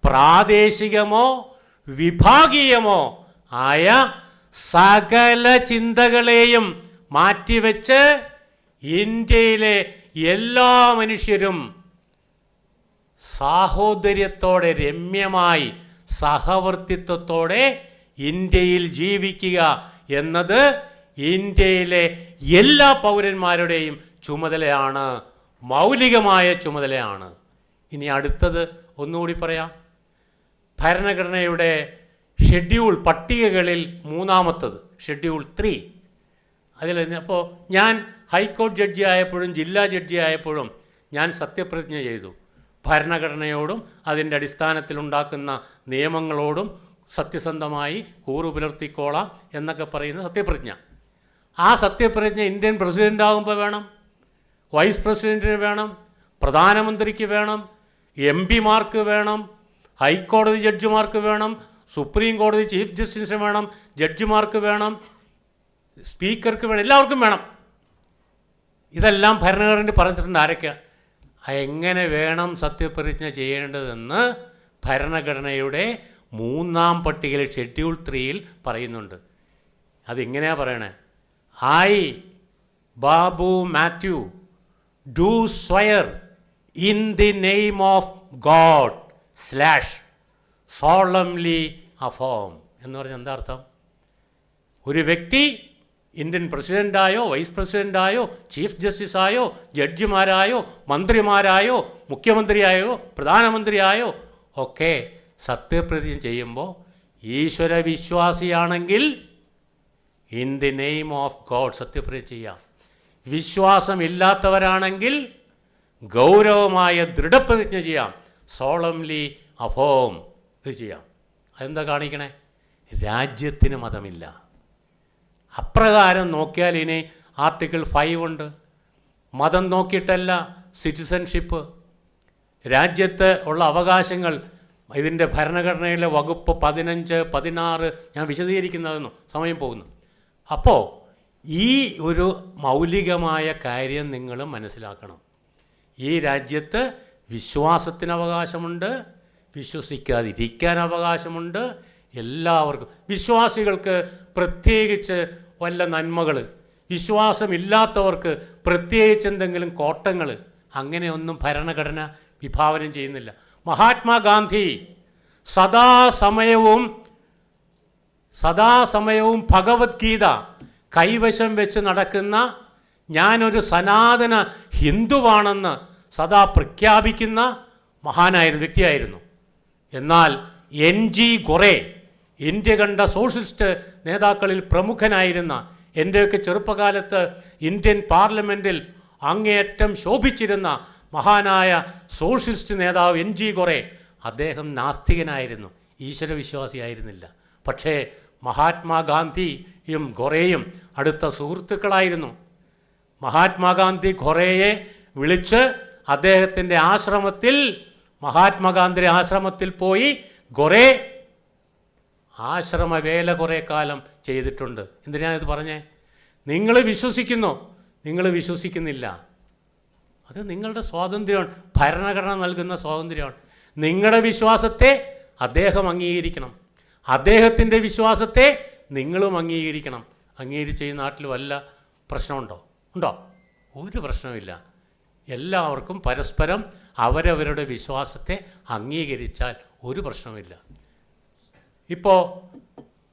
പ്രാദേശികമോ വിഭാഗീയമോ ആയ സകല ചിന്തകളെയും മാറ്റിവെച്ച് ഇന്ത്യയിലെ എല്ലാ മനുഷ്യരും സാഹോദര്യത്തോടെ, രമ്യമായി, സഹവർത്തിത്വത്തോടെ ഇന്ത്യയിൽ ജീവിക്കുക എന്നത് ഇന്ത്യയിലെ എല്ലാ പൗരന്മാരുടെയും ചുമതലയാണ്, മൗലികമായ ചുമതലയാണ്. ഇനി അടുത്തത് ഒന്നുകൂടി പറയാം. ഭരണഘടനയുടെ ഷെഡ്യൂൾ പട്ടികകളിൽ മൂന്നാമത്തത് ഷെഡ്യൂൾ 3. അതിൽ അപ്പോൾ ഞാൻ ഹൈക്കോടതി ജഡ്ജി ആയപ്പോഴും ജില്ലാ ജഡ്ജി ആയപ്പോഴും ഞാൻ സത്യപ്രതിജ്ഞ ചെയ്തു. ഭരണഘടനയോടും അതിൻ്റെ അടിസ്ഥാനത്തിലുണ്ടാക്കുന്ന നിയമങ്ങളോടും സത്യസന്ധമായി കൂറു പുലർത്തിക്കോളാം എന്നൊക്കെ പറയുന്ന സത്യപ്രതിജ്ഞ. ആ സത്യപ്രതിജ്ഞ ഇന്ത്യൻ പ്രസിഡൻ്റ് ആകുമ്പോൾ വേണം, വൈസ് പ്രസിഡൻറ്റിന് വേണം, പ്രധാനമന്ത്രിക്ക് വേണം, MP-മാർക്ക് വേണം, ഹൈക്കോടതി ജഡ്ജിമാർക്ക് വേണം, സുപ്രീം കോടതി ചീഫ് ജസ്റ്റിസിന് വേണം, ജഡ്ജിമാർക്ക് വേണം, സ്പീക്കർക്ക് വേണം, എല്ലാവർക്കും വേണം. ഇതെല്ലാം ഭരണഘടനയിൽ പറഞ്ഞിട്ടുണ്ട്. ആരൊക്കെയാണ് എങ്ങനെ വേണം സത്യപ്രതിജ്ഞ ചെയ്യേണ്ടതെന്ന് ഭരണഘടനയുടെ 3-ാം പട്ടികയിൽ ഷെഡ്യൂൾ 3-ൽ പറയുന്നുണ്ട്. അതിങ്ങനെയാണ് പറയണേ: I Babu Mathew do swear in the name of God / solemnly affirm എന്ന് പറഞ്ഞാൽ എന്താ അർത്ഥം? ഒരു വ്യക്തി ഇന്ത്യൻ പ്രസിഡൻ്റായോ വൈസ് പ്രസിഡൻ്റായോ ചീഫ് ജസ്റ്റിസായോ ജഡ്ജിമാരായോ മന്ത്രിമാരായോ മുഖ്യമന്ത്രിയായോ പ്രധാനമന്ത്രിയായോ ഒക്കെ സത്യപ്രതിജ്ഞ ചെയ്യുമ്പോൾ ഈശ്വരവിശ്വാസിയാണെങ്കിൽ in the name of God സത്യപ്രതിജ്ഞ ചെയ്യാം. വിശ്വാസമില്ലാത്തവരാണെങ്കിൽ ഗൗരവമായ ദൃഢപ്രതിജ്ഞ ചെയ്യാം, സോളംലി അഫോം ഇത് ചെയ്യാം. അതെന്താ കാണിക്കണേ? രാജ്യത്തിന് മതമില്ല. അപ്രകാരം നോക്കിയാൽ ഇനി ആർട്ടിക്കിൾ 5 ഉണ്ട്. മതം നോക്കിയിട്ടല്ല സിറ്റിസൺഷിപ്പ്. രാജ്യത്ത് ഉള്ള അവകാശങ്ങൾ ഇതിൻ്റെ ഭരണഘടനയിലെ വകുപ്പ് 15, 16 ഞാൻ വിശദീകരിക്കുന്നതെന്നു സമയം പോകുന്നു. അപ്പോൾ ഈ ഒരു മൗലികമായ കാര്യം നിങ്ങൾ മനസ്സിലാക്കണം. ഈ രാജ്യത്ത് വിശ്വാസത്തിന് അവകാശമുണ്ട്, വിശ്വസിക്കാതിരിക്കാൻ അവകാശമുണ്ട്. എല്ലാവർക്കും, വിശ്വാസികൾക്ക് പ്രത്യേകിച്ച് വല്ല നന്മകൾ, വിശ്വാസമില്ലാത്തവർക്ക് പ്രത്യേകിച്ച് എന്തെങ്കിലും കോട്ടങ്ങൾ, അങ്ങനെയൊന്നും ഭരണഘടന വിഭാവനം ചെയ്യുന്നില്ല. മഹാത്മാഗാന്ധി സദാസമയവും ഭഗവത്ഗീത കൈവശം വെച്ച് നടക്കുന്ന, ഞാനൊരു സനാതന ഹിന്ദുവാണെന്ന് സദാ പ്രഖ്യാപിക്കുന്ന മഹാനായിരുന്നു, വ്യക്തിയായിരുന്നു. എന്നാൽ NG ഗൊറെ, ഇന്ത്യ കണ്ട സോഷ്യലിസ്റ്റ് നേതാക്കളിൽ പ്രമുഖനായിരുന്ന, എൻ്റെയൊക്കെ ചെറുപ്പകാലത്ത് ഇന്ത്യൻ പാർലമെൻറ്റിൽ അങ്ങേയറ്റം ശോഭിച്ചിരുന്ന മഹാനായ സോഷ്യലിസ്റ്റ് നേതാവ് NG ഗൊറെ, അദ്ദേഹം നാസ്തികനായിരുന്നു, ഈശ്വരവിശ്വാസിയായിരുന്നില്ല. പക്ഷേ മഹാത്മാഗാന്ധിയും ഗൊറെയും അടുത്ത സുഹൃത്തുക്കളായിരുന്നു. മഹാത്മാഗാന്ധി ഗൊറെയെ വിളിച്ച് അദ്ദേഹത്തിൻ്റെ ആശ്രമത്തിൽ, മഹാത്മാഗാന്ധിയുടെ ആശ്രമത്തിൽ പോയി ഗൊറെ ആശ്രമവേല കുറേ കാലം ചെയ്തിട്ടുണ്ട്. എന്തിനാണ് ഇത് പറഞ്ഞേ? നിങ്ങൾ വിശ്വസിക്കുന്നു, നിങ്ങൾ വിശ്വസിക്കുന്നില്ല, അത് നിങ്ങളുടെ സ്വാതന്ത്ര്യമാണ്, ഭരണഘടന നൽകുന്ന സ്വാതന്ത്ര്യമാണ്. നിങ്ങളുടെ വിശ്വാസത്തെ അദ്ദേഹം അംഗീകരിക്കണം, അദ്ദേഹത്തിൻ്റെ വിശ്വാസത്തെ നിങ്ങളും അംഗീകരിക്കണം. അംഗീകരിച്ച് ഈ നാട്ടിൽ വല്ല പ്രശ്നമുണ്ടോ? ഉണ്ടോ? ഒരു പ്രശ്നമില്ല. എല്ലാവർക്കും പരസ്പരം അവരവരുടെ വിശ്വാസത്തെ അംഗീകരിച്ചാൽ ഒരു പ്രശ്നമില്ല. ഇപ്പോൾ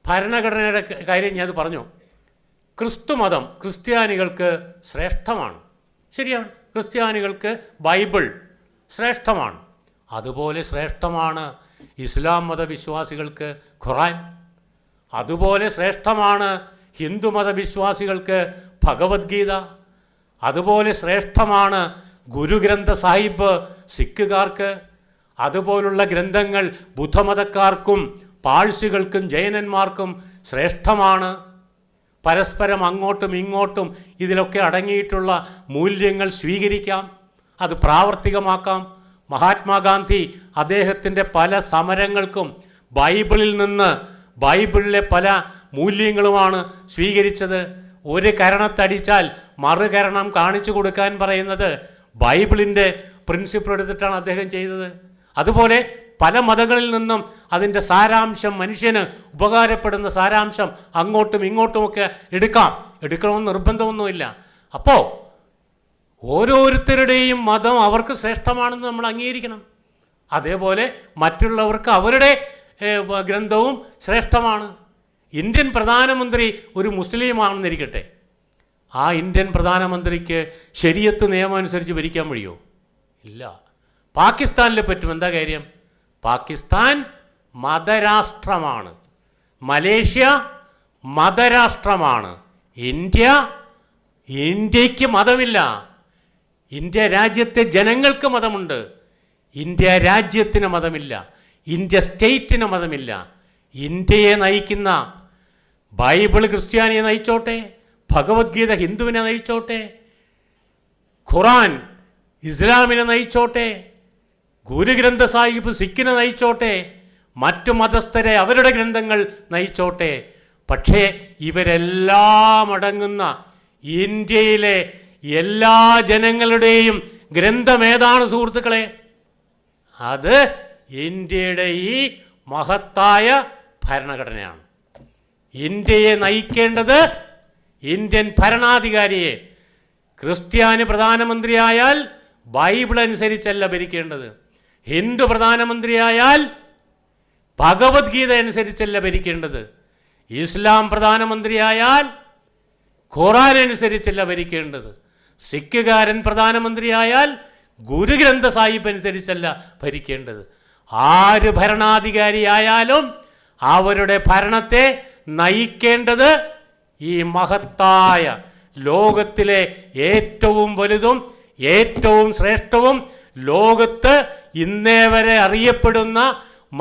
ഭരണഘടനയുടെ കാര്യം ഞാൻ പറഞ്ഞു. ക്രിസ്തുമതം ക്രിസ്ത്യാനികൾക്ക് ശ്രേഷ്ഠമാണ്, ശരിയാണ്. ക്രിസ്ത്യാനികൾക്ക് ബൈബിൾ ശ്രേഷ്ഠമാണ്. അതുപോലെ ശ്രേഷ്ഠമാണ് ഇസ്ലാം മതവിശ്വാസികൾക്ക് ഖുറാൻ. അതുപോലെ ശ്രേഷ്ഠമാണ് ഹിന്ദുമതവിശ്വാസികൾക്ക് ഭഗവത്ഗീത. അതുപോലെ ശ്രേഷ്ഠമാണ് ഗുരുഗ്രന്ഥ സാഹിബ് സിഖുകാർക്ക്. അതുപോലുള്ള ഗ്രന്ഥങ്ങൾ ബുദ്ധമതക്കാർക്കും പാഴ്സികൾക്കും ജൈനന്മാർക്കും ശ്രേഷ്ഠമാണ്. പരസ്പരം അങ്ങോട്ടും ഇങ്ങോട്ടും ഇതിലൊക്കെ അടങ്ങിയിട്ടുള്ള മൂല്യങ്ങൾ സ്വീകരിക്കാം, അത് പ്രാവർത്തികമാക്കാം. മഹാത്മാഗാന്ധി അദ്ദേഹത്തിൻ്റെ പല സമരങ്ങൾക്കും ബൈബിളിൽ നിന്ന് ബൈബിളിലെ പല മൂല്യങ്ങളുമാണ് സ്വീകരിച്ചത്. ഒരു കരണത്തടിച്ചാൽ മറുകരണം കാണിച്ചു കൊടുക്കാൻ പറയുന്നത് ബൈബിളിൻ്റെ പ്രിൻസിപ്പിൾ എടുത്തിട്ടാണ് അദ്ദേഹം ചെയ്തത്. അതുപോലെ പല മതങ്ങളിൽ നിന്നും അതിൻ്റെ സാരാംശം, മനുഷ്യന് ഉപകാരപ്പെടുന്ന സാരാംശം അങ്ങോട്ടും ഇങ്ങോട്ടുമൊക്കെ എടുക്കണമെന്ന് നിർബന്ധമൊന്നുമില്ല. അപ്പോൾ ഓരോരുത്തരുടെയും മതം അവർക്ക് ശ്രേഷ്ഠമാണെന്ന് നമ്മൾ അംഗീകരിക്കണം. അതേപോലെ മറ്റുള്ളവർക്ക് അവരുടെ ഗ്രന്ഥവും ശ്രേഷ്ഠമാണ്. ഇന്ത്യൻ പ്രധാനമന്ത്രി ഒരു മുസ്ലിമാണെന്നിരിക്കട്ടെ, ആ ഇന്ത്യൻ പ്രധാനമന്ത്രിക്ക് ശരീഅത്ത് നിയമം അനുസരിച്ച് ഭരിക്കാൻ കഴിയുമോ? ഇല്ല. പാകിസ്ഥാനിൽ പറ്റും. എന്താ കാര്യം? പാകിസ്ഥാൻ മതരാഷ്ട്രമാണ്, മലേഷ്യ മതരാഷ്ട്രമാണ്, ഇന്ത്യക്ക് മതമില്ല. ഇന്ത്യ രാജ്യത്തെ ജനങ്ങൾക്ക് മതമുണ്ട്, ഇന്ത്യ രാജ്യത്തിന് മതമില്ല, ഇന്ത്യ സ്റ്റേറ്റിന് മതമില്ല. ഇന്ത്യയെ നയിക്കുന്ന ബൈബിൾ ക്രിസ്ത്യാനിയെ നയിച്ചോട്ടെ, ഭഗവത്ഗീത ഹിന്ദുവിനെ നയിച്ചോട്ടെ, ഖുറാൻ ഇസ്ലാമിനെ നയിച്ചോട്ടെ, ഗുരുഗ്രന്ഥ സാഹിബ് സിഖിനെ നയിച്ചോട്ടെ, മറ്റു മതസ്ഥരെ അവരുടെ ഗ്രന്ഥങ്ങൾ നയിച്ചോട്ടെ. പക്ഷേ ഇവരെല്ലാം അടങ്ങുന്ന ഇന്ത്യയിലെ എല്ലാ ജനങ്ങളുടെയും ഗ്രന്ഥം ഏതാണ് സുഹൃത്തുക്കളെ? അത് ഇന്ത്യയുടെ ഈ മഹത്തായ ഭരണഘടനയാണ്. ഇന്ത്യയെ നയിക്കേണ്ടത് ഇന്ത്യൻ ഭരണാധികാരിയെ. ക്രിസ്ത്യാനി പ്രധാനമന്ത്രിയായാൽ ബൈബിൾ അനുസരിച്ചല്ല ഭരിക്കേണ്ടത്, ഹിന്ദു പ്രധാനമന്ത്രിയായാൽ ഭഗവത്ഗീത അനുസരിച്ചല്ല ഭരിക്കേണ്ടത്, ഇസ്ലാം പ്രധാനമന്ത്രിയായാൽ ഖുറാൻ അനുസരിച്ചല്ല ഭരിക്കേണ്ടത്, സിഖുകാരൻ പ്രധാനമന്ത്രിയായാൽ ഗുരുഗ്രന്ഥ സാഹിബ് അനുസരിച്ചല്ല ഭരിക്കേണ്ടത്. ആര് ഭരണാധികാരിയായാലും അവരുടെ ഭരണത്തെ നയിക്കേണ്ടത് ഈ മഹത്തായ ലോകത്തിലെ ഏറ്റവും വലുതും ഏറ്റവും ശ്രേഷ്ഠവും ലോകത്ത് ഇന്നേ വരെ അറിയപ്പെടുന്ന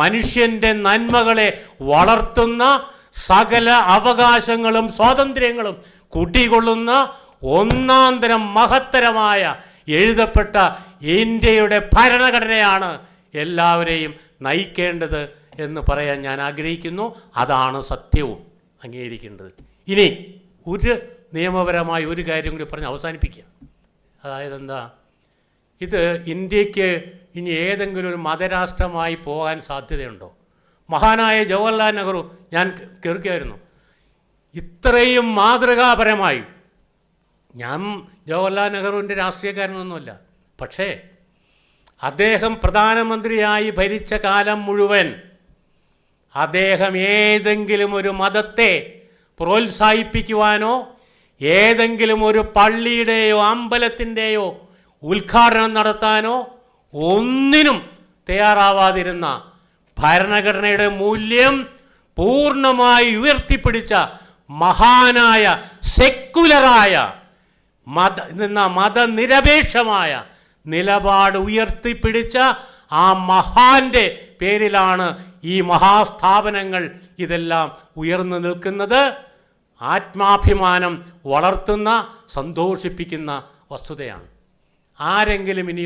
മനുഷ്യൻ്റെ നന്മകളെ വളർത്തുന്ന സകല അവകാശങ്ങളും സ്വാതന്ത്ര്യങ്ങളും കുടികൊള്ളുന്ന ഒന്നാന്തരം മഹത്തരമായ എഴുതപ്പെട്ട ഇന്ത്യയുടെ ഭരണഘടനയാണ് എല്ലാവരെയും നയിക്കേണ്ടത് എന്ന് പറയാൻ ഞാൻ ആഗ്രഹിക്കുന്നു. അതാണ് സത്യവും അംഗീകരിക്കേണ്ടത്. ഇനി ഒരു നിയമപരമായ ഒരു കാര്യം കൂടി പറഞ്ഞ് അവസാനിപ്പിക്കുക. അതായത് എന്താ, ഇത് ഇന്ത്യക്ക് ഇനി ഏതെങ്കിലും ഒരു മതരാഷ്ട്രമായി പോകാൻ സാധ്യതയുണ്ടോ? മഹാനായ ജവഹർലാൽ നെഹ്റു, ഞാൻ കേൾക്കുകയായിരുന്നു, ഇത്രയും മാതൃകാപരമായി, ഞാൻ ജവഹർലാൽ നെഹ്റുവിൻ്റെ രാഷ്ട്രീയക്കാരനൊന്നുമല്ല, പക്ഷേ അദ്ദേഹം പ്രധാനമന്ത്രിയായി ഭരിച്ച കാലം മുഴുവൻ അദ്ദേഹം ഏതെങ്കിലും ഒരു മതത്തെ പ്രോത്സാഹിപ്പിക്കുവാനോ ഏതെങ്കിലും ഒരു പള്ളിയുടെയോ അമ്പലത്തിൻ്റെയോ ഉദ്ഘാടനം നടത്താനോ ഒന്നിനും തയ്യാറാവാതിരുന്ന, ഭരണഘടനയുടെ മൂല്യം പൂർണ്ണമായി ഉയർത്തിപ്പിടിച്ച മഹാനായ സെക്കുലറായ മതനിരപേക്ഷമായ നിലപാട് ഉയർത്തിപ്പിടിച്ച ആ മഹാന്റെ പേരിലാണ് ഈ മഹാസ്ഥാപനങ്ങൾ ഇതെല്ലാം ഉയർന്നു നിൽക്കുന്നത്. ആത്മാഭിമാനം വളർത്തുന്ന, സന്തോഷിപ്പിക്കുന്ന വസ്തുതയാണ്. ആരെങ്കിലും ഇനി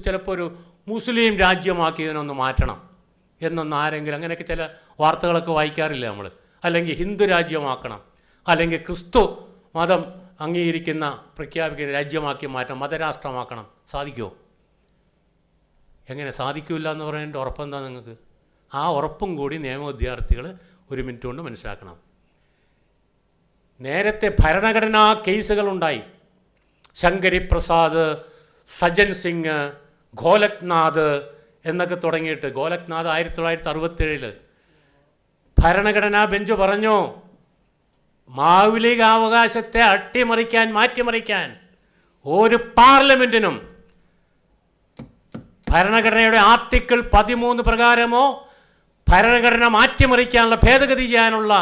ചിലപ്പോൾ ഒരു മുസ്ലിം രാജ്യമാക്കിയതിനൊന്ന് മാറ്റണം എന്നൊന്ന് ആരെങ്കിലും, അങ്ങനെയൊക്കെ ചില വാർത്തകളൊക്കെ വായിക്കാറില്ല നമ്മൾ, അല്ലെങ്കിൽ ഹിന്ദു രാജ്യമാക്കണം, അല്ലെങ്കിൽ ക്രിസ്തു മതം അംഗീകരിക്കുന്ന പ്രഖ്യാപിക്കുന്ന രാജ്യമാക്കി മാറ്റണം, മതരാഷ്ട്രമാക്കണം. സാധിക്കുമോ? എങ്ങനെ സാധിക്കില്ല എന്ന് പറയുന്നതിൻ്റെ ഉറപ്പെന്താ നിങ്ങൾക്ക്? ആ ഉറപ്പും കൂടി നിയമ വിദ്യാർത്ഥികൾ ഒരു മിനിറ്റ് കൊണ്ട് മനസ്സിലാക്കണം. നേരത്തെ ഭരണഘടനാ കേസുകളുണ്ടായി. ശങ്കരി പ്രസാദ്, സജ്ജൻ സിംഗ്, ഗോലക്നാഥ് എന്നൊക്കെ തുടങ്ങിയിട്ട്, ഗോലക്നാഥ് 1967 ഭരണഘടനാ ബെഞ്ച് പറഞ്ഞു, മൗലികാവകാശത്തെ അട്ടിമറിക്കാൻ, മാറ്റിമറിക്കാൻ ഒരു പാർലമെൻറ്റിനും ഭരണഘടനയുടെ ആർട്ടിക്കിൾ 13 പ്രകാരമോ ഭരണഘടന മാറ്റിമറിക്കാനുള്ള ഭേദഗതി ചെയ്യാനുള്ള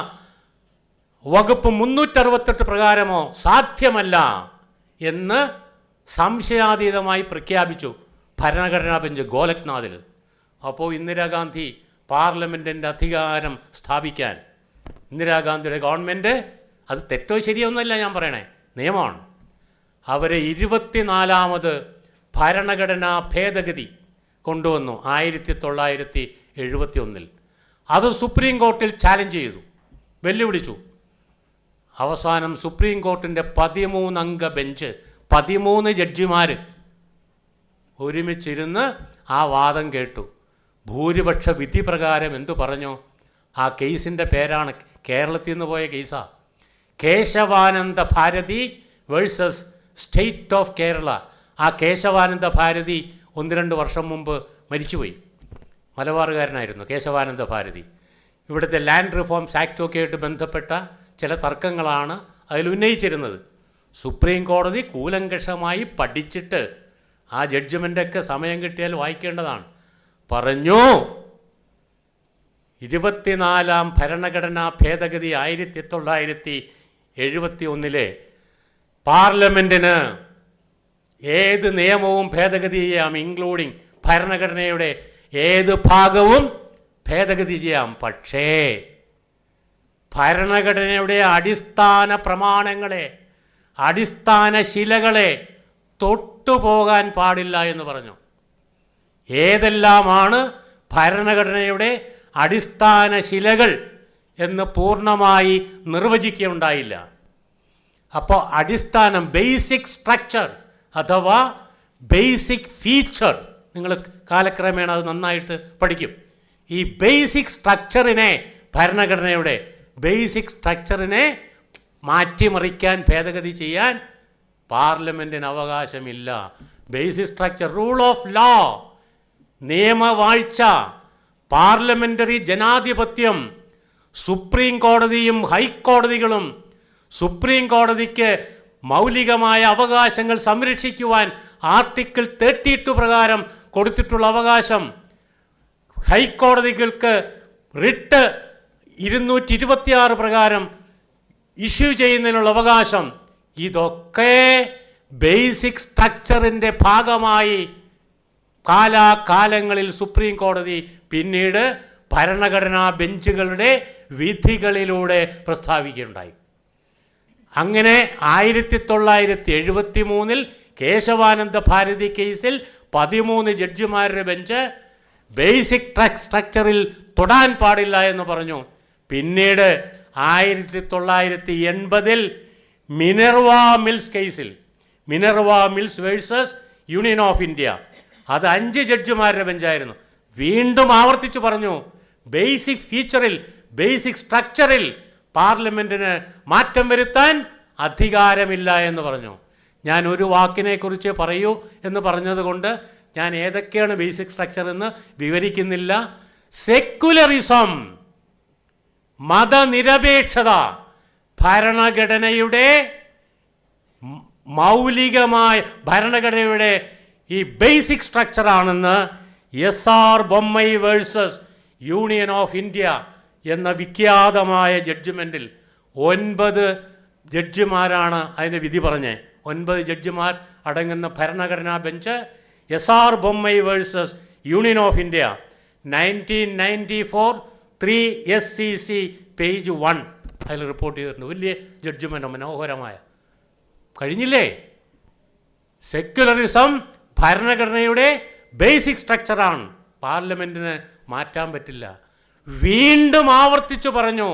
വകുപ്പ് 368 പ്രകാരമോ സാധ്യമല്ല എന്ന് സംശയാതീതമായി പ്രഖ്യാപിച്ചു ഭരണഘടനാ ബെഞ്ച് ഗോലക്നാഥിൽ. അപ്പോൾ ഇന്ദിരാഗാന്ധി പാർലമെൻറ്റിൻ്റെ അധികാരം സ്ഥാപിക്കാൻ, ഇന്ദിരാഗാന്ധിയുടെ ഗവൺമെൻറ്, അത് തെറ്റോ ശരിയോ ഒന്നല്ല ഞാൻ പറയണേ, നിയമമാണ്, അവരെ 24ാമത് ഭരണഘടനാ ഭേദഗതി കൊണ്ടുവന്നു 1971. അത് സുപ്രീം കോർട്ടിൽ ചാലഞ്ച് ചെയ്തു, വെല്ലുവിളിച്ചു. അവസാനം സുപ്രീം കോർട്ടിൻ്റെ 13 അംഗ ബെഞ്ച്, 13 ജഡ്ജിമാർ ഒരുമിച്ചിരുന്ന് ആ വാദം കേട്ടു. ഭൂരിപക്ഷ വിധി പ്രകാരം എന്തു പറഞ്ഞു? ആ കേസിൻ്റെ പേരാണ്, കേരളത്തിൽ നിന്ന് പോയ കേസാണ്, Kesavananda Bharati versus state of Kerala. ആ കേശവാനന്ദ ഭാരതി 1-2 വർഷം മുമ്പ് മരിച്ചുപോയി. മലബാറുകാരനായിരുന്നു കേശവാനന്ദ ഭാരതി. ഇവിടുത്തെ ലാൻഡ് റിഫോംസ് ആക്റ്റൊക്കെ ആയിട്ട് ബന്ധപ്പെട്ട ചില തർക്കങ്ങളാണ് അതിൽ ഉന്നയിച്ചിരുന്നത്. സുപ്രീം കോടതി കൂലങ്കഷമായി പഠിച്ചിട്ട് ആ ജഡ്ജ്മെൻ്റൊക്കെ സമയം കിട്ടിയാൽ വായിക്കേണ്ടതാണ്. പറഞ്ഞു, 24ാം ഭരണഘടനാ ഭേദഗതി 1971 പാർലമെൻറ്റിന് ഏത് നിയമവും ഭേദഗതി ചെയ്യാം, ഇൻക്ലൂഡിങ് ഭരണഘടനയുടെ ഏത് ഭാഗവും ഭേദഗതി ചെയ്യാം. പക്ഷേ ഭരണഘടനയുടെ അടിസ്ഥാന പ്രമാണങ്ങളെ, അടിസ്ഥാന ശിലകളെ തൊട്ടുപോകാൻ പാടില്ല എന്ന് പറഞ്ഞു. ഏതെല്ലാമാണ് ഭരണഘടനയുടെ അടിസ്ഥാന ശിലകൾ എന്ന് പൂർണ്ണമായി നിർവചിക്കുകയുണ്ടായില്ല. അപ്പോൾ അടിസ്ഥാനം, ബേസിക് സ്ട്രക്ചർ അഥവാ ബേസിക് ഫീച്ചർ, നിങ്ങൾ കാലക്രമേണ അത് നന്നായിട്ട് പഠിക്കും. ഈ ബേസിക് സ്ട്രക്ചറിനെ, ഭരണഘടനയുടെ ബേസിക് സ്ട്രക്ചറിനെ മാറ്റിമറിക്കാൻ, ഭേദഗതി ചെയ്യാൻ പാർലമെൻറ്റിന് അവകാശമില്ല. Basic structure, rule of law, നിയമവാഴ്ച, പാർലമെൻ്ററി ജനാധിപത്യം, സുപ്രീം കോടതിയും ഹൈക്കോടതികളും സുപ്രീം കോടതിക്ക് മൗലികമായ അവകാശങ്ങൾ സംരക്ഷിക്കുവാൻ ആർട്ടിക്കിൾ 32 പ്രകാരം കൊടുത്തിട്ടുള്ള അവകാശം, ഹൈക്കോടതികൾക്ക് റിട്ട് 226 പ്രകാരം ഇഷ്യൂ ചെയ്യുന്നതിനുള്ള അവകാശം, ഇതൊക്കെ ബേസിക് സ്ട്രക്ചറിൻ്റെ ഭാഗമായി കാലാകാലങ്ങളിൽ സുപ്രീം കോടതി പിന്നീട് ഭരണഘടനാ ബെഞ്ചുകളുടെ വിധികളിലൂടെ പ്രസ്താവിക്കുകയുണ്ടായി. അങ്ങനെ 1973 കേശവാനന്ദ ഭാരതി കേസിൽ 13 ജഡ്ജിമാരുടെ ബെഞ്ച് ബേസിക് സ്ട്രക്ചറിൽ തൊടാൻ പാടില്ല എന്ന് പറഞ്ഞു. പിന്നീട് 1980 മിനർവ മിൽസ് കേസിൽ, Minerva Mills versus union of India, അത് 5 ജഡ്ജിമാരുടെ ബെഞ്ചായിരുന്നു, വീണ്ടും ആവർത്തിച്ചു പറഞ്ഞു, ബേസിക് ഫീച്ചറിൽ, ബേസിക് സ്ട്രക്ചറിൽ പാർലമെൻറ്റിന് മാറ്റം വരുത്താൻ അധികാരമില്ല എന്ന് പറഞ്ഞു. ഞാൻ ഒരു വാക്കിനെക്കുറിച്ച് പറയൂ എന്ന് പറഞ്ഞതുകൊണ്ട് ഞാൻ ഏതൊക്കെയാണ് ബേസിക് സ്ട്രക്ചർ എന്ന് വിവരിക്കുന്നില്ല. സെക്കുലറിസം, മതനിരപേക്ഷത ഭരണഘടനയുടെ മൗലികമായ, ഭരണഘടനയുടെ ഈ ബേസിക് സ്ട്രക്ചറാണെന്ന് SR Bommai versus union of India എന്ന വിഖ്യാതമായ ജഡ്ജ്മെൻറ്റിൽ 9 ജഡ്ജിമാരാണ് അതിൻ്റെ വിധി പറഞ്ഞത്. 9 ജഡ്ജിമാർ അടങ്ങുന്ന ഭരണഘടനാ bench SR Bommai versus union of India 1994 3 SCC page 1 അതിൽ റിപ്പോർട്ട് ചെയ്തിട്ടുണ്ട്. വലിയ ജഡ്ജ്മെൻ്റ്, മനോഹരമായ. കഴിഞ്ഞില്ലേ? സെക്യുലറിസം ഭരണഘടനയുടെ ബേസിക് സ്ട്രക്ചറാണ്, പാർലമെൻറ്റിന് മാറ്റാൻ പറ്റില്ല. വീണ്ടും ആവർത്തിച്ചു പറഞ്ഞു,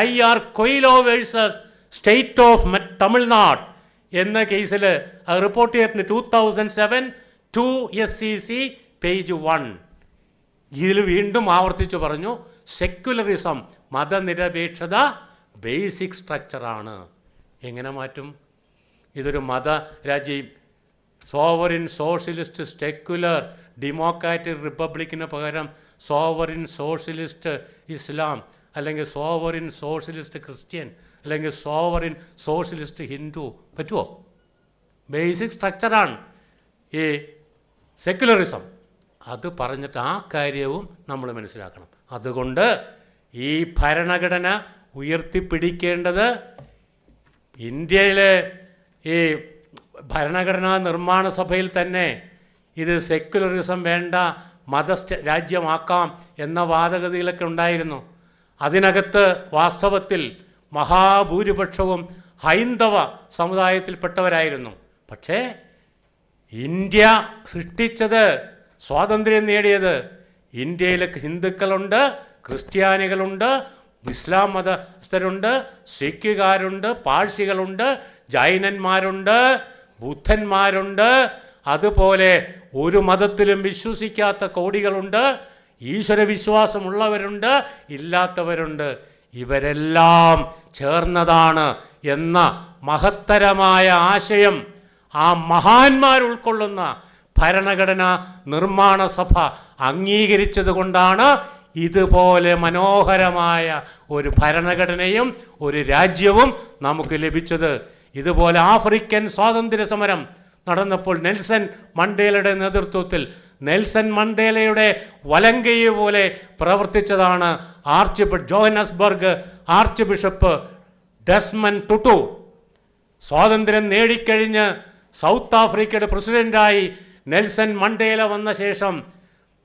IR Coelho versus state of Tamil Nadu എന്ന കേസിൽ അത് റിപ്പോർട്ട് ചെയ്തിട്ടുണ്ട്. 2007 2 SCC പേജ് 1. ഇതിൽ വീണ്ടും ആവർത്തിച്ചു പറഞ്ഞു, സെക്യുലറിസം, മതനിരപേക്ഷത ബേസിക് സ്ട്രക്ചറാണ്. എങ്ങനെ മാറ്റും? ഇതൊരു മതരാജ്യം, സോവറിൻ സോഷ്യലിസ്റ്റ് സെക്യുലർ ഡെമോക്രാറ്റിക് റിപ്പബ്ലിക്കിന് പകരം സോവറിൻ സോഷ്യലിസ്റ്റ് ഇസ്ലാം, അല്ലെങ്കിൽ സോവറിൻ സോഷ്യലിസ്റ്റ് ക്രിസ്ത്യൻ, അല്ലെങ്കിൽ സോവറിൻ സോഷ്യലിസ്റ്റ് ഹിന്ദു പറ്റുമോ? ബേസിക് സ്ട്രക്ചറാണ് ഈ സെക്യുലറിസം. അത് പറഞ്ഞിട്ട് ആ കാര്യവും നമ്മൾ മനസ്സിലാക്കണം. അതുകൊണ്ട് ഈ ഭരണഘടന ഉയർത്തിപ്പിടിക്കേണ്ടത് ഇന്ത്യയിലെ ഈ ഭരണഘടനാ നിർമ്മാണ സഭയിൽ തന്നെ ഇത് സെക്യുലറിസം വേണ്ട രാജ്യമാക്കാം എന്ന വാദഗതികളൊക്കെ ഉണ്ടായിരുന്നു. അതിനകത്ത് വാസ്തവത്തിൽ മഹാഭൂരിപക്ഷവും ഹൈന്ദവ സമുദായത്തിൽപ്പെട്ടവരായിരുന്നു. പക്ഷേ ഇന്ത്യ സൃഷ്ടിച്ചത്, സ്വാതന്ത്ര്യം നേടിയത്, ഇന്ത്യയിൽ ഹിന്ദുക്കളുണ്ട്, ക്രിസ്ത്യാനികളുണ്ട്, ഇസ്ലാം മതസ്ഥരുണ്ട്, സിഖുകാരുണ്ട്, പാഴ്സികളുണ്ട്, ജൈനന്മാരുണ്ട്, ബുദ്ധന്മാരുണ്ട്, അതുപോലെ ഒരു മതത്തിലും വിശ്വസിക്കാത്ത കോടികളുണ്ട്, ഈശ്വരവിശ്വാസമുള്ളവരുണ്ട്, ഇല്ലാത്തവരുണ്ട്. ഇവരെല്ലാം ചേർന്നതാണ് എന്ന മഹത്തരമായ ആശയം ആ മഹാന്മാർ ഉൾക്കൊള്ളുന്ന ഭരണഘടനാ നിർമ്മാണ സഭ അംഗീകരിച്ചത് കൊണ്ടാണ് ഇതുപോലെ മനോഹരമായ ഒരു ഭരണഘടനയും ഒരു രാജ്യവും നമുക്ക് ലഭിച്ചത്. ഇതുപോലെ ആഫ്രിക്കൻ സ്വാതന്ത്ര്യ സമരം നടന്നപ്പോൾ നെൽസൺ മണ്ടേലയുടെ നേതൃത്വത്തിൽ നെൽസൺ മണ്ടേലയുടെ വലങ്കൈ പോലെ പ്രവർത്തിച്ചതാണ് ജോഹന്നസ്ബർഗ് ആർച്ച് ബിഷപ്പ് ഡെസ്മണ്ട് ടുട്ടു. സ്വാതന്ത്ര്യം നേടിക്കഴിഞ്ഞ് സൗത്ത് ആഫ്രിക്കയുടെ പ്രസിഡൻ്റായി നെൽസൺ മണ്ടേല വന്ന ശേഷം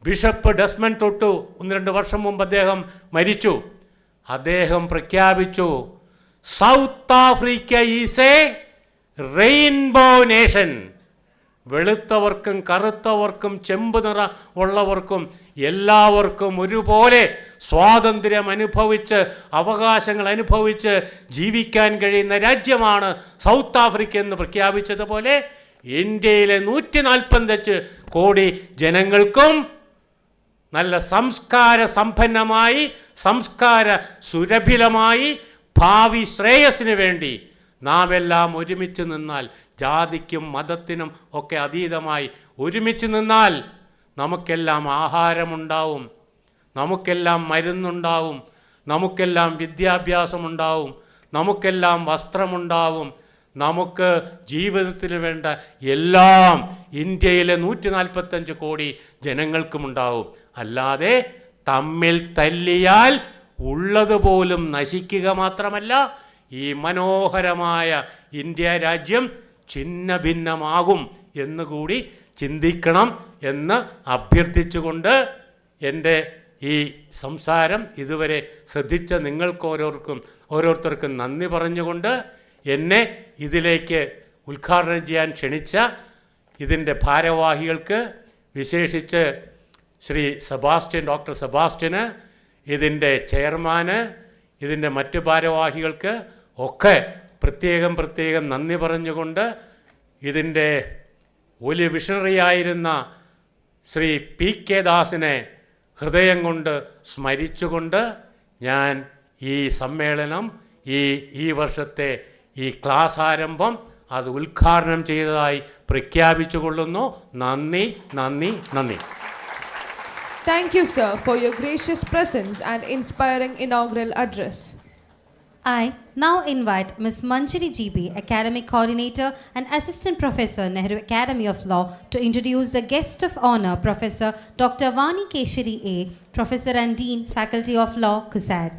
ബിഷപ്പ് ഡെസ്മണ്ട് ടുട്ടു 1-2 വർഷം മുമ്പ് അദ്ദേഹം മരിച്ചു. അദ്ദേഹം പ്രഖ്യാപിച്ചു, South Africa is a rainbow nation. വെളുത്തവർക്കും കറുത്തവർക്കും ചെമ്പ് നിറ ഉള്ളവർക്കും എല്ലാവർക്കും ഒരുപോലെ സ്വാതന്ത്ര്യം അനുഭവിച്ച് അവകാശങ്ങൾ അനുഭവിച്ച് ജീവിക്കാൻ കഴിയുന്ന രാജ്യമാണ് സൗത്ത് ആഫ്രിക്ക എന്ന് പ്രഖ്യാപിച്ചതുപോലെ ഇന്ത്യയിലെ 145 കോടി ജനങ്ങൾക്കും നല്ല സംസ്കാര സമ്പന്നമായി, സംസ്കാര സുരഭിലമായി, ഭാവി ശ്രേയസ്സിന് വേണ്ടി നാം എല്ലാം ഒരുമിച്ച് നിന്നാൽ, ജാതിക്കും മതത്തിനും ഒക്കെ അതീതമായി ഒരുമിച്ച് നിന്നാൽ നമുക്കെല്ലാം ആഹാരമുണ്ടാവും, നമുക്കെല്ലാം മരുന്നുണ്ടാവും, നമുക്കെല്ലാം വിദ്യാഭ്യാസമുണ്ടാവും, നമുക്കെല്ലാം വസ്ത്രമുണ്ടാവും, നമുക്ക് ജീവിതത്തിന് വേണ്ട എല്ലാം ഇന്ത്യയിലെ 145 കോടി ജനങ്ങൾക്കുമുണ്ടാവും. അല്ലാതെ തമ്മിൽ തല്ലിയാൽ ഉള്ളതുപോലും നശിക്കുക മാത്രമല്ല, ഈ മനോഹരമായ ഇന്ത്യ രാജ്യം ഛിന്ന ഭിന്നമാകും എന്നുകൂടി ചിന്തിക്കണം എന്ന് അഭ്യർത്ഥിച്ചുകൊണ്ട് എൻ്റെ ഈ സംസാരം ഇതുവരെ ശ്രദ്ധിച്ച നിങ്ങൾക്ക് ഓരോരുത്തർക്കും നന്ദി പറഞ്ഞുകൊണ്ട് എന്നെ ഇതിലേക്ക് ഉദ്ഘാടനം ചെയ്യാൻ ക്ഷണിച്ച ഇതിൻ്റെ ഭാരവാഹികൾക്ക്, വിശേഷിച്ച് ശ്രീ ഡോക്ടർ സെബാസ്റ്റ്യന്, ഇതിൻ്റെ ചെയർമാന്, ഇതിൻ്റെ മറ്റു ഭാരവാഹികൾക്ക് ഒക്കെ പ്രത്യേകം നന്ദി പറഞ്ഞുകൊണ്ട് ഇതിൻ്റെ വലിയ വിഷണറിയായിരുന്ന ശ്രീ പി.കെ. ദാസിനെ ഹൃദയം കൊണ്ട് സ്മരിച്ചുകൊണ്ട് ഞാൻ ഈ സമ്മേളനം, ഈ വർഷത്തെ ഈ ക്ലാസ് ആരംഭം അത് ഉദ്ഘാടനം ചെയ്തതായി പ്രഖ്യാപിച്ചുകൊള്ളുന്നു. നന്ദി. Thank you, sir, for your gracious presence and inspiring inaugural address. I now invite Ms. Manjari GB, Academic Coordinator and Assistant Professor, Nehru Academy of Law, to introduce the guest of honor, Professor Dr. Vani Keshari A., Professor and Dean, Faculty of Law, CUSAT.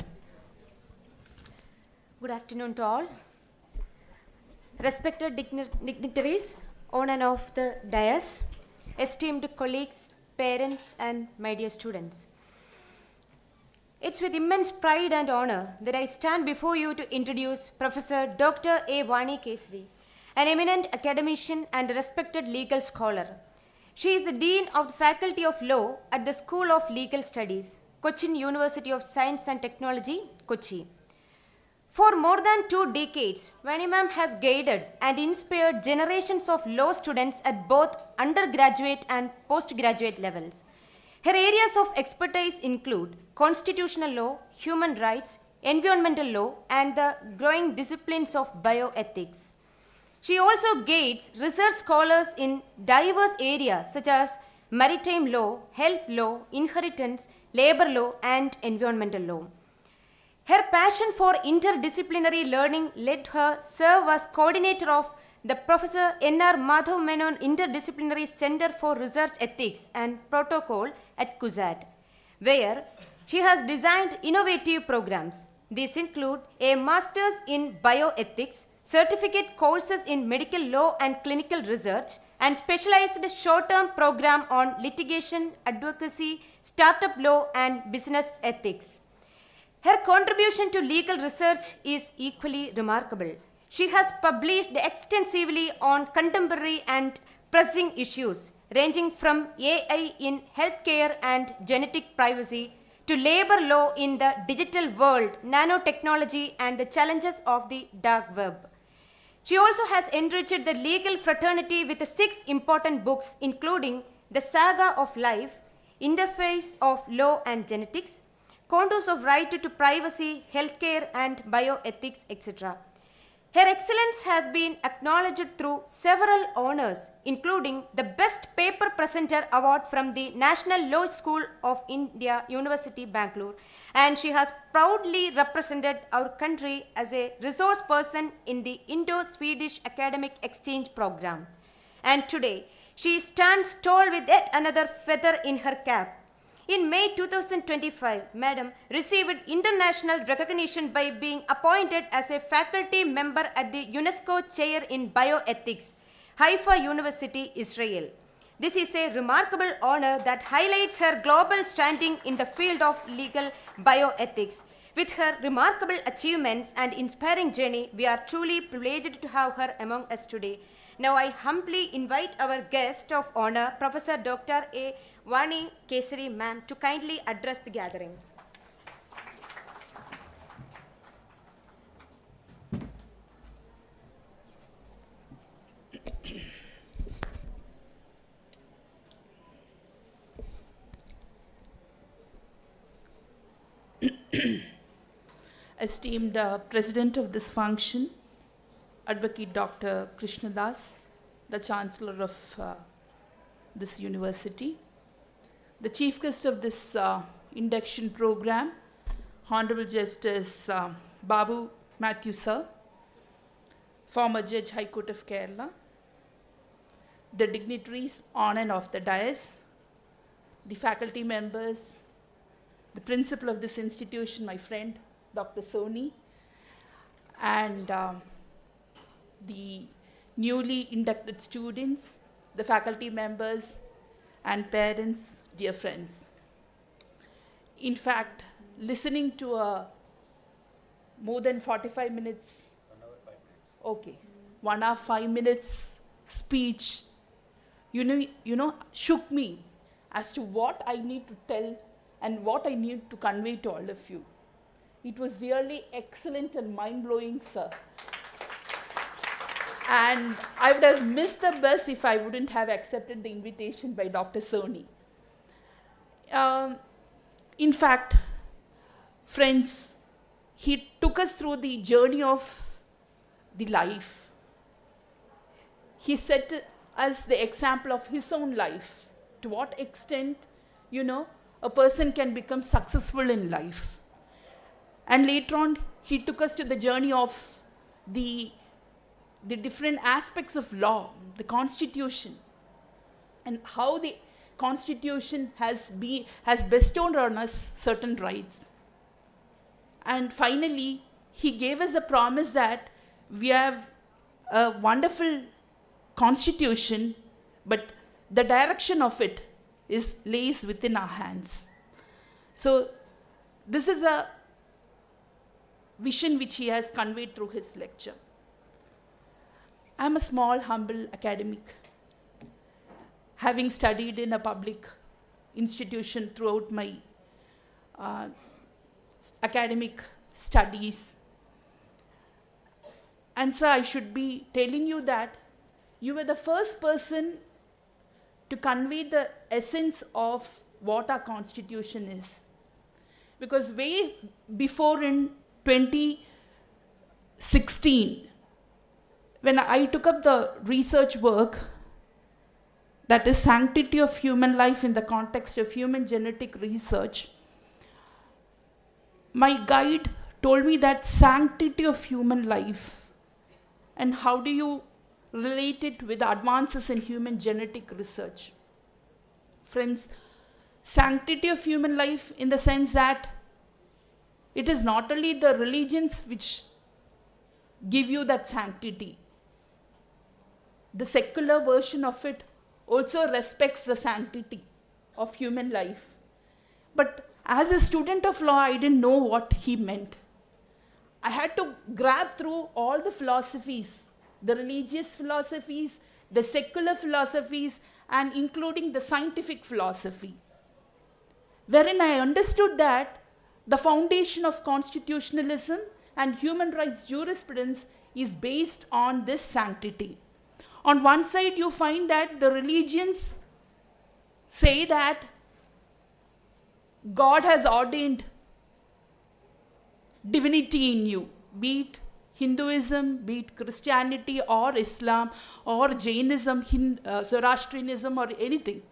Good afternoon to all. Respected dignitaries on and off the dais, esteemed colleagues, parents, and my dear students. It's with immense pride and honor that I stand before you to introduce Professor Dr. A. Vani Keshari, an eminent academician and respected legal scholar. She is the Dean of the Faculty of Law at the School of Legal Studies, Cochin University of Science and Technology, Kochi. For more than 2 decades, Vani ma'am has guided and inspired generations of law students at both undergraduate and postgraduate levels. Her areas of expertise include constitutional law, human rights, environmental law, and the growing disciplines of bioethics. She also guides research scholars in diverse areas such as maritime law, health law, inheritance, labor law, and environmental law. Her passion for interdisciplinary learning led her serve as coordinator of the Professor N.R. Madhav Menon Interdisciplinary Center for Research Ethics and Protocol at CUSAT, where She has designed innovative programs. These include a master's in bioethics, certificate courses in medical law and clinical research, and specialized short-term program on litigation, advocacy, startup law, and business ethics. Her contribution to legal research is equally remarkable. She has published extensively on contemporary and pressing issues, ranging from AI in healthcare and genetic privacy to labor law in the digital world, nanotechnology, and the challenges of the dark web. She also has enriched the legal fraternity with 6 important books, including The Saga of Life, Interface of Law and Genetics, Contours of Right to Privacy, Healthcare and Bioethics, etc. Her excellence has been acknowledged through several honors, including the Best Paper Presenter Award from the National Law School of India, University, Bangalore, and she has proudly represented our country as a resource person in the Indo-Swedish Academic Exchange Program. And today, she stands tall with yet another feather in her cap. In May 2025, Madam received international recognition by being appointed as a faculty member at the UNESCO Chair in Bioethics, Haifa University, Israel. This is a remarkable honor that highlights her global standing in the field of legal bioethics. With her remarkable achievements and inspiring journey, we are truly privileged to have her among us today. Now I humbly invite our guest of honor, Professor Dr. A. Vani Kesari ma'am, to kindly address the gathering. Esteemed President of this function, Advocate Dr. Krishna Das, the Chancellor of this university, the Chief Guest of this induction program, Honorable Justice Babu Matthew Sir, former Judge High Court of Kerala, the dignitaries on and off the dais, the faculty members, the principal of this institution, my friend, Dr. Soni, and the newly inducted students, the faculty members, and parents, dear friends. In fact, listening to a more than 45 minutes, 1 hour, 5 minutes speech, shook me as to what I need to tell and what I need to convey to all of you. It was really excellent and mind-blowing, sir. And I would have missed the bus if I wouldn't have accepted the invitation by Dr. Soni. In fact, friends, he took us through the journey of the life. He set us the example of his own life, to what extent, a person can become successful in life. And later on, he took us to the journey of the different aspects of law, the Constitution, and how the Constitution has bestowed on us certain rights. And finally, he gave us a promise that we have a wonderful Constitution, but the direction of it lays within our hands. So this is a vision which he has conveyed through his lecture. I'm a small, humble academic, having studied in a public institution throughout my academic studies. And so I should be telling you that you were the first person to convey the essence of what our Constitution is. Because way before in 2016, when I took up the research work, that is sanctity of human life in the context of human genetic research, my guide told me that sanctity of human life, and how do you relate it with advances in human genetic research? Friends, sanctity of human life in the sense that it is not only the religions which give you that sanctity. The secular version of it also respects the sanctity of human life. But as a student of law, I didn't know what he meant. I had to grab through all the philosophies, the religious philosophies, the secular philosophies, and including the scientific philosophy, wherein I understood that the foundation of constitutionalism and human rights jurisprudence is based on this sanctity. On one side, you find that the religions say that God has ordained divinity in you, be it Hinduism, be it Christianity or Islam or Jainism, Zoroastrianism or anything.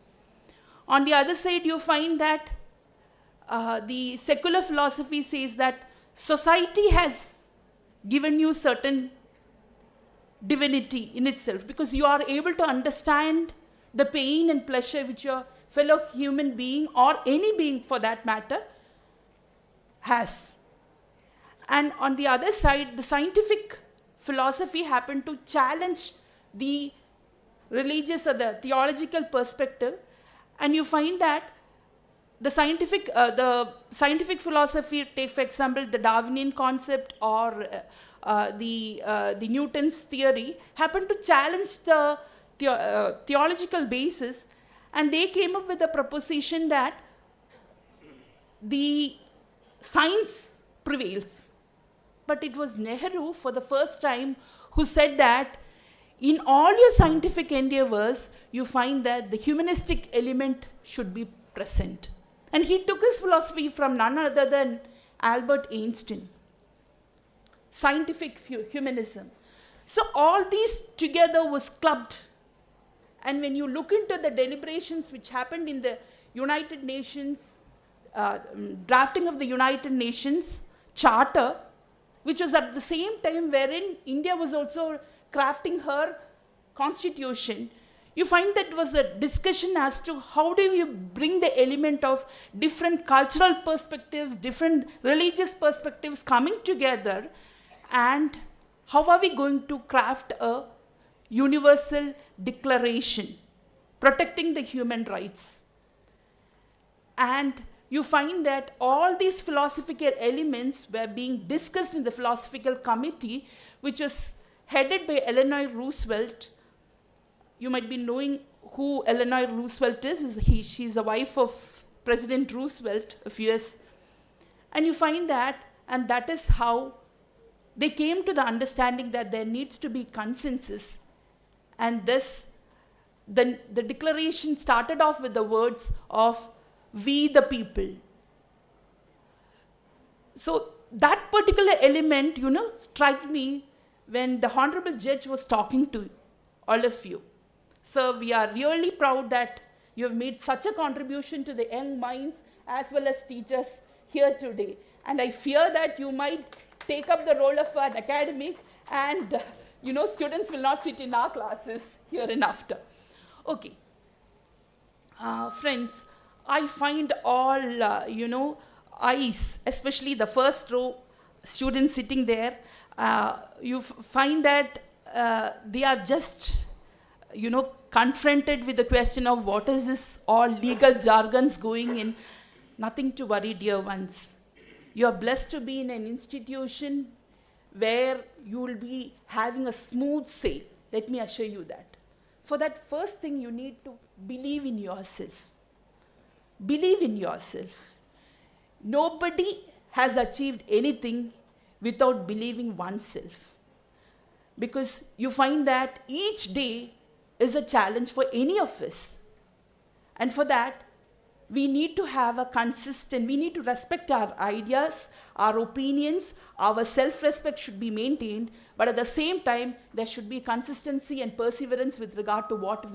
On the other side, you find that the secular philosophy says that society has given you certain divinity in itself, because you are able to understand the pain and pleasure which your fellow human being, or any being for that matter, has. And on the other side, the scientific philosophy happened to challenge the religious or the theological perspective, and you find that the scientific philosophy, take for example the Darwinian concept or the Newton's theory, happened to challenge the theological basis, and they came up with the proposition that the science prevails. But it was Nehru for the first time who said that in all your scientific endeavors, you find that the humanistic element should be present. And he took his philosophy from none other than Albert Einstein. Scientific humanism. So all these together was clubbed. And when you look into the deliberations which happened in the United Nations, drafting of the United Nations Charter, which was at the same time wherein India was also crafting her constitution, you find that was a discussion as to how do you bring the element of different cultural perspectives, different religious perspectives coming together, and how are we going to craft a universal declaration protecting the human rights. And you find that all these philosophical elements were being discussed in the philosophical committee, which was headed by Eleanor Roosevelt. You might be knowing who Eleanor Roosevelt is. She's a wife of President Roosevelt of US. And you find that, and that is how they came to the understanding that there needs to be consensus. And this, the declaration started off with the words of "we the people." So that particular element, struck me when the Honorable Judge was talking to all of you. So we are really proud that you have made such a contribution to the young minds as well as teachers here today. And I fear that you might take up the role of an academic, and students will not sit in our classes hereinafter. Okay. Friends, I find all, eyes, especially the first row students sitting there, you find that they are just, confronted with the question of what is this all legal jargons going in. Nothing to worry, dear ones. You are blessed to be in an institution where you will be having a smooth sail. Let me assure you that. For that, first thing you need to believe in yourself. Believe in yourself. Nobody has achieved anything without believing oneself. Because you find that each day is a challenge for any of us. And for that, we need to have we need to respect our ideas, our opinions, our self-respect should be maintained, but at the same time, there should be consistency and perseverance with regard to what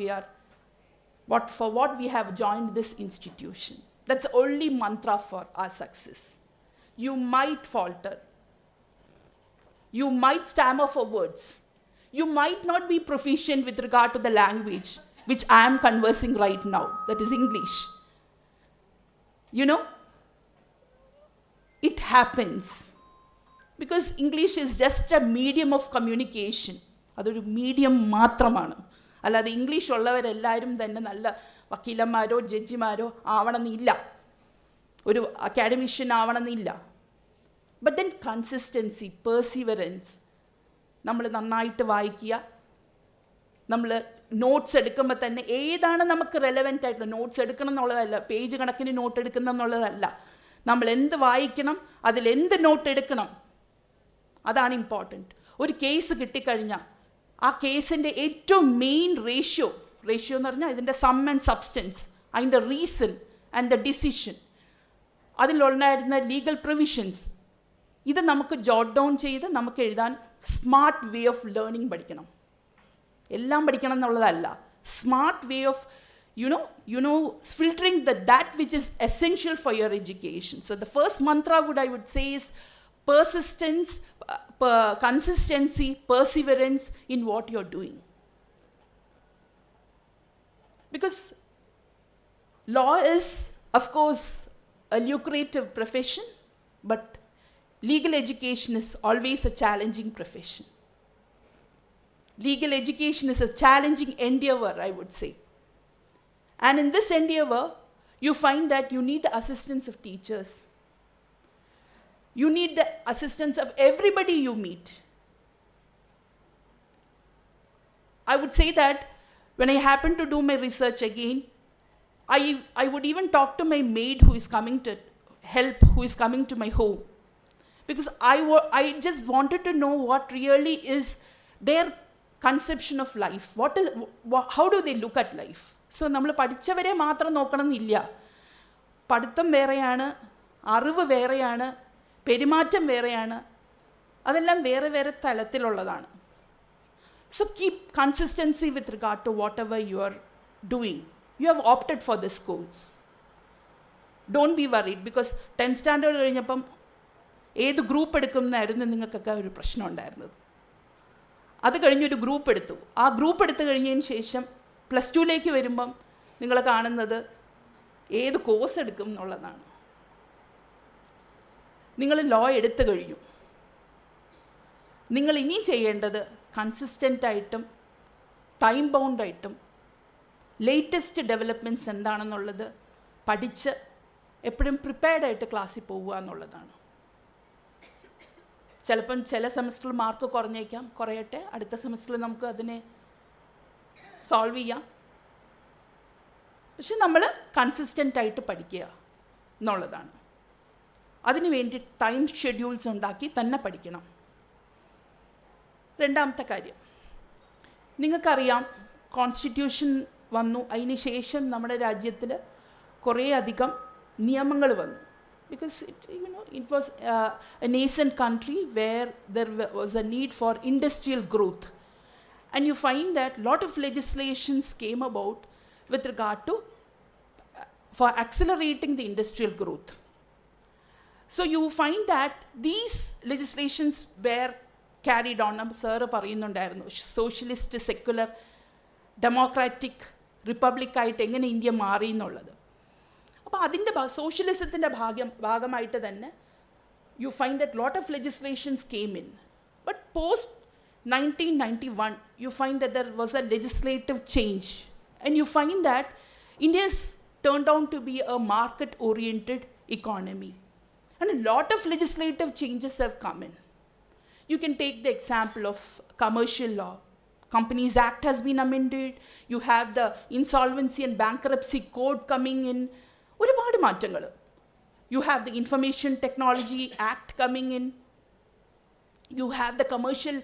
we have joined this institution. That's the only mantra for our success. You might falter. You might stammer for words. You might not be proficient with regard to the language which I am conversing right now, that is English. you know, it happens. Because English is just a medium of communication. അതൊരു medium മാത്രമാണ്. അല്ലാതെ English ഉള്ളവരെല്ലാവരും തന്നെ നല്ല വക്കീലന്മാരോ ജഡ്ജിമാരോ ആവണമെന്നില്ല, ഒരു academician ആവണമെന്നില്ല. But then consistency, perseverance, നമ്മൾ നന്നായിട്ട് വായിക്കുക. നമ്മൾ നോട്ട്സ് എടുക്കുമ്പോൾ തന്നെ ഏതാണ് നമുക്ക് റെലവൻ്റ് ആയിട്ടുള്ള നോട്ട്സ് എടുക്കണം എന്നുള്ളതല്ല, പേജ് കണക്കിന് നോട്ട് എടുക്കണം എന്നുള്ളതല്ല. നമ്മൾ എന്ത് വായിക്കണം, അതിലെന്ത് നോട്ട് എടുക്കണം, അതാണ് ഇമ്പോർട്ടൻറ്റ്. ഒരു കേസ് കിട്ടിക്കഴിഞ്ഞാൽ ആ കേസിൻ്റെ ഏറ്റവും മെയിൻ റേഷ്യോ എന്ന് പറഞ്ഞാൽ ഇതിൻ്റെ സം ആൻഡ് സബ്സ്റ്റൻസ്, അതിൻ്റെ റീസൺ ആൻഡ് ദ ഡിസിഷൻ, അതിലുണ്ടായിരുന്ന ലീഗൽ പ്രൊവിഷൻസ്, ഇത് നമുക്ക് ജോട്ട് ഡൗൺ ചെയ്ത് നമുക്ക് എഴുതാൻ സ്മാർട്ട് വേ ഓഫ് ലേണിംഗ് പഠിക്കണം. എല്ലാം പഠിക്കണം എന്നുള്ളതല്ല, smart way of you know filtering that which is essential for your education. So the first mantra I would say is persistence, consistency, perseverance in what you're doing. Because law is, of course, a lucrative profession, but legal education is always a challenging profession. Legal education is a challenging endeavor, I would say. And in this endeavor, you find that you need the assistance of teachers. You need the assistance of everybody you meet. I would say that when I happen to do my research again, I would even talk to my maid who is coming to help, who is coming to my home. Because I just wanted to know what really is their conception of life. How do they look at life? So നമ്മൾ പഠിച്ചവരെ മാത്രം നോക്കണമെന്നില്ല. പഠിത്തം വേറെയാണ്, അറിവ് വേറെയാണ്, പെരുമാറ്റം വേറെയാണ്, അതെല്ലാം വേറെ വേറെ തലത്തിലുള്ളതാണ്. So keep consistency with regard to whatever you are doing. You have opted for this course. Don't be worried, because 10th standard കഴിഞ്ഞപ്പം ഏത് ഗ്രൂപ്പ് എടുക്കുമെന്നായിരുന്നു നിങ്ങൾക്കൊക്കെ ഒരു പ്രശ്നം ഉണ്ടായിരുന്നത്. അത് കഴിഞ്ഞൊരു ഗ്രൂപ്പ് എടുത്തു. ആ ഗ്രൂപ്പ് എടുത്തു കഴിഞ്ഞതിന് ശേഷം +2 വരുമ്പം നിങ്ങൾ കാണുന്നത് ഏത് കോഴ്സ് എടുക്കും എന്നുള്ളതാണ്. നിങ്ങൾ ലോ എടുത്തു കഴിഞ്ഞു. നിങ്ങൾ ഇനി ചെയ്യേണ്ടത് കൺസിസ്റ്റൻ്റായിട്ടും ടൈം ബൗണ്ടായിട്ടും ലേറ്റസ്റ്റ് ഡെവലപ്മെൻറ്റ്സ് എന്താണെന്നുള്ളത് പഠിച്ച് എപ്പോഴും പ്രിപ്പയർഡായിട്ട് ക്ലാസ്സിൽ പോവുക എന്നുള്ളതാണ്. ചിലപ്പം ചില സെമസ്റ്ററിൽ മാർക്ക് കുറഞ്ഞേക്കാം, കുറയട്ടെ, അടുത്ത സെമസ്റ്ററിൽ നമുക്ക് അതിനെ സോൾവ് ചെയ്യാം. പക്ഷെ നമ്മൾ കൺസിസ്റ്റൻ്റായിട്ട് പഠിക്കുക എന്നുള്ളതാണ്. അതിനു വേണ്ടി ടൈം ഷെഡ്യൂൾസ് ഉണ്ടാക്കി തന്നെ പഠിക്കണം. രണ്ടാമത്തെ കാര്യം, നിങ്ങൾക്കറിയാം കോൺസ്റ്റിറ്റ്യൂഷൻ വന്നു, അതിന് ശേഷം നമ്മുടെ രാജ്യത്തിൽ കുറേ അധികം നിയമങ്ങൾ വന്നു. Because it was a nascent country where there was a need for industrial growth. And you find that a lot of legislations came about with regard to for accelerating the industrial growth. So you find that these legislations were carried on. Sir പറയുന്നുണ്ടായിരുന്നു socialist secular democratic റിപ്പബ്ലിക്കായിട്ട് എങ്ങനെ India മാറി എന്നുള്ളത്. അപ്പോൾ അതിൻ്റെ സോഷ്യലിസത്തിൻ്റെ ഭാഗമായിട്ട് തന്നെ you find that lot of legislations came in. But post 1991, you find that there was a legislative change. And you find that India has turned out to be a market-oriented economy. And a lot of legislative changes have come in. You can take the example of commercial law. Companies Act has been amended. You have the Insolvency and Bankruptcy Code coming in. ഒരുപാട് മാറ്റങ്ങൾ. You have the Information Technology Act coming in. You have the Commercial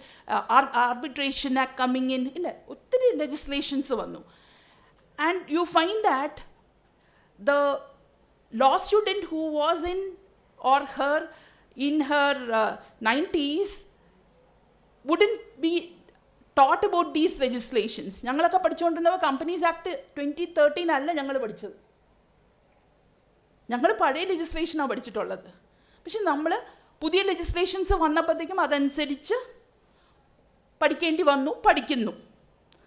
Arbitration Act coming in. ഇല്ല, ഒത്തിരി legislations വന്നു. And you find that the law student who was in her 90s wouldn't be taught about these legislations. ഞങ്ങളൊക്കെ പഠിച്ചുകൊണ്ടിരുന്നപ്പോൾ companies act 2013 അല്ല ഞങ്ങൾ പഠിച്ചത്. ഞങ്ങൾ പഴയ ലെജിസ്ലേഷനാണ് പഠിച്ചിട്ടുള്ളത്. പക്ഷെ നമ്മൾ പുതിയ ലെജിസ്ലേഷൻസ് വന്നപ്പോഴത്തേക്കും അതനുസരിച്ച് പഠിക്കേണ്ടി വന്നു, പഠിക്കുന്നു.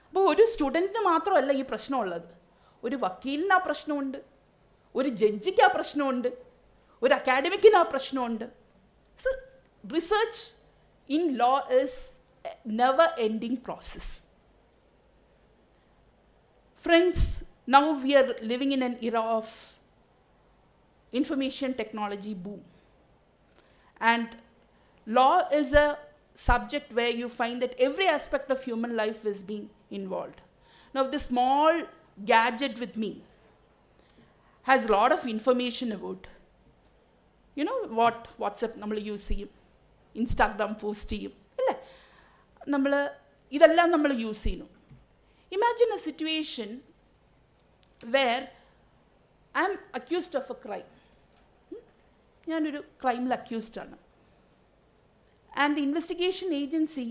അപ്പോൾ ഒരു സ്റ്റുഡൻറ്റിന് മാത്രമല്ല ഈ പ്രശ്നമുള്ളത്, ഒരു വക്കീലിന് ആ പ്രശ്നമുണ്ട്, ഒരു ജഡ്ജിക്ക് ആ പ്രശ്നമുണ്ട്, ഒരു അക്കാഡമിക്കിന് ആ പ്രശ്നമുണ്ട്. So research in law is A never ending process. Friends, now we are living in an era of information technology boom. And law is a subject where you find that every aspect of human life is being involved. Now, this small gadget with me has a lot of information about, you know, what WhatsApp നമ്മൾ use ചെയ്യും, Instagram post ചെയ്യും, അല്ലേ? ഇതെല്ലാം നമ്മൾ use ചെയ്യുന്നു. Imagine a situation where I am accused of a crime. ഞാനൊരു ക്രൈമിൽ accused ആണ്. And the investigation agency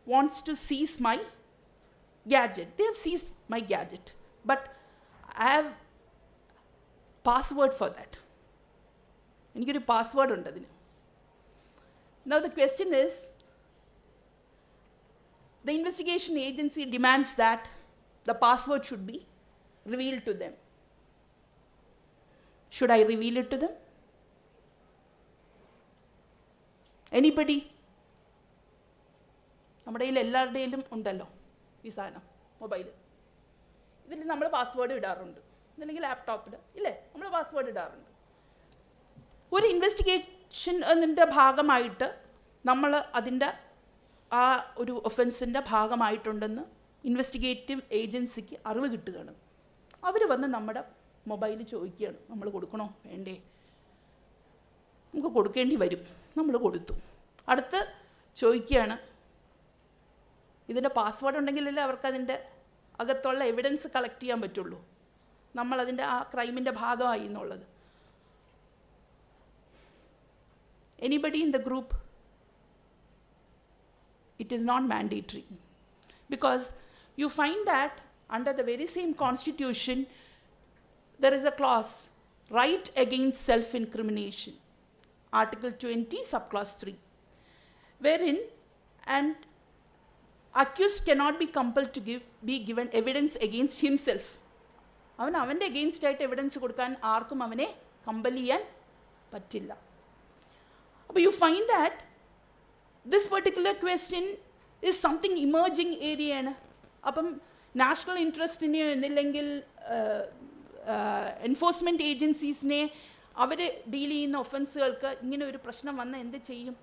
wants to seize my gadget. They have seized my gadget. But I have password for that. എനിക്കൊരു password ഉണ്ട് അതിന്. Now the question is, the investigation agency demands that the password should be revealed to them. Should I reveal it to them? Anybody? നമ്മുടെ കയ്യിൽ എല്ലാവരുടെയിലും ഉണ്ടല്ലോ ഈ സാധനം, mobile. ഇതിൽ നമ്മൾ പാസ്വേഡ് ഇടാറുണ്ട്, ഇതല്ലെങ്കിൽ ലാപ്ടോപ്പിൽ ഇല്ലേ, നമ്മൾ പാസ്വേഡ് ഇടാറുണ്ട്. ഒരു ഇൻവെസ്റ്റിഗേഷൻ്റെ ഭാഗമായിട്ട് നമ്മൾ അതിൻ്റെ ആ ഒരു ഒഫൻസിൻ്റെ ഭാഗമായിട്ടുണ്ടെന്ന് ഇൻവെസ്റ്റിഗേറ്റീവ് ഏജൻസിക്ക് അറിവ് കിട്ടുകയാണ്. അവർ വന്ന് നമ്മുടെ മൊബൈൽ ചോദിക്കുകയാണ്, നമ്മൾ കൊടുക്കണോ വേണ്ടേ? നമുക്ക് കൊടുക്കേണ്ടി വരും, നമ്മൾ കൊടുത്തു. അടുത്ത് ചോദിക്കുകയാണ്, ഇതിൻ്റെ പാസ്വേഡ് ഉണ്ടെങ്കിലല്ലേ അവർക്ക് അതിൻ്റെ അകത്തുള്ള എവിഡൻസ് കളക്ട് ചെയ്യാൻ പറ്റുള്ളൂ, നമ്മളതിൻ്റെ ആ ക്രൈമിൻ്റെ ഭാഗമായി എന്നുള്ളത്. Anybody in the group? It is not mandatory, because you find that under the very same constitution there is a clause, right against self-incrimination, Article 20, subclause 3, wherein an accused cannot be compelled to be given evidence against himself. അവൻ്റെ against ആയിട്ട് evidence കൊടുക്കാൻ ആർക്കും അവനെ compel ചെയ്യാൻ പറ്റില്ല. അപ്പോൾ you find that this particular question is something emerging area ആണ്. അപ്പം നാഷണൽ ഇൻട്രസ്റ്റിനെയോ എന്നില്ലെങ്കിൽ എൻഫോഴ്സ്മെൻറ്റ് ഏജൻസീസിനെ അവർ ഡീൽ ചെയ്യുന്ന ഒഫൻസുകൾക്ക് ഇങ്ങനെ ഒരു പ്രശ്നം വന്നാൽ എന്ത് ചെയ്യും?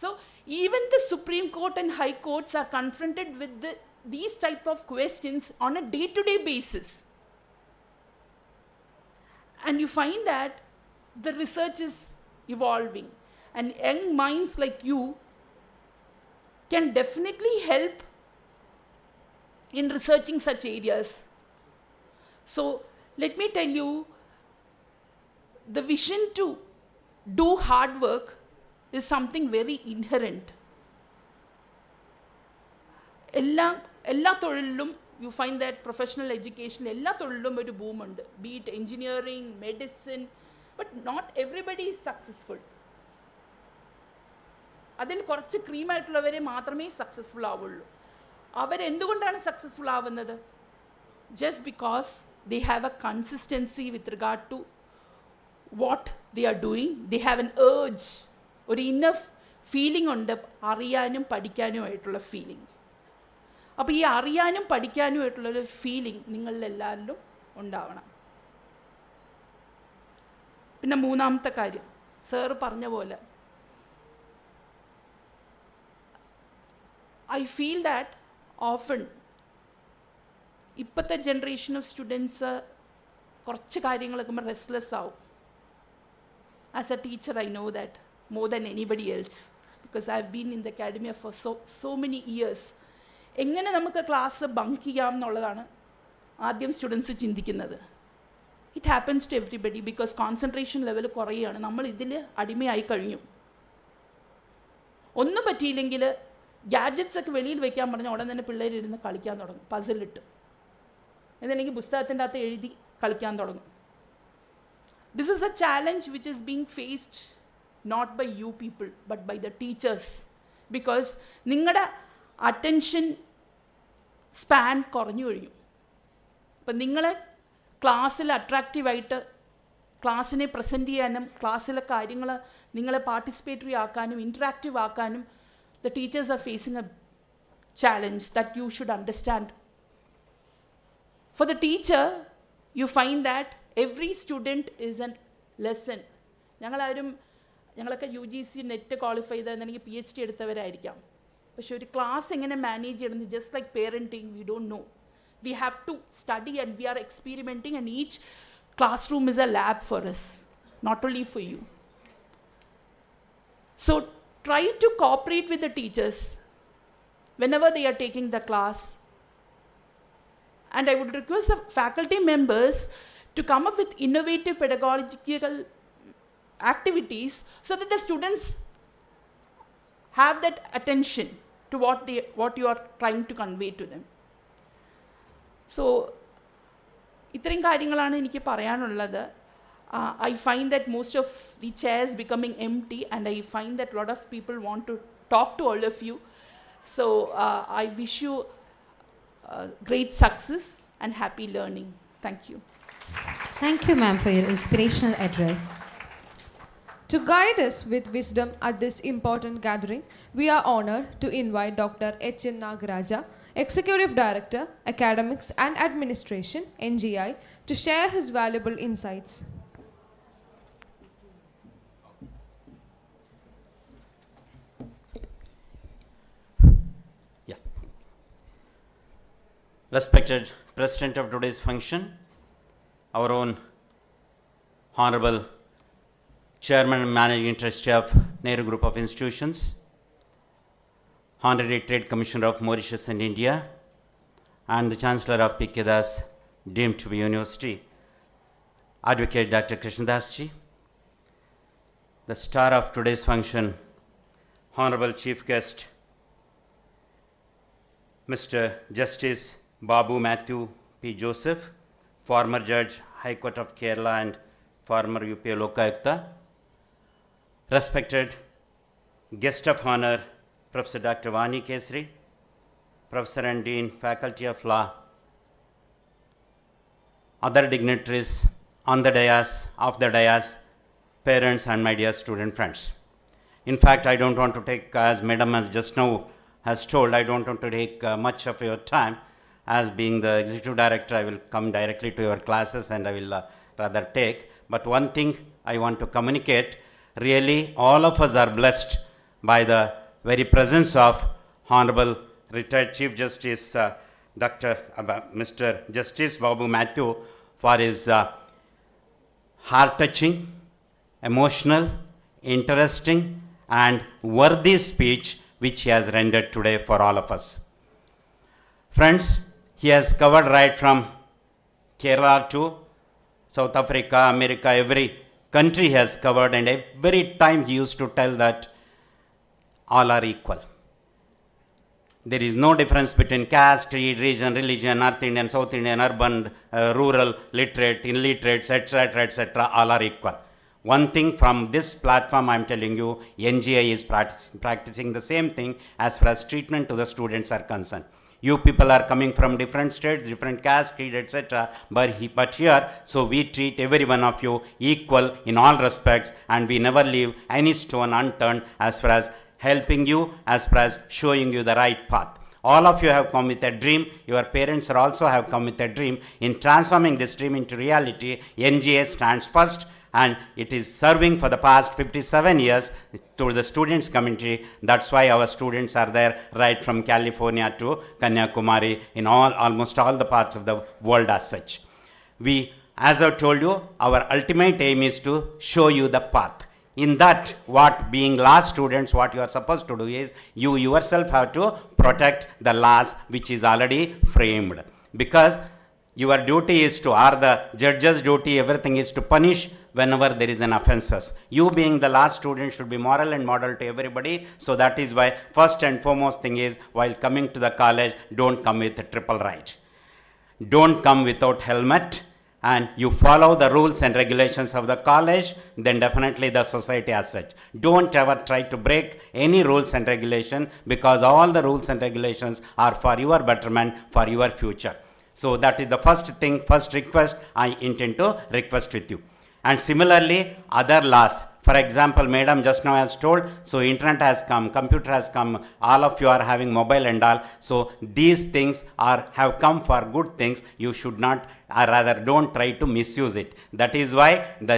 So even the supreme court and high courts are confronted with these type of questions on a day to day basis. And you find that the research is evolving. And young minds like you can definitely help in researching such areas. So let me tell you, the vision to do hard work is something very inherent. എല്ലാ തൊഴിലിലും you find that professional education, എല്ലാ തൊഴിലിലും ഒരു boom ഉണ്ട്, be it engineering, medicine, but not everybody is successful. അതിൽ കുറച്ച് ക്രീമായിട്ടുള്ളവരെ മാത്രമേ successful ആവുള്ളൂ. അവരെന്തുകൊണ്ടാണ് successful ആവുന്നത്? Just because they have a consistency with regard to what they are doing. They have an urge, ഒരു ഇന്നഫ് ഫീലിംഗ് ഉണ്ട്, അറിയാനും പഠിക്കാനുമായിട്ടുള്ള ഫീലിംഗ്. അപ്പോൾ ഈ അറിയാനും പഠിക്കാനുമായിട്ടുള്ളൊരു ഫീലിംഗ് നിങ്ങളിലെല്ലാവരിലും ഉണ്ടാവണം. പിന്നെ മൂന്നാമത്തെ കാര്യം, സാറ് പറഞ്ഞ പോലെ I feel that often ഇപ്പോഴത്തെ ജനറേഷൻ ഓഫ് സ്റ്റുഡൻസ് കുറച്ച് കാര്യങ്ങൾ കേൾക്കുമ്പോൾ റെസ്റ്റ്ലെസ് ആവും. As a teacher I know that more than anybody else, because I have been in the academy for so many years. എങ്ങനെ നമുക്ക് ക്ലാസ് ബങ്ക് ചെയ്യാം എന്നുള്ളതാണ് ആദ്യം സ്റ്റുഡൻസ് ചിന്തിക്കുന്നത്. It happens to everybody, because concentration level കുറയുകയാണ്. നമ്മൾ ഇതിൽ അടിമയായി കഴിഞ്ഞു. ഒന്നും പറ്റിയില്ലെങ്കിൽ ഗാഡ്ജറ്റ്സ് ഒക്കെ വെളിയിൽ വയ്ക്കാൻ പറഞ്ഞാൽ ഉടൻ തന്നെ പിള്ളേരിരുന്ന് കളിക്കാൻ തുടങ്ങും, പസിലിട്ട്, എന്നല്ലെങ്കിൽ പുസ്തകത്തിൻ്റെ അകത്ത് എഴുതി കളിക്കാൻ തുടങ്ങും. This is a challenge which is being faced not by you people but by the teachers, because നിങ്ങളുടെ അറ്റൻഷൻ സ്പാൻ കുറഞ്ഞു കഴിഞ്ഞു. അപ്പം നിങ്ങളെ ക്ലാസ്സിൽ അട്രാക്റ്റീവായിട്ട് ക്ലാസ്സിനെ പ്രസൻറ്റ് ചെയ്യാനും ക്ലാസ്സിലെ കാര്യങ്ങൾ നിങ്ങളെ പാർട്ടിസിപ്പേറ്ററി ആക്കാനും ഇൻറ്ററാക്റ്റീവ് ആക്കാനും the teachers are facing a challenge that you should understand. For the teacher, you find that every student is a lesson. ഞങ്ങളൊക്കെ UGC നെറ്റ് ക്വാളിഫൈ ചെയ്തെങ്കിൽ PhD എടുത്തവരായിരിക്കാം. പക്ഷെ ഒരു ക്ലാസ് എങ്ങനെ മാനേജ് ചെയ്യണമെന്ന് just like parenting we don't know. We have to study and we are experimenting, and each classroom is a lab for us, not only for you. So try to cooperate with the teachers whenever they are taking the class. And I would request the faculty members to come up with innovative pedagogical activities so that the students have that attention to what you are trying to convey to them. So ഇത്രയും കാര്യങ്ങളാണ് എനിക്ക് പറയാനുള്ളത്. I find that most of the chairs becoming empty, and I find that a lot of people want to talk to all of you. So I wish you great success and happy learning. Thank you. Thank you, ma'am, for your inspirational address. To guide us with wisdom at this important gathering, we are honored to invite Dr. H.N. Nagaraja, Executive Director, Academics and Administration, NGI, to share his valuable insights. Respected President of today's function, our own Honorable Chairman and Managing Trustee of Nehru Group of Institutions, Honorary Trade Commissioner of Mauritius and India, and the Chancellor of P.K. Das, deemed to be University, Advocate Dr. Krishnadas ji, the star of today's function, Honorable Chief Guest, Mr. Justice Babu Matthew P. Joseph, former Judge, High Court of Kerala and former UP Lokayukta, respected guest of honor, Professor Dr. Vani Kesri, Professor and Dean, Faculty of Law, other dignitaries on the dais, off the dais, parents and my dear student friends. In fact, I don't want to take, as Madam has just now has told, I don't want to take much of your time. As being the Executive Director, I will come directly to your classes and I will rather take. But one thing I want to communicate, really all of us are blessed by the very presence of Honorable Retired Chief Justice Mr. Justice Babu Matthew for his heart-touching, emotional, interesting and worthy speech which he has rendered today for all of us. Friends, he has covered right from Kerala to South Africa, America, every country he has covered, and every time he used to tell that all are equal. There is no difference between caste, creed, region, religion, North Indian, South Indian, urban, rural, literate, illiterates, etc., etc., all are equal. One thing from this platform I am telling you, NGI is practicing the same thing as far as treatment to the students are concerned. You people are coming from different states, different caste, creed, etc. But here, so we treat every one of you equal in all respects, and we never leave any stone unturned as far as helping you, as far as showing you the right path. All of you have come with a dream. Your parents also have come with a dream. In transforming this dream into reality, NGA stands first, and it is serving for the past 57 years to the students community. That's why our students are there right from California to Kanyakumari, in almost all the parts of the world as such. We, as I told you, our ultimate aim is to show you the path. In that, what being law students, what you are supposed to do is, you yourself have to protect the laws which is already framed. Because your duty is to, or the judge's duty, everything is to punish whenever there is an offenses. You being the last student should be moral and model to everybody. So that is why first and foremost thing is, while coming to the college, don't come with a triple right. Don't come without helmet, and you follow the rules and regulations of the college, then definitely the society as such. Don't ever try to break any rules and regulation, because all the rules and regulations are for your betterment, for your future. So that is the first thing, first request I intend to request with you. And similarly, other laws. For example, Madam just now has told, so internet has come, computer has come, all of you are having mobile and all. So these things have come for good things. You should not, or rather don't try to misuse it. That is why the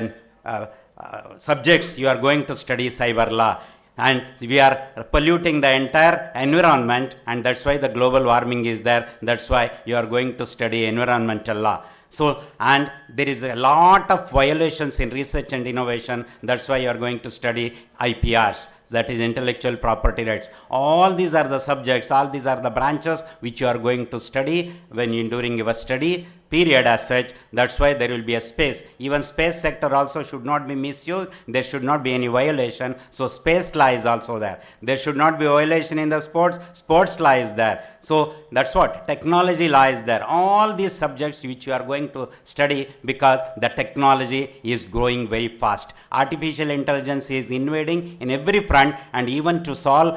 subjects you are going to study cyber law. And we are polluting the entire environment, and that's why the global warming is there. That's why you are going to study environmental law. So, and there is a lot of violations in research and innovation. That's why you are going to study IPRs, that is intellectual property rights. All these are the subjects, all these are the branches which you are going to study when you during your study period as such. That's why there will be a space. Even space sector also should not be misused. There should not be any violation. So space law is also there. There should not be violation in the sports. Sports law is there. So that's what technology law is there. All these subjects which you are going to study, because the technology is growing very fast. Artificial intelligence is invading in every front, and even to solve,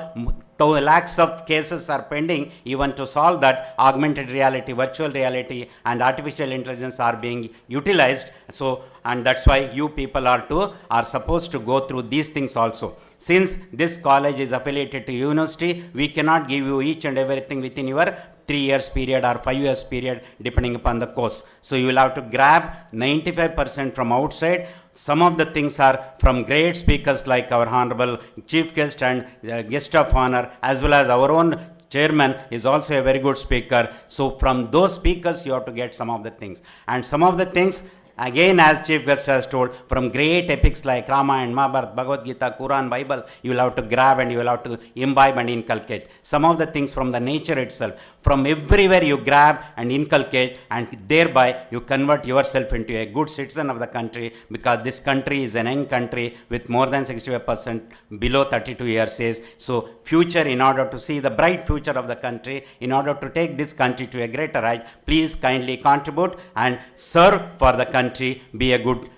though lakhs of cases are pending, even to solve that, augmented reality, virtual reality and artificial intelligence are being utilized. So, and that's why you people are supposed to go through these things also. Since this college is affiliated to university, we cannot give you each and everything within your 3 years period or 5 years period depending upon the course. So you will have to grab 95% from outside. Some of the things are from great speakers like our Honorable Chief Guest and Guest of Honor, as well as our own Chairman is also a very good speaker. So from those speakers you have to get some of the things. And some of the things, again, as Chief Guest has told, from great epics like Ramayana, Mahabharata, Bhagavad Gita, Quran, Bible, you will have to grab and you will have to imbibe and inculcate. Some of the things from the nature itself, from everywhere you grab and inculcate, and thereby you convert yourself into a good citizen of the country, because this country is an young country with more than 65% below 32 years age. So future, in order to see the bright future of the country, in order to take this country to a greater height, please kindly contribute and serve for the country. Be a good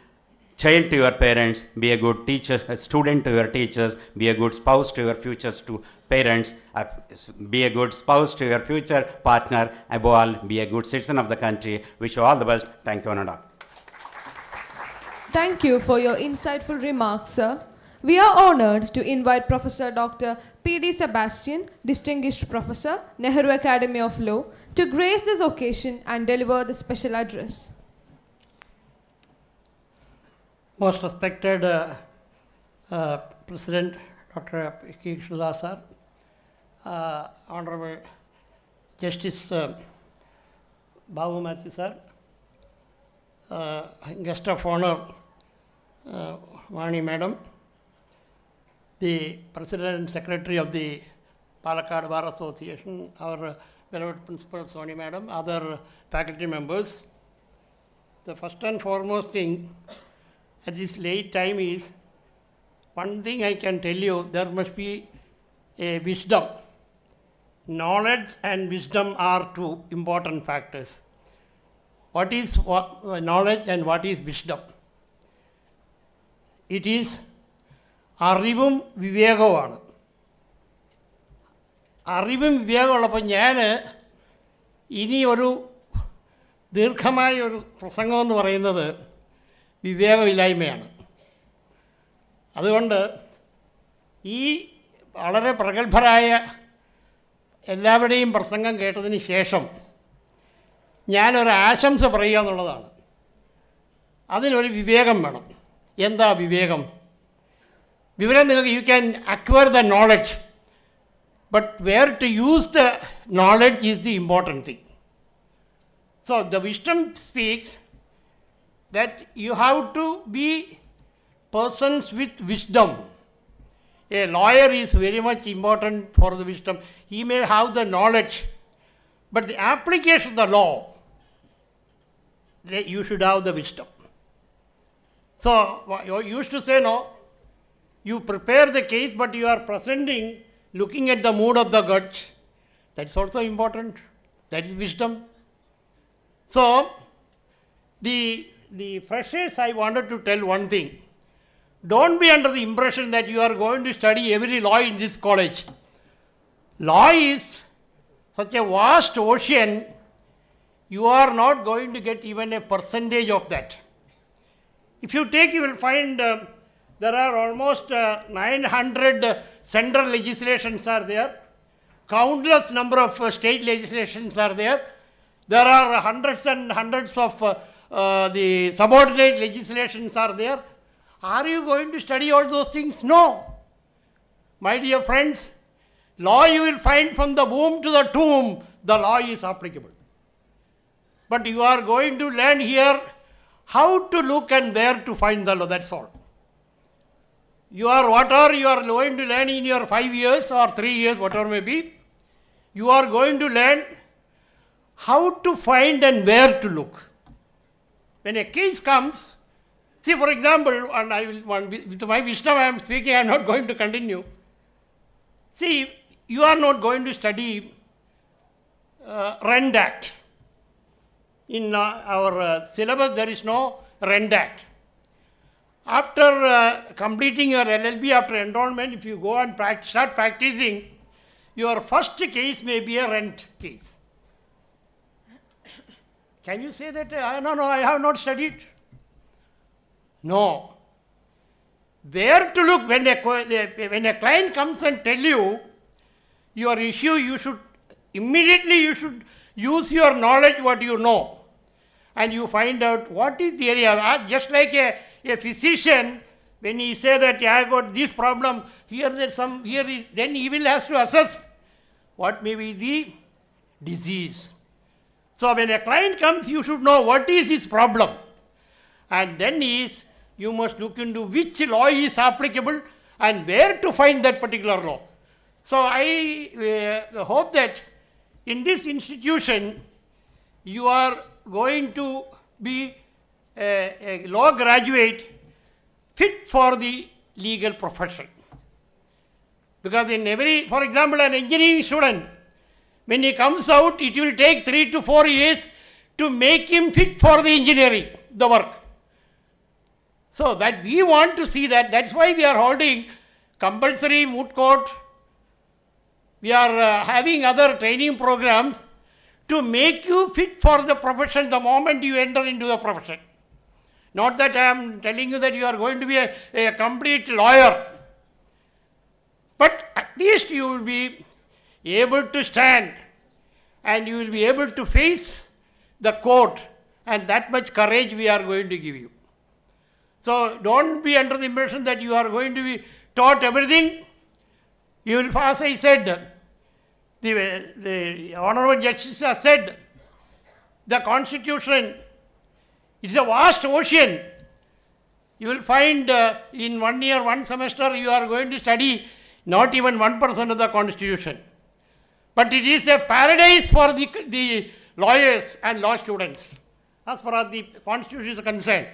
child to your parents, be a good teacher, a student to your teachers, be a good spouse to your future parents, be a good spouse to your future partner, above all, be a good citizen of the country. Wish you all the best. Thank you, Ananda. Thank you for your insightful remarks, sir. We are honored to invite Professor Dr. P.D. Sebastian, Distinguished Professor, Nehru Academy of Law, to grace this occasion and deliver the special address. Most respected President Dr. K. Krishnadas sir, Honorable Justice Babu Matthew sir, Guest of Honor Vani Madam, the President and Secretary of the Palakkad Bar Association, our beloved Principal Soni Madam, other faculty members. The first and foremost thing at this late time is, one thing I can tell you, there must be a wisdom. Knowledge and wisdom are two important factors. What is knowledge and what is wisdom? It is അറിവും വിവേകവുമാണ്. അറിവും വിവേകമുള്ളപ്പോൾ ഞാൻ ഇനി ഒരു ദീർഘമായ ഒരു പ്രസംഗമെന്ന് പറയുന്നത് വിവേകമില്ലായ്മയാണ്. അതുകൊണ്ട് ഈ വളരെ പ്രഗത്ഭരായ എല്ലാവരുടെയും പ്രസംഗം കേട്ടതിന് ശേഷം ഞാനൊരു ആശംസ പറയുക എന്നുള്ളതാണ്. അതിനൊരു വിവേകം വേണം. എന്താ വിവേകം? വിവരം നിങ്ങൾക്ക്, you can acquire the knowledge, but where to use the knowledge is the important thing. So the wisdom speaks that you have to be persons with wisdom. A lawyer is very much important for the wisdom. He may have the knowledge, but the application of the law, you should have the wisdom. So you used to say, no, you prepare the case, but you are presenting, looking at the mood of the judge. That's also important. That is wisdom. So the freshers, I wanted to tell one thing. Don't be under the impression that you are going to study every law in this college. Law is such a vast ocean. you are not going to get even a percentage of that. If you take, you will find there are almost 900 central legislations are there, countless number of state legislations are there. There are hundreds and hundreds of the subordinate legislations are there. Are you going to study all those things? No. My dear friends, law you will find from the womb to the tomb, the law is applicable. But you are going to learn here how to look and where to find the law, that's all. Whatever you are going to learn in your 5 years or 3 years, whatever may be, you are going to learn how to find and where to look. When a case comes, see for example, and I will, with my wisdom I am speaking, I am not going to continue. See, you are not going to study Rent Act. In our syllabus there is no Rent Act. After completing your LLB, after enrollment, if you go and start practicing, your first case may be a rent case. Can you say that, no, I have not studied? No. Where to look when a client comes and tell you your issue, you should immediately use your knowledge, what you know, and you find out what is the area. Just like a physician, when he say that I got this problem, then he will have to assess what may be the disease. So when a client comes, you should know what is his problem, and then you must look into which law is applicable and where to find that particular law. So I hope that in this institution you are going to be a law graduate fit for the legal profession. Because for example, an engineering student, when he comes out, it will take 3 to 4 years to make him fit for the engineering, the work. So that we want to see that, that's why we are holding compulsory moot court. We are having other training programs to make you fit for the profession the moment you enter into the profession. Not that I am telling you that you are going to be a complete lawyer, but at least you will be able to stand and you will be able to face the court, and that much courage we are going to give you. So don't be under the impression that you are going to be taught everything. You will, as I said, the Honorable Justice has said, the Constitution, it's a vast ocean. You will find in 1 year, 1 semester, you are going to study not even 1% of the Constitution. But it is a paradise for the lawyers and law students, as far as the Constitution is concerned.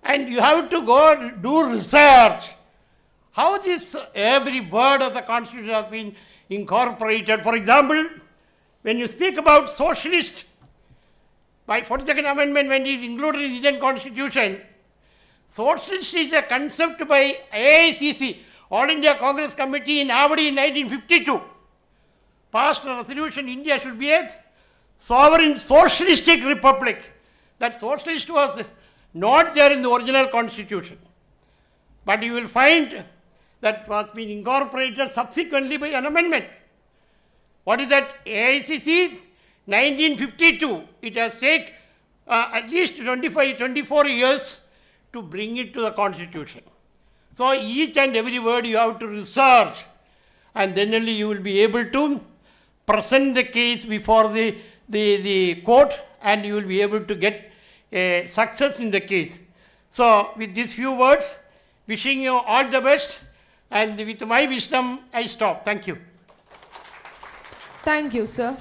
And you have to go do research. How this every word of the Constitution has been incorporated. For example, when you speak about socialist, by 42nd Amendment, when it is included in the Indian Constitution, socialist is a concept by AICC, All India Congress Committee in Avadi in 1952. Passed a resolution, India should be a sovereign socialistic republic. That socialist was not there in the original Constitution. But you will find that was been incorporated subsequently by an amendment. What is that? AICC 1952. It has taken at least 24 years to bring it to the Constitution. So each and every word you have to research, and then only you will be able to present the case before the court, and you will be able to get a success in the case. So with these few words, wishing you all the best, and with my wisdom I stop. Thank you. Thank you, sir.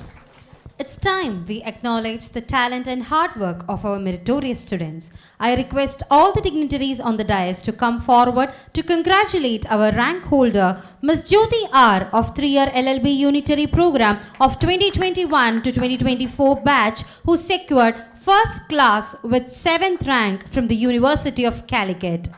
It's time we acknowledge the talent and hard work of our meritorious students. I request all the dignitaries on the dais to come forward to congratulate our rank holder, Ms. Jyoti R. of 3-year LLB Unitary Program of 2021 to 2024 batch, who secured first class with 7th rank from the University of Calicut.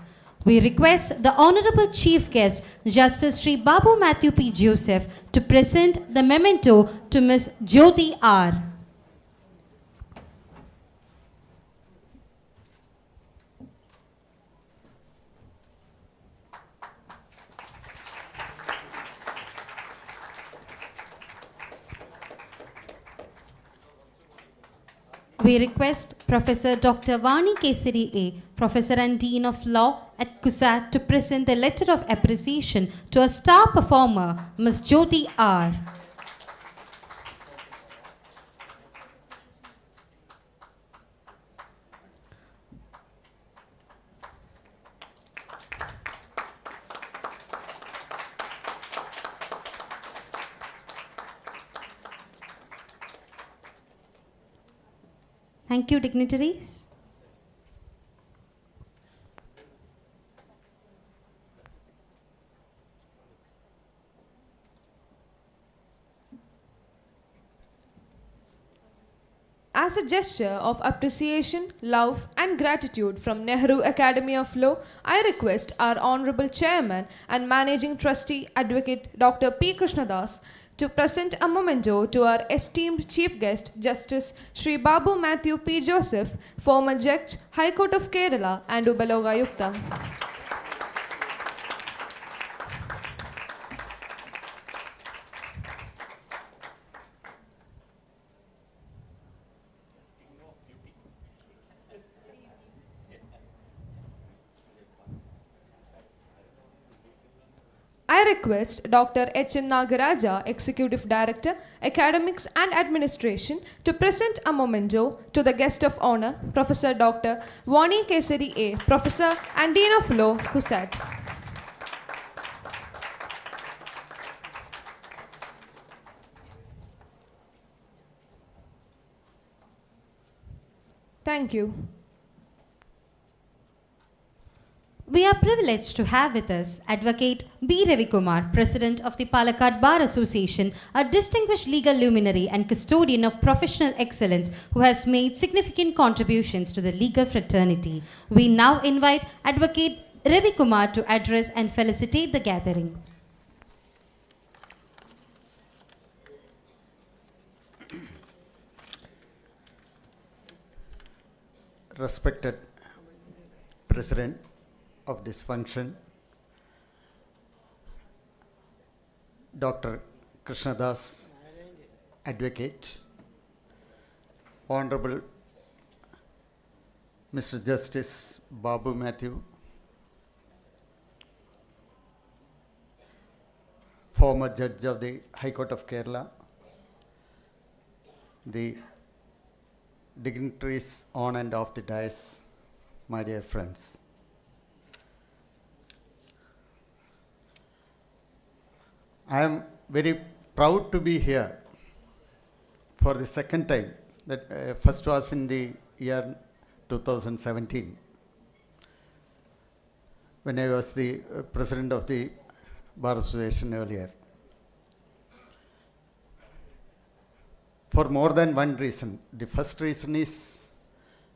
We request the Honorable Chief Guest, Justice Sri Babu Matthew P. Joseph, to present the memento to Ms. Jyoti R. We request Professor Dr. Vani Kesari A, Professor and Dean of Law at CUSAT, to present the letter of appreciation to a star performer, Ms. Jyoti R. Thank you, dignitaries. As a gesture of appreciation, love, and gratitude from Nehru Academy of Law, I request our Honorable Chairman and Managing Trustee Advocate Dr. P. Krishnadas to present a memento to our esteemed Chief Guest, Justice Sri Babu Matthew P. Joseph, former Judge, High Court of Kerala and Ubaloga Yukta. I request Dr. H. N. Nagaraja, Executive Director, Academics and Administration, to present a memento to the guest of honor, Professor Dr. Vani Kesari A, Professor and Dean of Law, CUSAT. Thank you. We are privileged to have with us Advocate B. Ravikumar, President of the Palakkad Bar Association, a distinguished legal luminary and custodian of professional excellence who has made significant contributions to the legal fraternity. We now invite Advocate Ravikumar to address and felicitate the gathering. Respected President of this function, Dr. Krishnadas, Advocate, Honorable Mr. Justice Babu Matthew, former Judge of the High Court of Kerala, the dignitaries on and off the dais, my dear friends. I am very proud to be here for the second time. That first was in the year 2017, when I was the president of the Bar Association earlier. For more than one reason. The first reason is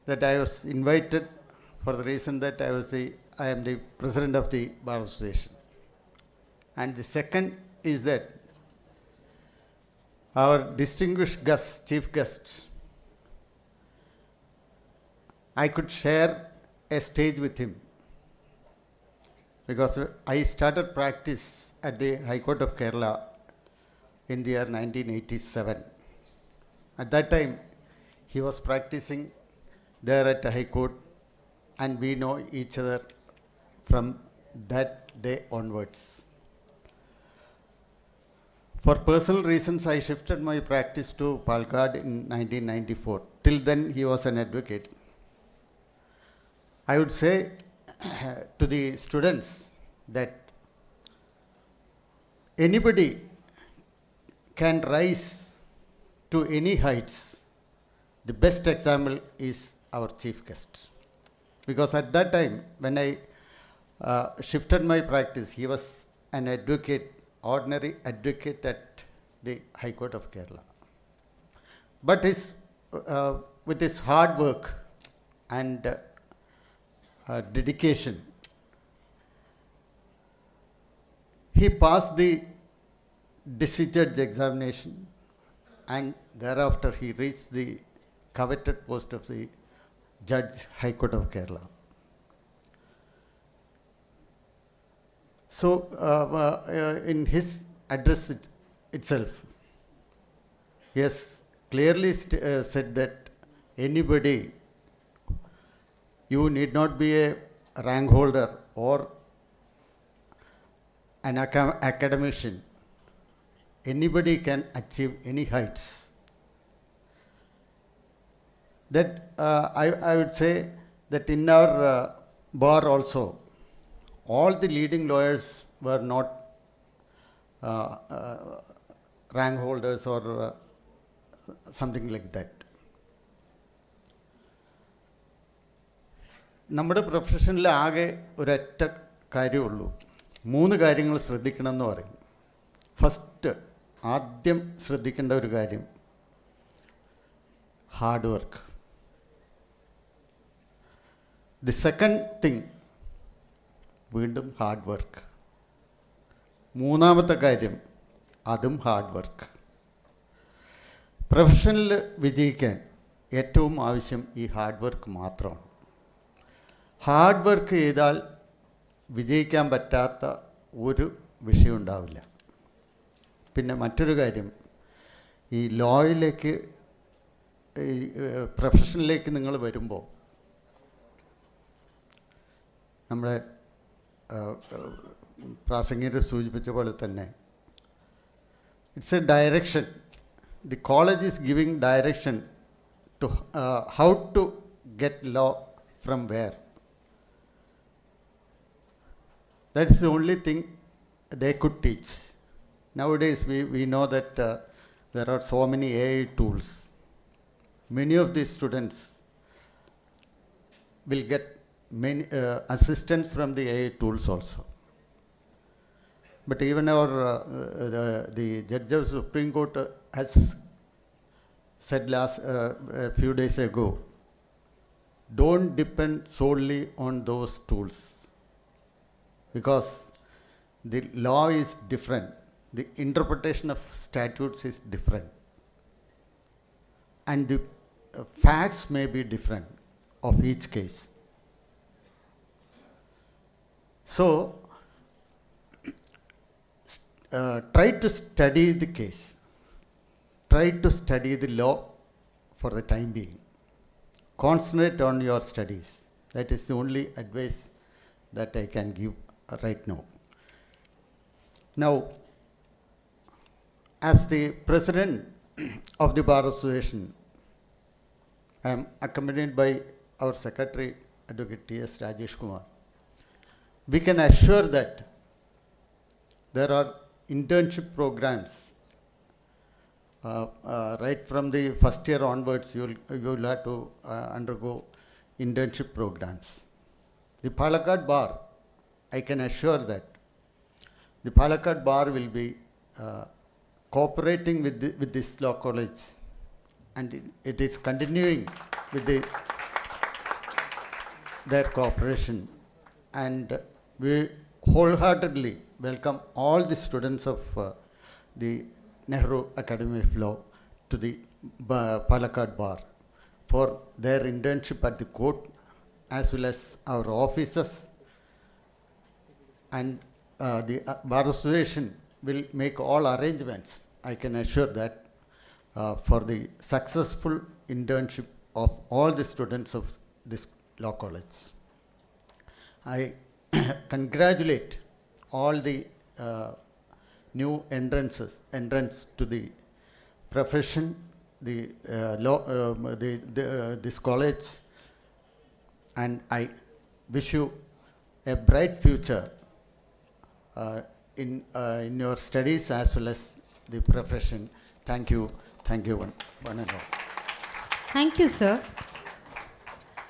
that I was invited for the reason that I am the president of the Bar Association. And the second is that our distinguished guest, chief guest, I could share a stage with him because I started practice at the High Court of Kerala in the year 1987. At that time, he was practicing there at the High Court, and we know each other from that day onwards. For personal reasons, I shifted my practice to Palakkad in 1994. Till then, he was an advocate. I would say to the students that anybody can rise to any heights. The best example is our chief guest. Because at that time, when I shifted my practice, he was an advocate, ordinary advocate at the High Court of Kerala. But with his hard work and dedication, he passed the district judge examination, and thereafter he reached the coveted post of the Judge, High Court of Kerala. So, in his address itself, he has clearly said that anybody, you need not be a rank holder or an academician. Anybody can achieve any heights. That I would say that in our bar also, all the leading lawyers were not rank holders or something like that. നമ്മുടെ പ്രൊഫഷനിൽ ആകെ ഒരൊറ്റ കാര്യമുള്ളൂ, 3 കാര്യങ്ങൾ ശ്രദ്ധിക്കണം എന്ന് പറയും. First, ആദ്യം ശ്രദ്ധിക്കേണ്ട ഒരു കാര്യം hard work. The second thing, വീണ്ടും ഹാർഡ് വർക്ക്. മൂന്നാമത്തെ കാര്യം, അതും ഹാർഡ് വർക്ക്. പ്രൊഫഷനിൽ വിജയിക്കാൻ ഏറ്റവും ആവശ്യം ഈ ഹാർഡ് വർക്ക് മാത്രമാണ്. ഹാർഡ് വർക്ക് ചെയ്താൽ വിജയിക്കാൻ പറ്റാത്ത ഒരു വിഷയം ഉണ്ടാവില്ല. പിന്നെ മറ്റൊരു കാര്യം, ഈ ലോയിലേക്ക്, ഈ പ്രൊഫഷനിലേക്ക് നിങ്ങൾ വരുമ്പോൾ നമ്മുടെ പ്രാസംഗികർ സൂചിപ്പിച്ച പോലെ തന്നെ it's a direction. The college is giving direction to how to get law from where. That is the only thing they could teach. Nowadays we know that there are so many AI tools. Many of these students will get many assistance from the AI tools also. But even our the judge of Supreme Court has said a few days ago, don't depend solely on those tools, because the law is different, the interpretation of statutes is different, and the facts may be different of each case. So, try to study the case, try to study the law for the time being. Concentrate on your studies. That is the only advice that I can give right now. Now, as the president of the Bar Association, I am accompanied by our secretary, Advocate T.S. Rajesh Kumar. We can assure that there are internship programs right from the first year onwards. You will have to undergo internship programs. The Palakkad Bar, I can assure that the Palakkad Bar will be cooperating with this law college, and it is continuing with their cooperation, and we wholeheartedly welcome all the students of the Nehru Academy of Law to the Palakkad Bar for their internship at the court, as well as our offices. And the Bar Association will make all arrangements, I can assure that, for the successful internship of all the students of this law college. I congratulate all the new entrants to the profession, the law, this college, and I wish you a bright future in your studies as well as the profession. Thank you one and all. Thank you, sir.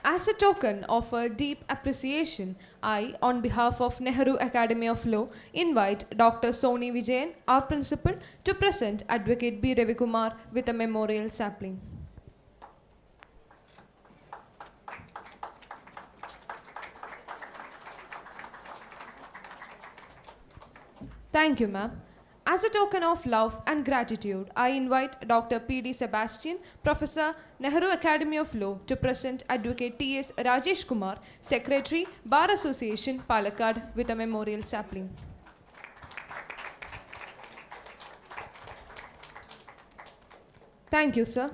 As a token of a deep appreciation, I, on behalf of Nehru Academy of Law, invite Dr. Soni Vijayan, our principal, to present Advocate B. Ravikumar with a memorial sapling. Thank you, ma'am. As a token of love and gratitude, I invite Dr. P.D. Sebastian, Professor, Nehru Academy of Law, to present Advocate T.S. Rajesh Kumar, Secretary, Bar Association, Palakkad, with a memorial sapling. Thank you, sir.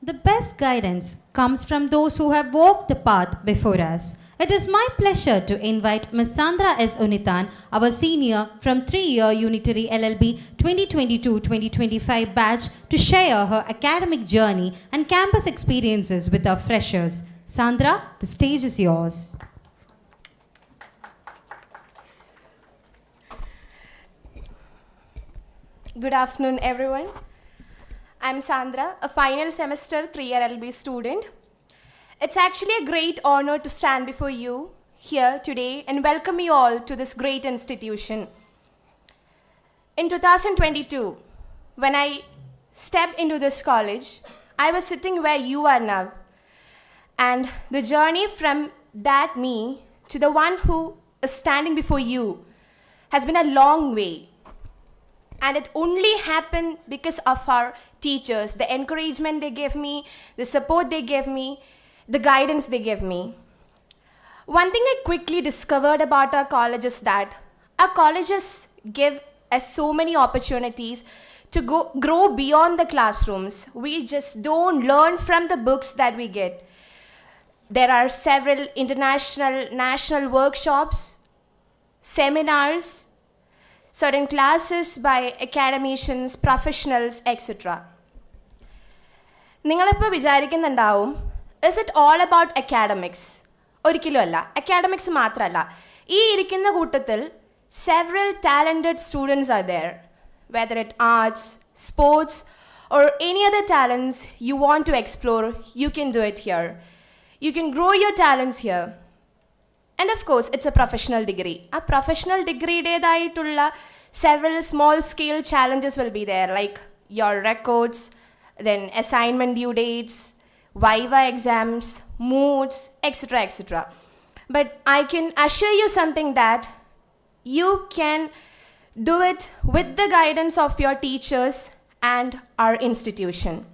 The best guidance comes from those who have walked the path before us. It is my pleasure to invite Ms. Sandra S. Unithan, our senior from 3-year Unitary LLB 2022-2025 batch, to share her academic journey and campus experiences with our freshers. Sandra, the stage is yours. Good afternoon, everyone. I'm Sandra, a final semester 3-year LB student. It's actually a great honor to stand before you here today and welcome you all to this great institution. In 2022, when I stepped into this college, I was sitting where you are now. And the journey from that me to the one who is standing before you has been a long way. And it only happened because of our teachers, the encouragement they gave me, the support they gave me, the guidance they gave me. One thing I quickly discovered about our college is that our colleges give us so many opportunities to grow beyond the classrooms. We just don't learn from the books that we get. There are several international, national workshops, seminars, certain classes by academicians, professionals, etc. നിങ്ങളിപ്പോൾ വിചാരിക്കുന്നുണ്ടാവും, is it all about academics? ഒരിക്കലും അല്ല. Academics മാത്രമല്ല. ഈ ഇരിക്കുന്ന കൂട്ടത്തിൽ several talented students are there. Whether it arts, sports, or any other talents you want to explore, you can do it here. You can grow your talents here. And of course, it's a professional degree. A professional degree deydaayittulla several small scale challenges will be there, like your records, then assignment due dates, viva exams, moods, etc., etc. But I can assure you something, that you can do it with the guidance of your teachers and our institution.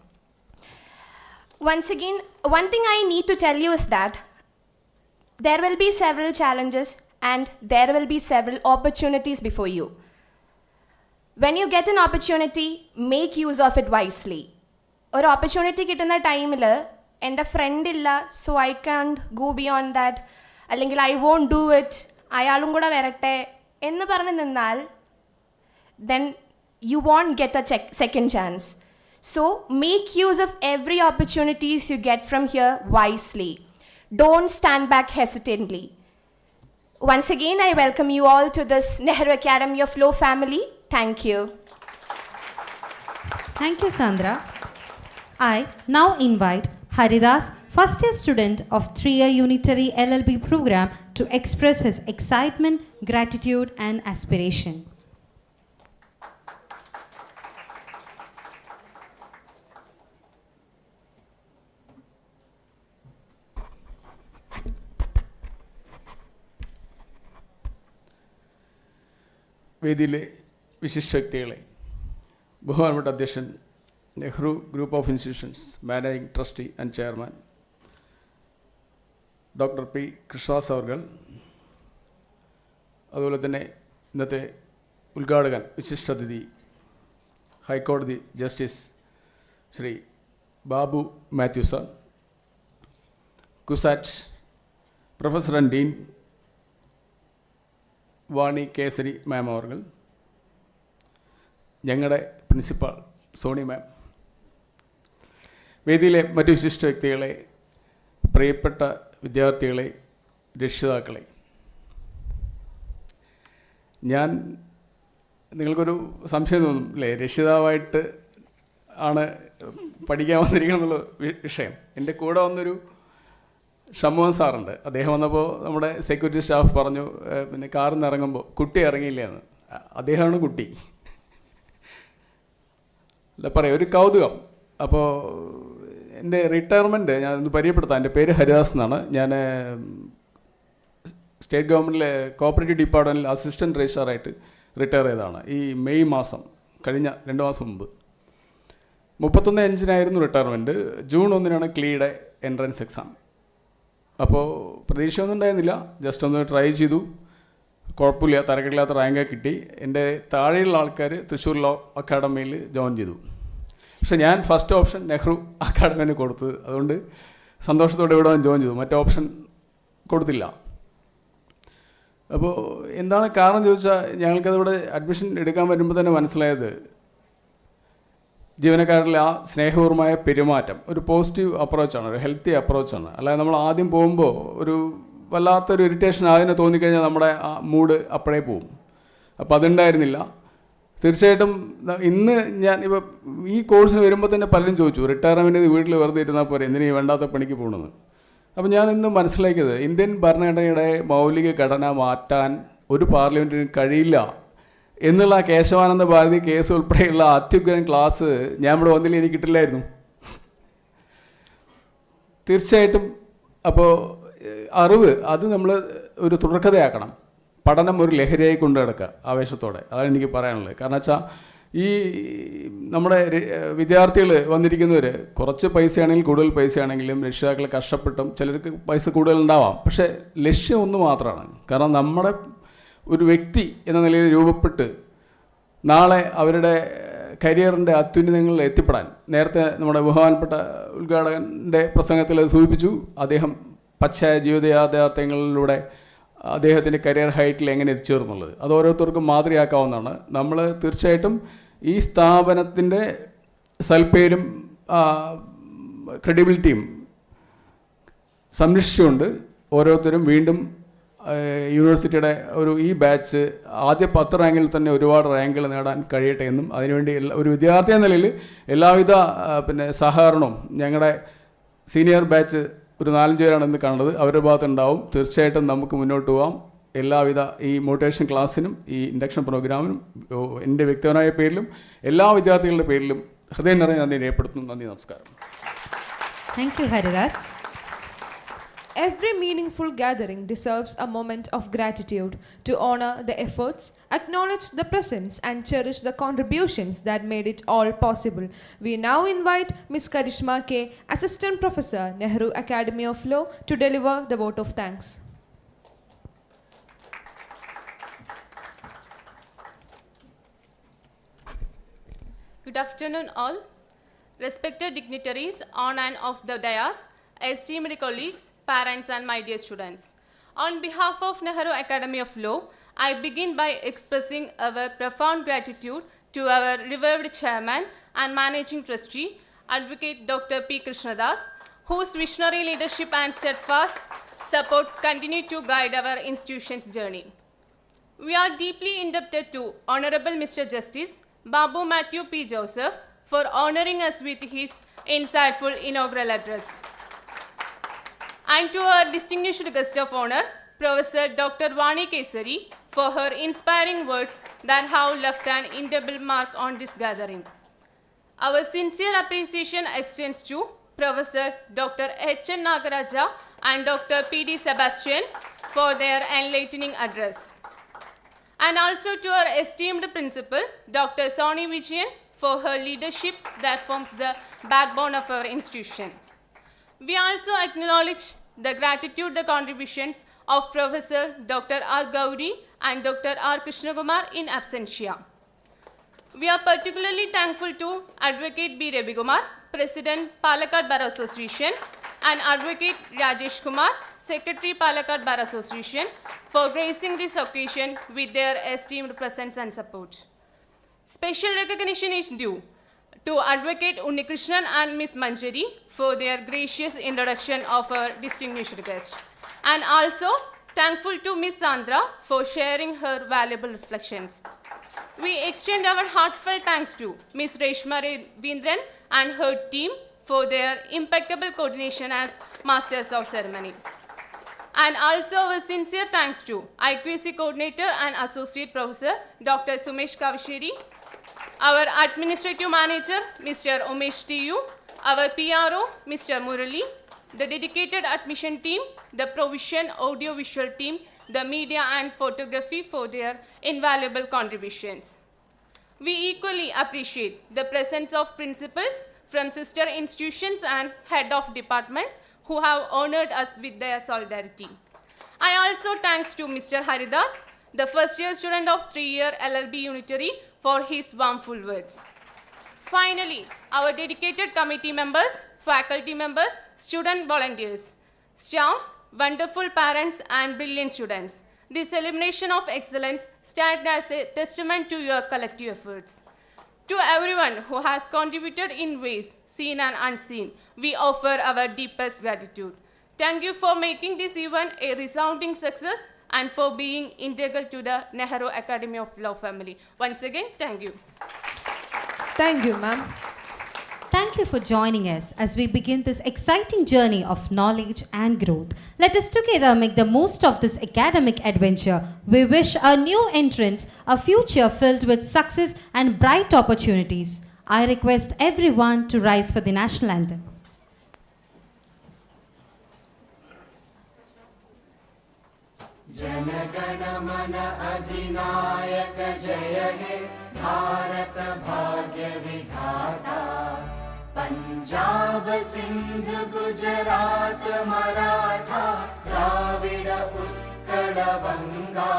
Once again, one thing I need to tell you is that there will be several challenges and there will be several opportunities before you. When you get an opportunity, make use of it wisely. Or opportunity kittunna time il ende friend illa, so I can't go beyond that, allengil I won't do it, ayalum kuda veratte ennu paranju ninnal, then you won't get a second chance. So make use of every opportunities you get from here wisely. Don't stand back hesitantly. Once again, I welcome you all to this Nehru Academy of Law family. Thank you. Thank you, Sandra. I now invite Haridas, first year student of 3-year Unitary LLB program, to express his excitement, gratitude and aspirations. വേദിയിലെ വിശിഷ്ട വ്യക്തികളെ, ബഹുമാനപ്പെട്ട അധ്യക്ഷൻ, Nehru group of institutions managing trustee and chairman doctor P Krishnadas അവർകൾ, അതുപോലെ തന്നെ ഇന്നത്തെ ഉദ്ഘാടകൻ വിശിഷ്ടാതിഥി ഹൈക്കോടതി justice Shri Babu Mathew sir, CUSAT professor and dean Vani Kesari ma'am അവർകൾ, ഞങ്ങളുടെ പ്രിൻസിപ്പാൾ സോണി മാം, വേദിയിലെ മറ്റു വിശിഷ്ട വ്യക്തികളെ, പ്രിയപ്പെട്ട വിദ്യാർത്ഥികളെ, രക്ഷിതാക്കളെ, ഞാൻ നിങ്ങൾക്കൊരു സംശയം തോന്നും അല്ലേ, രക്ഷിതാവായിട്ട് ആണ് പഠിക്കാൻ വന്നിരിക്കണം എന്നുള്ള വിഷയം. എൻ്റെ കൂടെ വന്നൊരു ഷമ്മോഹൻ സാറുണ്ട്. അദ്ദേഹം വന്നപ്പോൾ നമ്മുടെ സെക്യൂരിറ്റി സ്റ്റാഫ് പറഞ്ഞു, പിന്നെ കാറിൽ നിന്ന് ഇറങ്ങുമ്പോൾ കുട്ടി ഇറങ്ങിയില്ല എന്ന്. അദ്ദേഹമാണ് കുട്ടി. അല്ല പറയാം, ഒരു കൗതുകം. അപ്പോൾ എൻ്റെ റിട്ടയർമെൻറ്റ് ഞാൻ ഒന്ന് പരിചയപ്പെടുത്താം. എൻ്റെ പേര് ഹരിദാസ് എന്നാണ്. ഞാൻ സ്റ്റേറ്റ് ഗവൺമെൻറ്റിലെ കോപ്പറേറ്റീവ് ഡിപ്പാർട്ട്മെൻറ്റിൽ അസിസ്റ്റൻറ്റ് രജിസ്ട്രാറായിട്ട് റിട്ടയർ ചെയ്തതാണ് ഈ മെയ് മാസം, കഴിഞ്ഞ 2 മാസം മുമ്പ്. 31/5 റിട്ടയർമെൻറ്റ്. ജൂൺ 1 ക്ലീയുടെ എൻട്രൻസ് എക്സാം. അപ്പോൾ പ്രതീക്ഷയൊന്നും ഉണ്ടായിരുന്നില്ല, ജസ്റ്റ് ഒന്ന് ട്രൈ ചെയ്തു, കുഴപ്പമില്ല, തരക്കേടില്ലാത്ത റാങ്കൊക്കെ കിട്ടി. എൻ്റെ താഴെയുള്ള ആൾക്കാർ തൃശ്ശൂർ ലോ അക്കാഡമിയിൽ ജോയിൻ ചെയ്തു. പക്ഷേ ഞാൻ ഫസ്റ്റ് ഓപ്ഷൻ നെഹ്റു അക്കാഡമിന് കൊടുത്തത്. അതുകൊണ്ട് സന്തോഷത്തോടെ ഇവിടെ ജോയിൻ ചെയ്തു, മറ്റേ ഓപ്ഷൻ കൊടുത്തില്ല. അപ്പോൾ എന്താണ് കാരണം ചോദിച്ചാൽ, ഞങ്ങൾക്കതിവിടെ അഡ്മിഷൻ എടുക്കാൻ വരുമ്പോൾ തന്നെ മനസ്സിലായത് ജീവനക്കാരിലെ ആ സ്നേഹപൂർവമായ പെരുമാറ്റം ഒരു പോസിറ്റീവ് അപ്രോച്ചാണ്, ഒരു ഹെൽത്തി അപ്രോച്ചാണ്. അല്ലാതെ നമ്മൾ ആദ്യം പോകുമ്പോൾ ഒരു വല്ലാത്തൊരു ഇറിറ്റേഷൻ ആദ്യം തോന്നിക്കഴിഞ്ഞാൽ നമ്മുടെ ആ മൂഡ് അപ്പോഴേ പോവും. അപ്പോൾ അതുണ്ടായിരുന്നില്ല. തീർച്ചയായിട്ടും ഇന്ന് ഞാൻ ഇപ്പോൾ ഈ കോഴ്സിന് വരുമ്പോൾ തന്നെ പലരും ചോദിച്ചു, റിട്ടയർമെൻറ്റ് വീട്ടിൽ വെറുതെ ഇരുന്നാൽ പോരെ, എന്തിനീ വേണ്ടാത്ത പണിക്ക് പോകണമെന്ന്. അപ്പോൾ ഞാൻ ഇന്ന് മനസ്സിലാക്കിയത് ഇന്ത്യൻ ഭരണഘടനയുടെ മൗലിക ഘടന മാറ്റാൻ ഒരു പാർലമെൻറ്റിന് കഴിയില്ല എന്നുള്ള കേശവാനന്ദ ഭാരതി കേസ് ഉൾപ്പെടെയുള്ള അത്യുഗ്രൻ ക്ലാസ് ഞാൻ ഇവിടെ വന്നില്ല, എനിക്ക് കിട്ടില്ലായിരുന്നു. തീർച്ചയായിട്ടും അപ്പോൾ അറിവ് അത് നമ്മൾ ഒരു തുടർക്കഥയാക്കണം. പഠനം ഒരു ലഹരിയായി കൊണ്ടു നടക്കുക ആവേശത്തോടെ. അതാണ് എനിക്ക് പറയാനുള്ളത്. കാരണം വെച്ചാൽ ഈ നമ്മുടെ വിദ്യാർത്ഥികൾ വന്നിരിക്കുന്നവർ കുറച്ച് പൈസയാണെങ്കിലും കൂടുതൽ പൈസയാണെങ്കിലും രക്ഷിതാക്കൾ കഷ്ടപ്പെട്ടും ചിലർക്ക് പൈസ കൂടുതലുണ്ടാവാം. പക്ഷേ ലക്ഷ്യം ഒന്ന് മാത്രമാണ്. കാരണം നമ്മുടെ ഒരു വ്യക്തി എന്ന നിലയിൽ രൂപപ്പെട്ട് നാളെ അവരുടെ കരിയറിൻ്റെ അത്യുന്നതങ്ങളിൽ എത്തിപ്പെടാൻ, നേരത്തെ നമ്മുടെ ബഹുമാനപ്പെട്ട ഉദ്ഘാടകൻ്റെ പ്രസംഗത്തിൽ അത് സൂചിപ്പിച്ചു. അദ്ദേഹം പച്ചയായ ജീവിത യാഥാർത്ഥ്യങ്ങളിലൂടെ അദ്ദേഹത്തിൻ്റെ കരിയർ ഹൈറ്റിൽ എങ്ങനെ എത്തിച്ചേർന്നുള്ളത് അത് ഓരോരുത്തർക്കും മാതൃകയാക്കാവുന്നതാണ്. നമ്മൾ തീർച്ചയായിട്ടും ഈ സ്ഥാപനത്തിൻ്റെ സൽപ്പേരും ക്രെഡിബിലിറ്റിയും സംരക്ഷിച്ചുകൊണ്ട് ഓരോരുത്തരും വീണ്ടും യൂണിവേഴ്സിറ്റിയുടെ ഈ ബാച്ച് ആദ്യ 10 റാങ്കിൽ തന്നെ ഒരുപാട് റാങ്കുകൾ നേടാൻ കഴിയട്ടെ എന്നും അതിനുവേണ്ടി ഒരു വിദ്യാർത്ഥി എന്ന നിലയിൽ എല്ലാവിധ സഹകരണവും ഞങ്ങളുടെ സീനിയർ ബാച്ച് ഒരു 4-5 പേരാണ് ഇന്ന് കണ്ടത്, അവരുടെ ഭാഗത്തുണ്ടാവും. തീർച്ചയായിട്ടും നമുക്ക് മുന്നോട്ട് പോകാം. എല്ലാവിധ ഈ മോട്ടിവേഷൻ ക്ലാസ്സിനും ഈ ഇൻഡക്ഷൻ പ്രോഗ്രാമിനും എൻ്റെ വ്യക്തിപരമായ പേരിലും എല്ലാ വിദ്യാർത്ഥികളുടെ പേരിലും ഹൃദയം നിറഞ്ഞ നന്ദി രേഖപ്പെടുത്തുന്നു. നന്ദി, നമസ്കാരം. Thank you, Haridas. Every meaningful gathering deserves a moment of gratitude to honor the efforts, acknowledge the presence, and cherish the contributions that made it all possible. We now invite Ms. Karishma K, Assistant Professor, Nehru Academy of Law, to deliver the vote of thanks. Good afternoon all. Respected dignitaries on and off the dais, esteemed colleagues, parents and my dear students. On behalf of Nehru Academy of Law, I begin by expressing our profound gratitude to our revered chairman and managing trustee, Advocate Dr. P. Krishnadas, whose visionary leadership and steadfast support continue to guide our institution's journey. We are deeply indebted to Honorable Mr. Justice Babu Matthew P. Joseph for honoring us with his insightful inaugural address. And to our distinguished guest of honor, Professor Dr. Vani Kesari, for her inspiring words that have left an indelible mark on this gathering. Our sincere appreciation extends to Professor Dr. H.N. Nagaraja and Dr. P.D. Sebastian for their enlightening address. And also to our esteemed principal, Dr. Soni Vijayan, for her leadership that forms the backbone of our institution. We also acknowledge the gratitude, the contributions of Professor Dr. R. Gauri and Dr. R. Krishnakumar in absentia. We are particularly thankful to Advocate B. Ravikumar, President, Palakkad Bar Association, and Advocate Rajesh Kumar, Secretary, Palakkad Bar Association, for gracing this occasion with their esteemed presence and support. Special recognition is due to Advocate Unnikrishnan and Ms. Manjari for their gracious introduction of our distinguished guest. And also thankful to Ms. Sandra for sharing her valuable reflections. We extend our heartfelt thanks to Ms. Reshma Ravindran and her team for their impeccable coordination as Masters of Ceremony. And also our sincere thanks to IQAC Coordinator and Associate Professor Dr. Sumesh Kavisheri, our Administrative Manager Mr. Umesh T.U., our PRO Mr. Murali, the dedicated admission team, the provision audio-visual team, the media and photography for their invaluable contributions. We equally appreciate the presence of principals from sister institutions and head of departments who have honored us with their solidarity. I also thanks to Mr. Haridas, the first year student of 3-year LLB Unitary, for his warmful words. Finally, our dedicated committee members, faculty members, student volunteers, staffs, wonderful parents, and brilliant students. This celebration of excellence stands as a testament to your collective efforts. To everyone who has contributed in ways seen and unseen, we offer our deepest gratitude. Thank you for making this event a resounding success and for being integral to the Nehru Academy of Law family. Once again, thank you. Thank you, ma'am. Thank you for joining us as we begin this exciting journey of knowledge and growth. Let us together make the most of this academic adventure. We wish our new entrants a future filled with success and bright opportunities. I request everyone to rise for the national anthem. Jana Gana Mana अधिनायक जय हे भारत भाग्य विधाता पंजाब सिंध गुजरात मराठा द्राविड उत्कल बंगा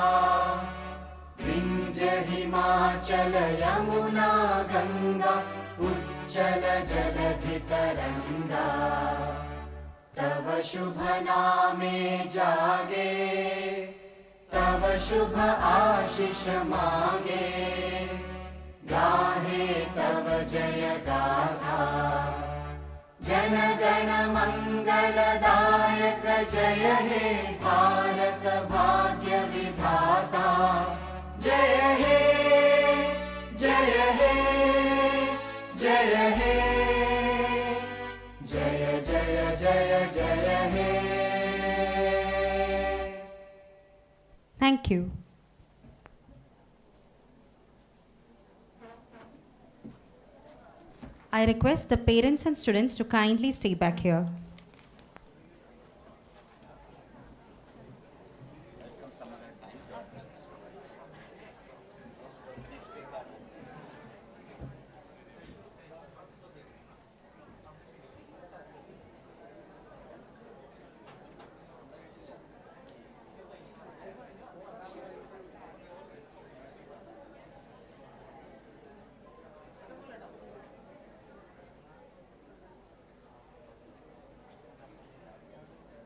विंध्य हिमाचल यमुना गंगा उज्जल जलधि तरंगा तव शुभ नामे जागे तव शुभ आशीष मांगे गाहे तव जय गाथा जन गण मंगलदायक जय हे भारत भाग्य विधाता जय हे जय हे जय हे जय जय जय जय हे Thank you. I request the parents and students to kindly stay back here.